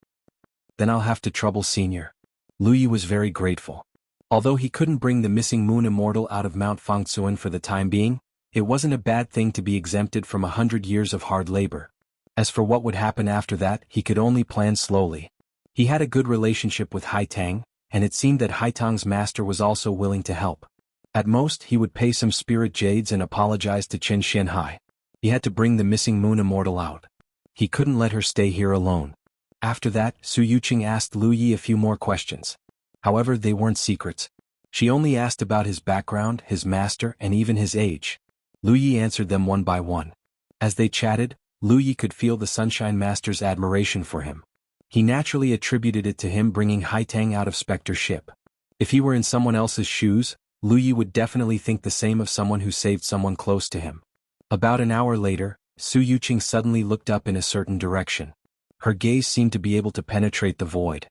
A: "Then I'll have to trouble Senior." Lu Yi was very grateful. Although he couldn't bring the missing moon immortal out of Mount Fangsuan for the time being, it wasn't a bad thing to be exempted from 100 years of hard labor. As for what would happen after that, he could only plan slowly. He had a good relationship with Haitang, and it seemed that Haitang's master was also willing to help. At most, he would pay some spirit jades and apologize to Chen Xianhai. He had to bring the missing moon immortal out. He couldn't let her stay here alone. After that, Su Yuqing asked Lu Yi a few more questions. However, they weren't secrets. She only asked about his background, his master, and even his age. Lu Yi answered them one by one. As they chatted, Lu Yi could feel the Sunshine Master's admiration for him. He naturally attributed it to him bringing Haitang out of Spectre ship. If he were in someone else's shoes, Lu Yi would definitely think the same of someone who saved someone close to him. About an hour later, Su Yuqing suddenly looked up in a certain direction. Her gaze seemed to be able to penetrate the void.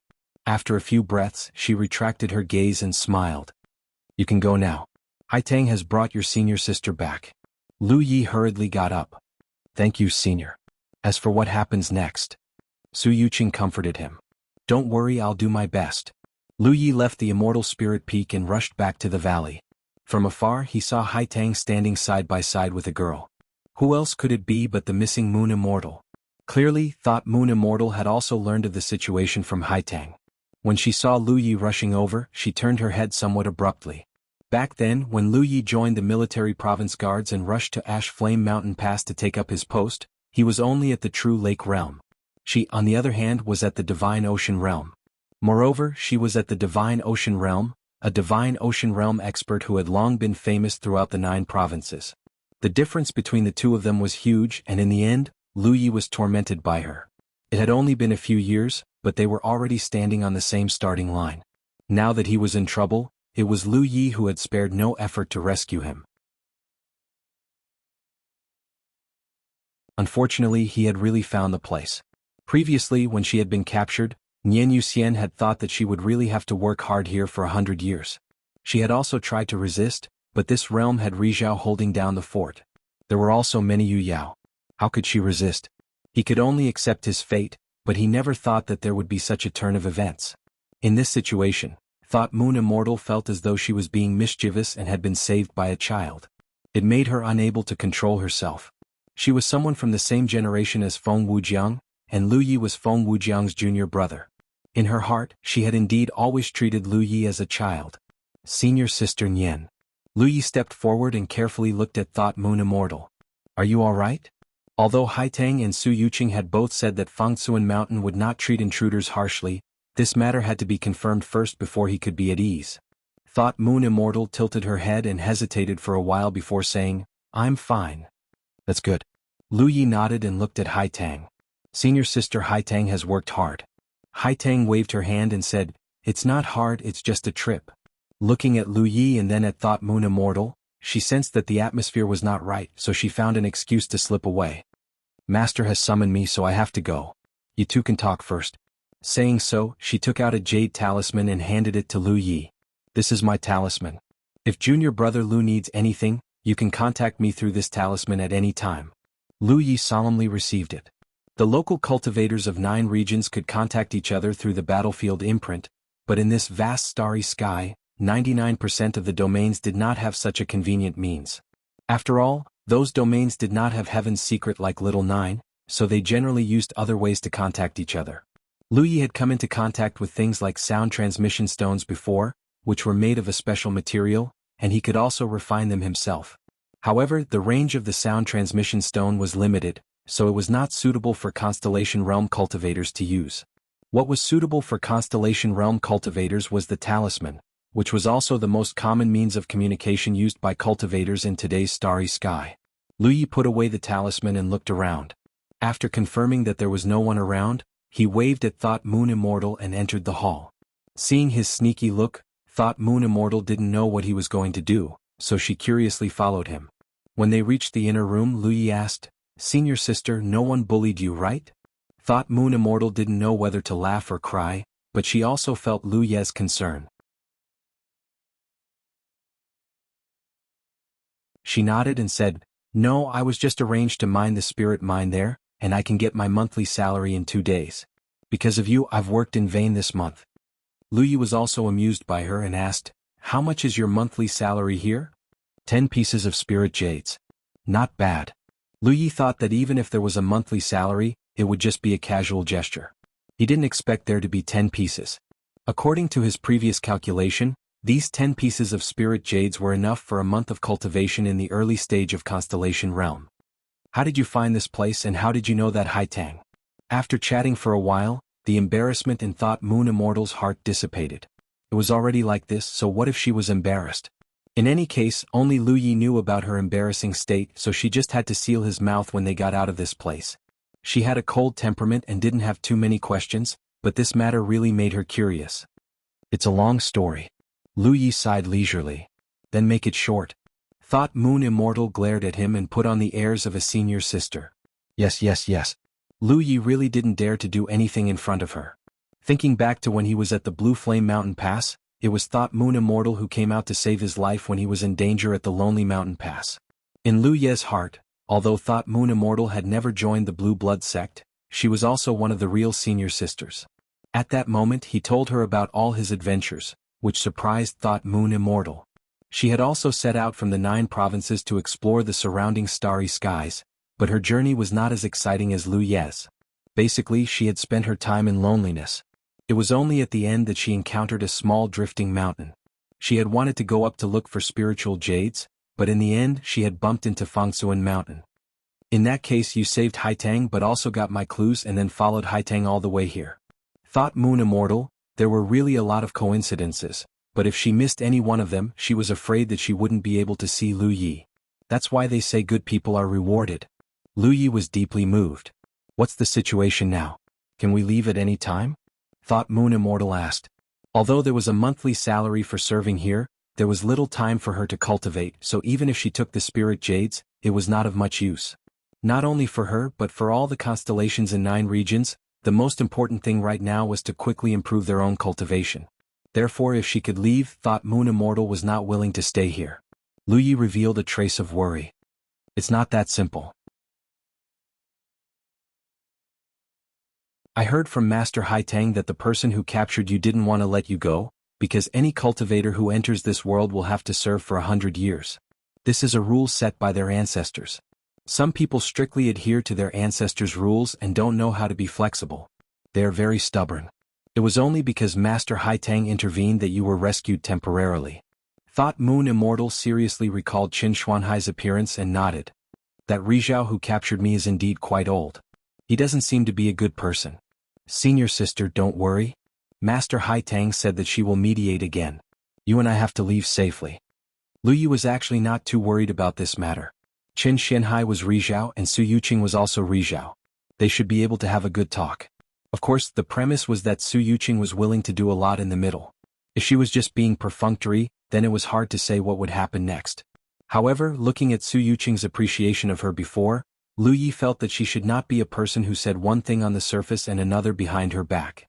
A: After a few breaths, she retracted her gaze and smiled. You can go now. Haitang has brought your senior sister back. Lu Yi hurriedly got up. Thank you, senior. As for what happens next, Su Yuqing comforted him. Don't worry, I'll do my best. Lu Yi left the immortal spirit peak and rushed back to the valley. From afar he saw Haitang standing side by side with a girl. Who else could it be but the missing Moon Immortal? Clearly, thought Moon Immortal had also learned of the situation from Haitang. When she saw Lu Yi rushing over, she turned her head somewhat abruptly. Back then, when Lu Yi joined the military province guards and rushed to Ash Flame Mountain Pass to take up his post, he was only at the True Lake Realm. She, on the other hand, was at the Divine Ocean Realm. Moreover, she was at the Divine Ocean Realm, a Divine Ocean Realm expert who had long been famous throughout the 9 provinces. The difference between the two of them was huge, and in the end, Lu Yi was tormented by her. It had only been a few years, but they were already standing on the same starting line. Now that he was in trouble, it was Lu Yi who had spared no effort to rescue him. Unfortunately, he had really found the place. Previously, when she had been captured, Nian Yuxian had thought that she would really have to work hard here for 100 years. She had also tried to resist, but this realm had Rizhao holding down the fort. There were also many Yu Yao. How could she resist? He could only accept his fate, but he never thought that there would be such a turn of events. In this situation, thought Moon Immortal felt as though she was being mischievous and had been saved by a child. It made her unable to control herself. She was someone from the same generation as Feng Wujiang, and Lu Yi was Feng Wujiang's junior brother. In her heart, she had indeed always treated Lu Yi as a child. Senior sister Nian. Lu Yi stepped forward and carefully looked at thought Moon Immortal. Are you all right? Although Haitang and Su Yuqing had both said that Fangsuan Mountain would not treat intruders harshly, this matter had to be confirmed first before he could be at ease. Thought Moon Immortal tilted her head and hesitated for a while before saying, I'm fine. That's good. Lu Yi nodded and looked at Haitang. Senior sister Haitang has worked hard. Haitang waved her hand and said, It's not hard, it's just a trip. Looking at Lu Yi and then at thought Moon Immortal, she sensed that the atmosphere was not right, so she found an excuse to slip away. Master has summoned me, so I have to go. You two can talk first. Saying so, she took out a jade talisman and handed it to Lu Yi. This is my talisman. If junior brother Lu needs anything, you can contact me through this talisman at any time. Lu Yi solemnly received it. The local cultivators of 9 regions could contact each other through the battlefield imprint, but in this vast starry sky, 99% of the domains did not have such a convenient means. After all, those domains did not have Heaven's Secret like Little 9, so they generally used other ways to contact each other. Lu Yi had come into contact with things like sound transmission stones before, which were made of a special material, and he could also refine them himself. However, the range of the sound transmission stone was limited, so it was not suitable for Constellation Realm cultivators to use. What was suitable for Constellation Realm cultivators was the talisman, which was also the most common means of communication used by cultivators in today's starry sky. Lu Yi put away the talisman and looked around. After confirming that there was no one around, he waved at thought Moon Immortal and entered the hall. Seeing his sneaky look, thought Moon Immortal didn't know what he was going to do, so she curiously followed him. When they reached the inner room, Lu Yi asked, Senior sister, no one bullied you, right? Thought Moon Immortal didn't know whether to laugh or cry, but she also felt Lu Ye's concern. She nodded and said, No, I was just arranged to mine the spirit mine there, and I can get my monthly salary in 2 days. Because of you, I've worked in vain this month. Lu Yi was also amused by her and asked, How much is your monthly salary here? 10 pieces of spirit jades. Not bad. Lu Yi thought that even if there was a monthly salary, it would just be a casual gesture. He didn't expect there to be 10 pieces. According to his previous calculation, these 10 pieces of spirit jades were enough for a month of cultivation in the early stage of Constellation Realm. How did you find this place and how did you know that Haitang? After chatting for a while, the embarrassment in thought Moon Immortal's heart dissipated. It was already like this, so what if she was embarrassed? In any case, only Lu Yi knew about her embarrassing state, so she just had to seal his mouth when they got out of this place. She had a cold temperament and didn't have too many questions, but this matter really made her curious. It's a long story. Lu Yi sighed leisurely. Then make it short. Thought Moon Immortal glared at him and put on the airs of a senior sister. Yes, yes, yes. Lu Yi really didn't dare to do anything in front of her. Thinking back to when he was at the Blue Flame Mountain Pass, it was Thought Moon Immortal who came out to save his life when he was in danger at the Lonely Mountain Pass. In Lu Ye's heart, although Thought Moon Immortal had never joined the Blue Blood sect, she was also one of the real senior sisters. At that moment he told her about all his adventures, which surprised Thought Moon Immortal. She had also set out from the 9 provinces to explore the surrounding starry skies, but her journey was not as exciting as Lu Ye's. Basically, she had spent her time in loneliness. It was only at the end that she encountered a small drifting mountain. She had wanted to go up to look for spiritual jades, but in the end she had bumped into Fangsuan Mountain. In that case you saved Haitang but also got my clues and then followed Haitang all the way here. Thought Moon Immortal, there were really a lot of coincidences, but if she missed any one of them she was afraid that she wouldn't be able to see Lu Yi. That's why they say good people are rewarded. Lu Yi was deeply moved. What's the situation now? Can we leave at any time? Thought Moon Immortal asked. Although there was a monthly salary for serving here, there was little time for her to cultivate, so even if she took the spirit jades, it was not of much use. Not only for her but for all the constellations in 9 regions, the most important thing right now was to quickly improve their own cultivation. Therefore if she could leave, Thought Moon Immortal was not willing to stay here. Lu Yi revealed a trace of worry. It's not that simple. I heard from Master Haitang that the person who captured you didn't want to let you go, because any cultivator who enters this world will have to serve for 100 years. This is a rule set by their ancestors. Some people strictly adhere to their ancestors' rules and don't know how to be flexible. They are very stubborn. It was only because Master Haitang intervened that you were rescued temporarily. Thought Moon Immortal seriously recalled Qin Xuanhai's appearance and nodded. That Rizhao who captured me is indeed quite old. He doesn't seem to be a good person. Senior sister, don't worry. Master Haitang said that she will mediate again. You and I have to leave safely. Lu Yi was actually not too worried about this matter. Qin Xuanhai was Rizhao and Su Yuqing was also Rizhao. They should be able to have a good talk. Of course, the premise was that Su Yuqing was willing to do a lot in the middle. If she was just being perfunctory, then it was hard to say what would happen next. However, looking at Su Yuqing's appreciation of her before, Lu Yi felt that she should not be a person who said one thing on the surface and another behind her back.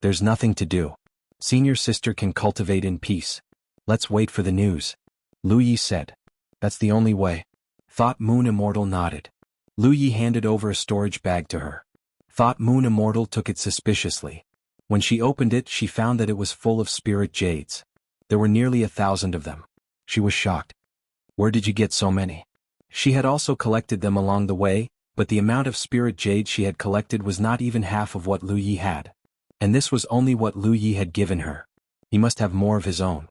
A: There's nothing to do. Senior sister can cultivate in peace. Let's wait for the news. Lu Yi said. That's the only way. Thought Moon Immortal nodded. Lu Yi handed over a storage bag to her. Thought Moon Immortal took it suspiciously. When she opened it she found that it was full of spirit jades. There were nearly 1,000 of them. She was shocked. Where did you get so many? She had also collected them along the way, but the amount of spirit jade she had collected was not even half of what Lu Yi had. And this was only what Lu Yi had given her. He must have more of his own.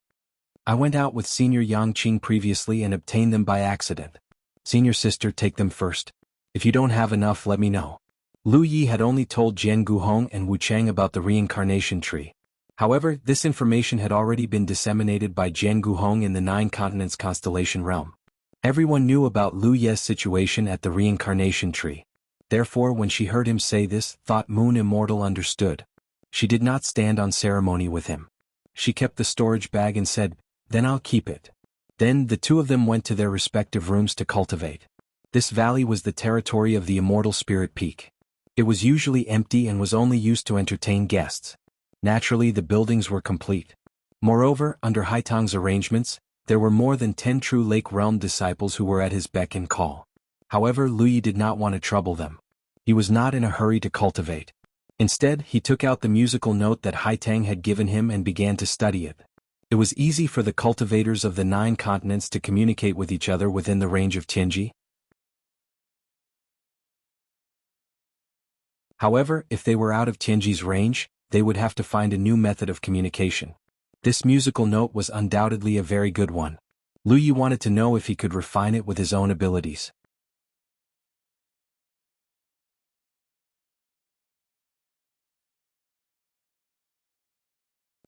A: I went out with Senior Yang Qing previously and obtained them by accident. Senior sister, take them first. If you don't have enough, let me know. Lu Yi had only told Jianghu Hong and Wu Chang about the reincarnation tree. However, this information had already been disseminated by Jianghu Hong in the 9 continents constellation realm. Everyone knew about Lu Ye's situation at the reincarnation tree. Therefore when she heard him say this, Thought Moon Immortal understood. She did not stand on ceremony with him. She kept the storage bag and said, "Then I'll keep it." Then the 2 of them went to their respective rooms to cultivate. This valley was the territory of the Immortal Spirit Peak. It was usually empty and was only used to entertain guests. Naturally the buildings were complete. Moreover, under Haitang's arrangements, there were more than 10 true Lake Realm disciples who were at his beck and call. However, Lu Yi did not want to trouble them. He was not in a hurry to cultivate. Instead, he took out the musical note that Haitang had given him and began to study it. It was easy for the cultivators of the 9 continents to communicate with each other within the range of Tianji. However, if they were out of Tianji's range, they would have to find a new method of communication. This musical note was undoubtedly a very good one. Lu Yi wanted to know if he could refine it with his own abilities.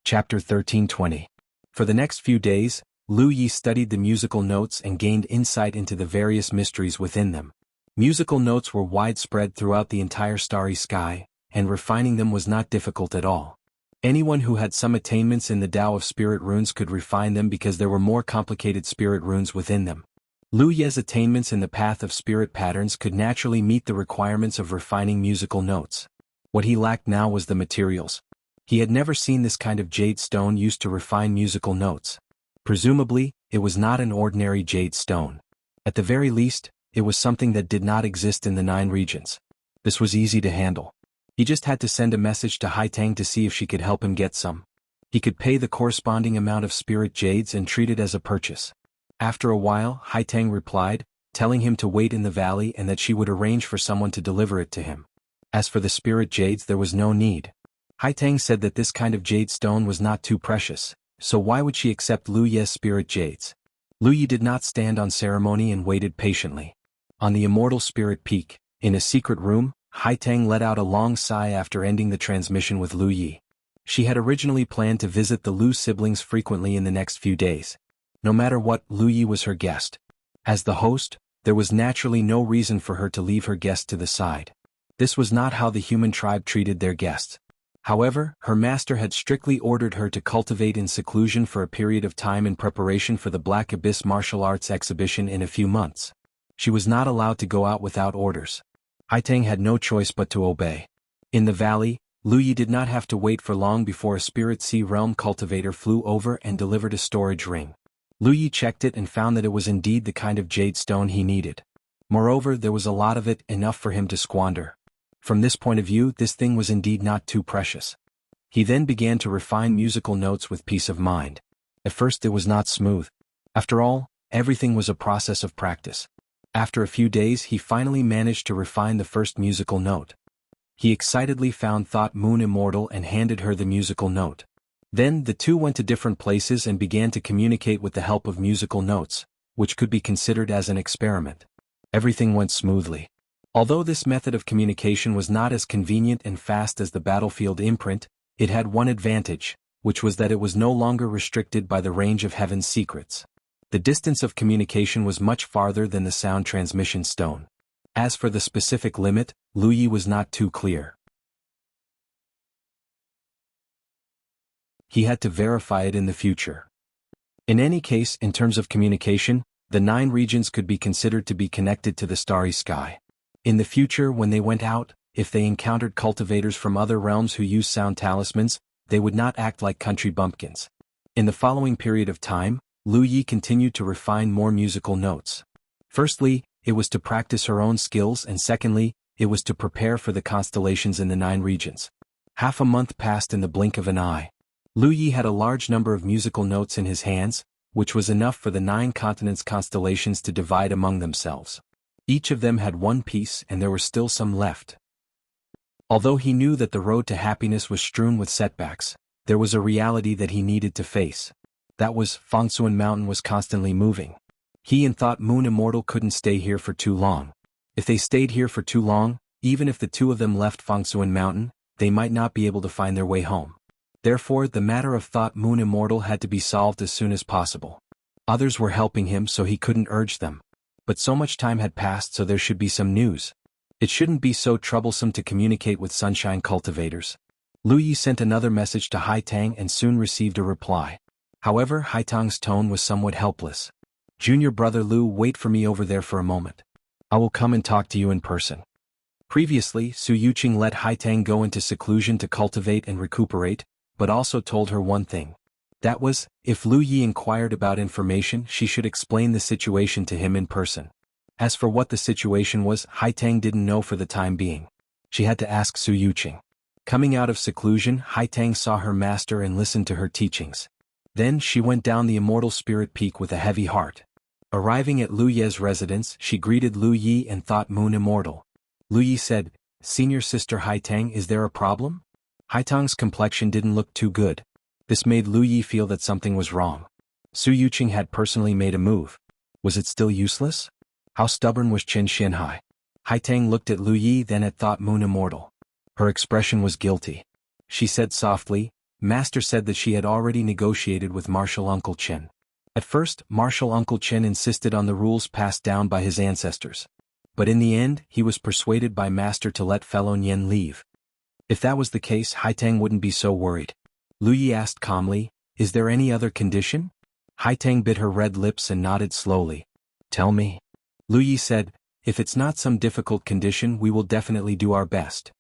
A: Chapter 1320. For the next few days, Lu Yi studied the musical notes and gained insight into the various mysteries within them. Musical notes were widespread throughout the entire starry sky, and refining them was not difficult at all. Anyone who had some attainments in the Tao of Spirit Runes could refine them because there were more complicated spirit runes within them. Lu Ye's attainments in the path of spirit patterns could naturally meet the requirements of refining musical notes. What he lacked now was the materials. He had never seen this kind of jade stone used to refine musical notes. Presumably, it was not an ordinary jade stone. At the very least, it was something that did not exist in the 9 regions. This was easy to handle. He just had to send a message to Haitang to see if she could help him get some. He could pay the corresponding amount of spirit jades and treat it as a purchase. After a while, Haitang replied, telling him to wait in the valley and that she would arrange for someone to deliver it to him. As for the spirit jades, there was no need. Haitang said that this kind of jade stone was not too precious, so why would she accept Lu Ye's spirit jades? Lu Ye did not stand on ceremony and waited patiently. On the immortal spirit peak, in a secret room, Haitang let out a long sigh after ending the transmission with Lu Ye. She had originally planned to visit the Lu siblings frequently in the next few days. No matter what, Lu Ye was her guest. As the host, there was naturally no reason for her to leave her guest to the side. This was not how the human tribe treated their guests. However, her master had strictly ordered her to cultivate in seclusion for a period of time in preparation for the Black Abyss martial arts exhibition in a few months. She was not allowed to go out without orders. Haitang had no choice but to obey. In the valley, Lu Ye did not have to wait for long before a spirit sea realm cultivator flew over and delivered a storage ring. Lu Ye checked it and found that it was indeed the kind of jade stone he needed. Moreover, there was a lot of it, enough for him to squander. From this point of view, this thing was indeed not too precious. He then began to refine musical notes with peace of mind. At first it was not smooth. After all, everything was a process of practice. After a few days he finally managed to refine the first musical note. He excitedly found Thought Moon immortal and handed her the musical note. Then the two went to different places and began to communicate with the help of musical notes, which could be considered as an experiment. Everything went smoothly. Although this method of communication was not as convenient and fast as the battlefield imprint, it had one advantage, which was that it was no longer restricted by the range of heaven's secrets. The distance of communication was much farther than the sound transmission stone. As for the specific limit, Lu Ye was not too clear. He had to verify it in the future. In any case, in terms of communication, the 9 regions could be considered to be connected to the starry sky. In the future, when they went out, if they encountered cultivators from other realms who used sound talismans, they would not act like country bumpkins. In the following period of time, Lu Ye continued to refine more musical notes. Firstly, it was to practice her own skills, and secondly, it was to prepare for the constellations in the 9 regions. Half a month passed in the blink of an eye. Lu Ye had a large number of musical notes in his hands, which was enough for the 9 continents' constellations to divide among themselves. Each of them had one piece, and there were still some left. Although he knew that the road to happiness was strewn with setbacks, there was a reality that he needed to face. That was, Fangsuan Mountain was constantly moving. He and Thought Moon Immortal couldn't stay here for too long. If they stayed here for too long, even if the two of them left Fangsuan Mountain, they might not be able to find their way home. Therefore, the matter of Thought Moon Immortal had to be solved as soon as possible. Others were helping him, so he couldn't urge them. But so much time had passed, so there should be some news. It shouldn't be so troublesome to communicate with sunshine cultivators. Lu Ye sent another message to Haitang and soon received a reply. However, Haitang's tone was somewhat helpless. "Junior brother Lu, wait for me over there for a moment. I will come and talk to you in person." Previously, Su Yuqing let Haitang go into seclusion to cultivate and recuperate, but also told her one thing. That was, if Lu Ye inquired about information, she should explain the situation to him in person. As for what the situation was, Haitang didn't know for the time being. She had to ask Su Yuqing. Coming out of seclusion, Haitang saw her master and listened to her teachings. Then she went down the immortal spirit peak with a heavy heart. Arriving at Lu Ye's residence, she greeted Lu Ye and Thought Moon Immortal. Lu Ye said, "Senior sister Haitang, is there a problem?" Haitang's complexion didn't look too good. This made Lu Ye feel that something was wrong. Su Yuqing had personally made a move. Was it still useless? How stubborn was Qin Xinhai? Haitang looked at Lu Ye, then at Thought Moon Immortal. Her expression was guilty. She said softly, "Master said that she had already negotiated with Martial Uncle Qin." At first, Martial Uncle Qin insisted on the rules passed down by his ancestors. But in the end, he was persuaded by Master to let fellow Nian leave. If that was the case, Haitang wouldn't be so worried. Lu Ye asked calmly, "Is there any other condition?" Haitang bit her red lips and nodded slowly. Tell me. Lu Yi said, if it's not some difficult condition we will definitely do our best.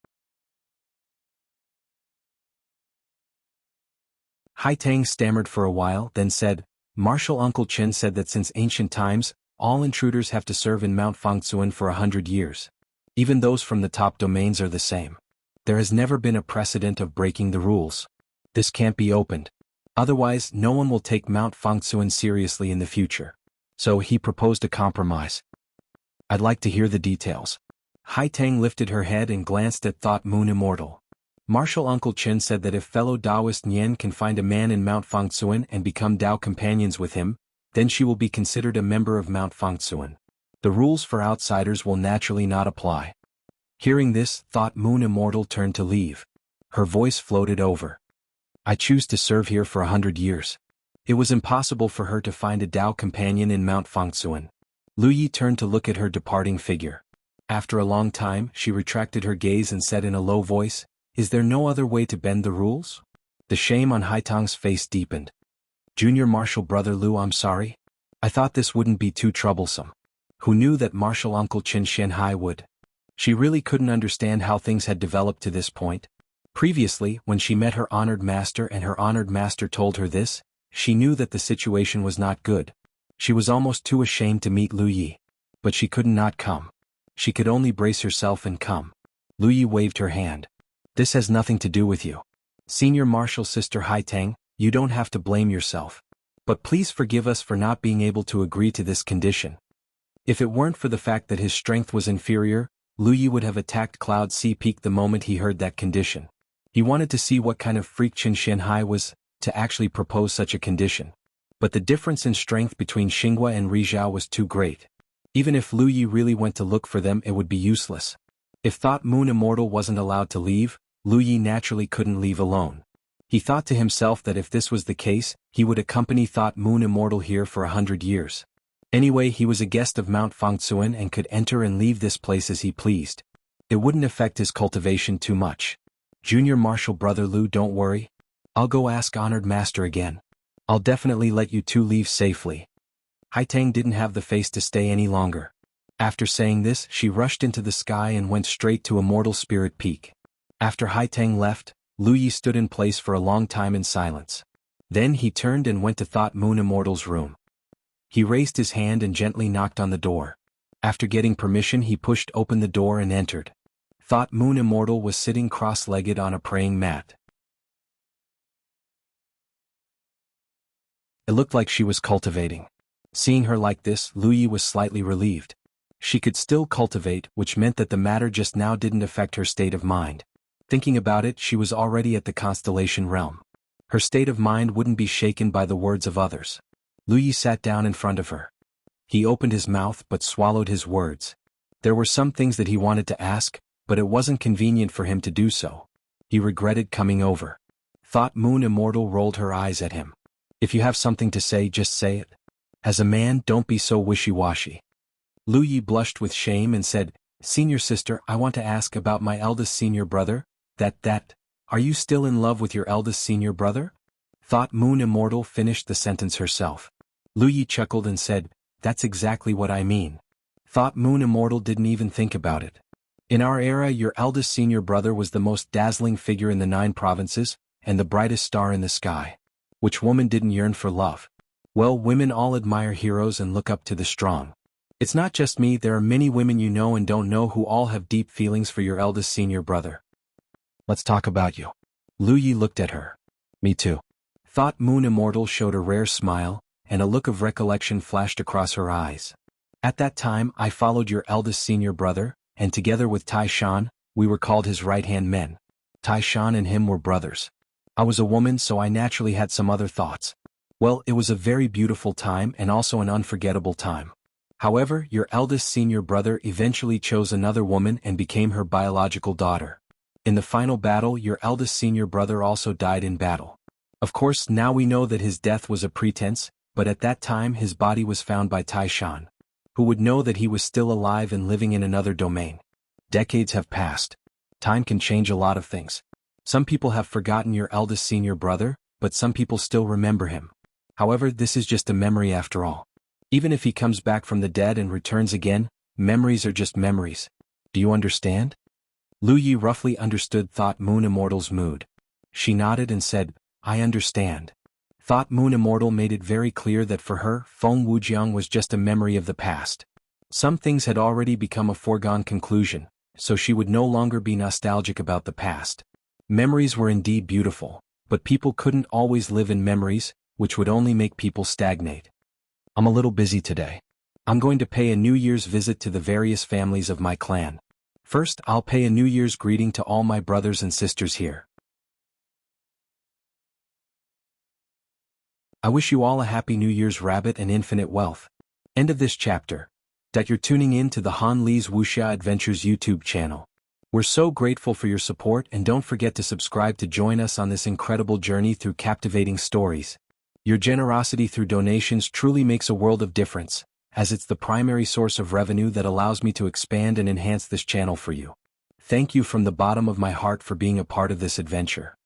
A: Hai Tang stammered for a while, then said, Martial Uncle Chen said that since ancient times, all intruders have to serve in Mount Fangsuan for 100 years. Even those from the top domains are the same. There has never been a precedent of breaking the rules. This can't be opened. Otherwise, no one will take Mount Fangsuan seriously in the future. So he proposed a compromise. I'd like to hear the details. Hai Tang lifted her head and glanced at Thought Moon Immortal. Martial Uncle Chen said that if fellow Taoist Nian can find a man in Mount Fangsuan and become Tao companions with him, then she will be considered a member of Mount Fangsuan. The rules for outsiders will naturally not apply. Hearing this, Thought Moon Immortal turned to leave. Her voice floated over. I choose to serve here for 100 years. It was impossible for her to find a Tao companion in Mount Fangsuan. Lu Yi turned to look at her departing figure. After a long time, she retracted her gaze and said in a low voice, Is there no other way to bend the rules? The shame on Hai Tang's face deepened. Junior Martial Brother Lu, I'm sorry. I thought this wouldn't be too troublesome. Who knew that Martial Uncle Chen Shenhai would? She really couldn't understand how things had developed to this point. Previously, when she met her honored master and her honored master told her this, she knew that the situation was not good. She was almost too ashamed to meet Lu Yi. But she could not come. She could only brace herself and come. Lu Yi waved her hand. This has nothing to do with you. Senior Martial Sister Hai Tang, you don't have to blame yourself. But please forgive us for not being able to agree to this condition. If it weren't for the fact that his strength was inferior, Lu Yi would have attacked Cloud Sea Peak the moment he heard that condition. He wanted to see what kind of freak Qin Shenhai was, to actually propose such a condition. But the difference in strength between Xinghua and Rizhao was too great. Even if Lu Yi really went to look for them it would be useless. If Thought Moon Immortal wasn't allowed to leave, Lu Yi naturally couldn't leave alone. He thought to himself that if this was the case, he would accompany Thought Moon Immortal here for 100 years. Anyway, he was a guest of Mount Fangsuan and could enter and leave this place as he pleased. It wouldn't affect his cultivation too much. Junior Martial Brother Lu, don't worry. I'll go ask Honored Master again. I'll definitely let you two leave safely. Hai Tang didn't have the face to stay any longer. After saying this, she rushed into the sky and went straight to Immortal Spirit Peak. After Hai Tang left, Lu Yi stood in place for a long time in silence. Then he turned and went to Thought Moon Immortal's room. He raised his hand and gently knocked on the door. After getting permission he pushed open the door and entered. Thought Moon Immortal was sitting cross-legged on a praying mat. It looked like she was cultivating. Seeing her like this, Lu Yi was slightly relieved. She could still cultivate, which meant that the matter just now didn't affect her state of mind. Thinking about it, she was already at the constellation realm. Her state of mind wouldn't be shaken by the words of others. Lu Yi sat down in front of her. He opened his mouth but swallowed his words. There were some things that he wanted to ask, but it wasn't convenient for him to do so. He regretted coming over. Thought Moon Immortal rolled her eyes at him. If you have something to say, just say it. As a man, don't be so wishy-washy. Lu Yi blushed with shame and said, Senior sister, I want to ask about my eldest senior brother. Are you still in love with your eldest senior brother? Thought Moon Immortal finished the sentence herself. Lu Yi chuckled and said, That's exactly what I mean. Thought Moon Immortal didn't even think about it. In our era, your eldest senior brother was the most dazzling figure in the 9 provinces, and the brightest star in the sky. Which woman didn't yearn for love? Well, women all admire heroes and look up to the strong. It's not just me, there are many women you know and don't know who all have deep feelings for your eldest senior brother. Let's talk about you. Lu Yi looked at her. Me too. Thought Moon Immortal showed a rare smile, and a look of recollection flashed across her eyes. At that time I followed your eldest senior brother, and together with Tai Shan, we were called his right-hand men. Tai Shan and him were brothers. I was a woman, so I naturally had some other thoughts. Well, it was a very beautiful time and also an unforgettable time. However, your eldest senior brother eventually chose another woman and became her biological daughter. In the final battle, your eldest senior brother also died in battle. Of course, now we know that his death was a pretense, but at that time his body was found by Tai Shan. Who would know that he was still alive and living in another domain? Decades have passed. Time can change a lot of things. Some people have forgotten your eldest senior brother, but some people still remember him. However, this is just a memory after all. Even if he comes back from the dead and returns again, memories are just memories. Do you understand? Lu Yi roughly understood Thought Moon Immortal's mood. She nodded and said, I understand. Thought Moon Immortal made it very clear that for her, Feng Wujiang was just a memory of the past. Some things had already become a foregone conclusion, so she would no longer be nostalgic about the past. Memories were indeed beautiful, but people couldn't always live in memories, which would only make people stagnate. I'm a little busy today. I'm going to pay a New Year's visit to the various families of my clan. First, I'll pay a New Year's greeting to all my brothers and sisters here. I wish you all a happy New Year's, rabbit, and infinite wealth. End of this chapter. That you're tuning in to the Han Li's Wuxia Adventures YouTube channel. We're so grateful for your support, and don't forget to subscribe to join us on this incredible journey through captivating stories. Your generosity through donations truly makes a world of difference, as it's the primary source of revenue that allows me to expand and enhance this channel for you. Thank you from the bottom of my heart for being a part of this adventure.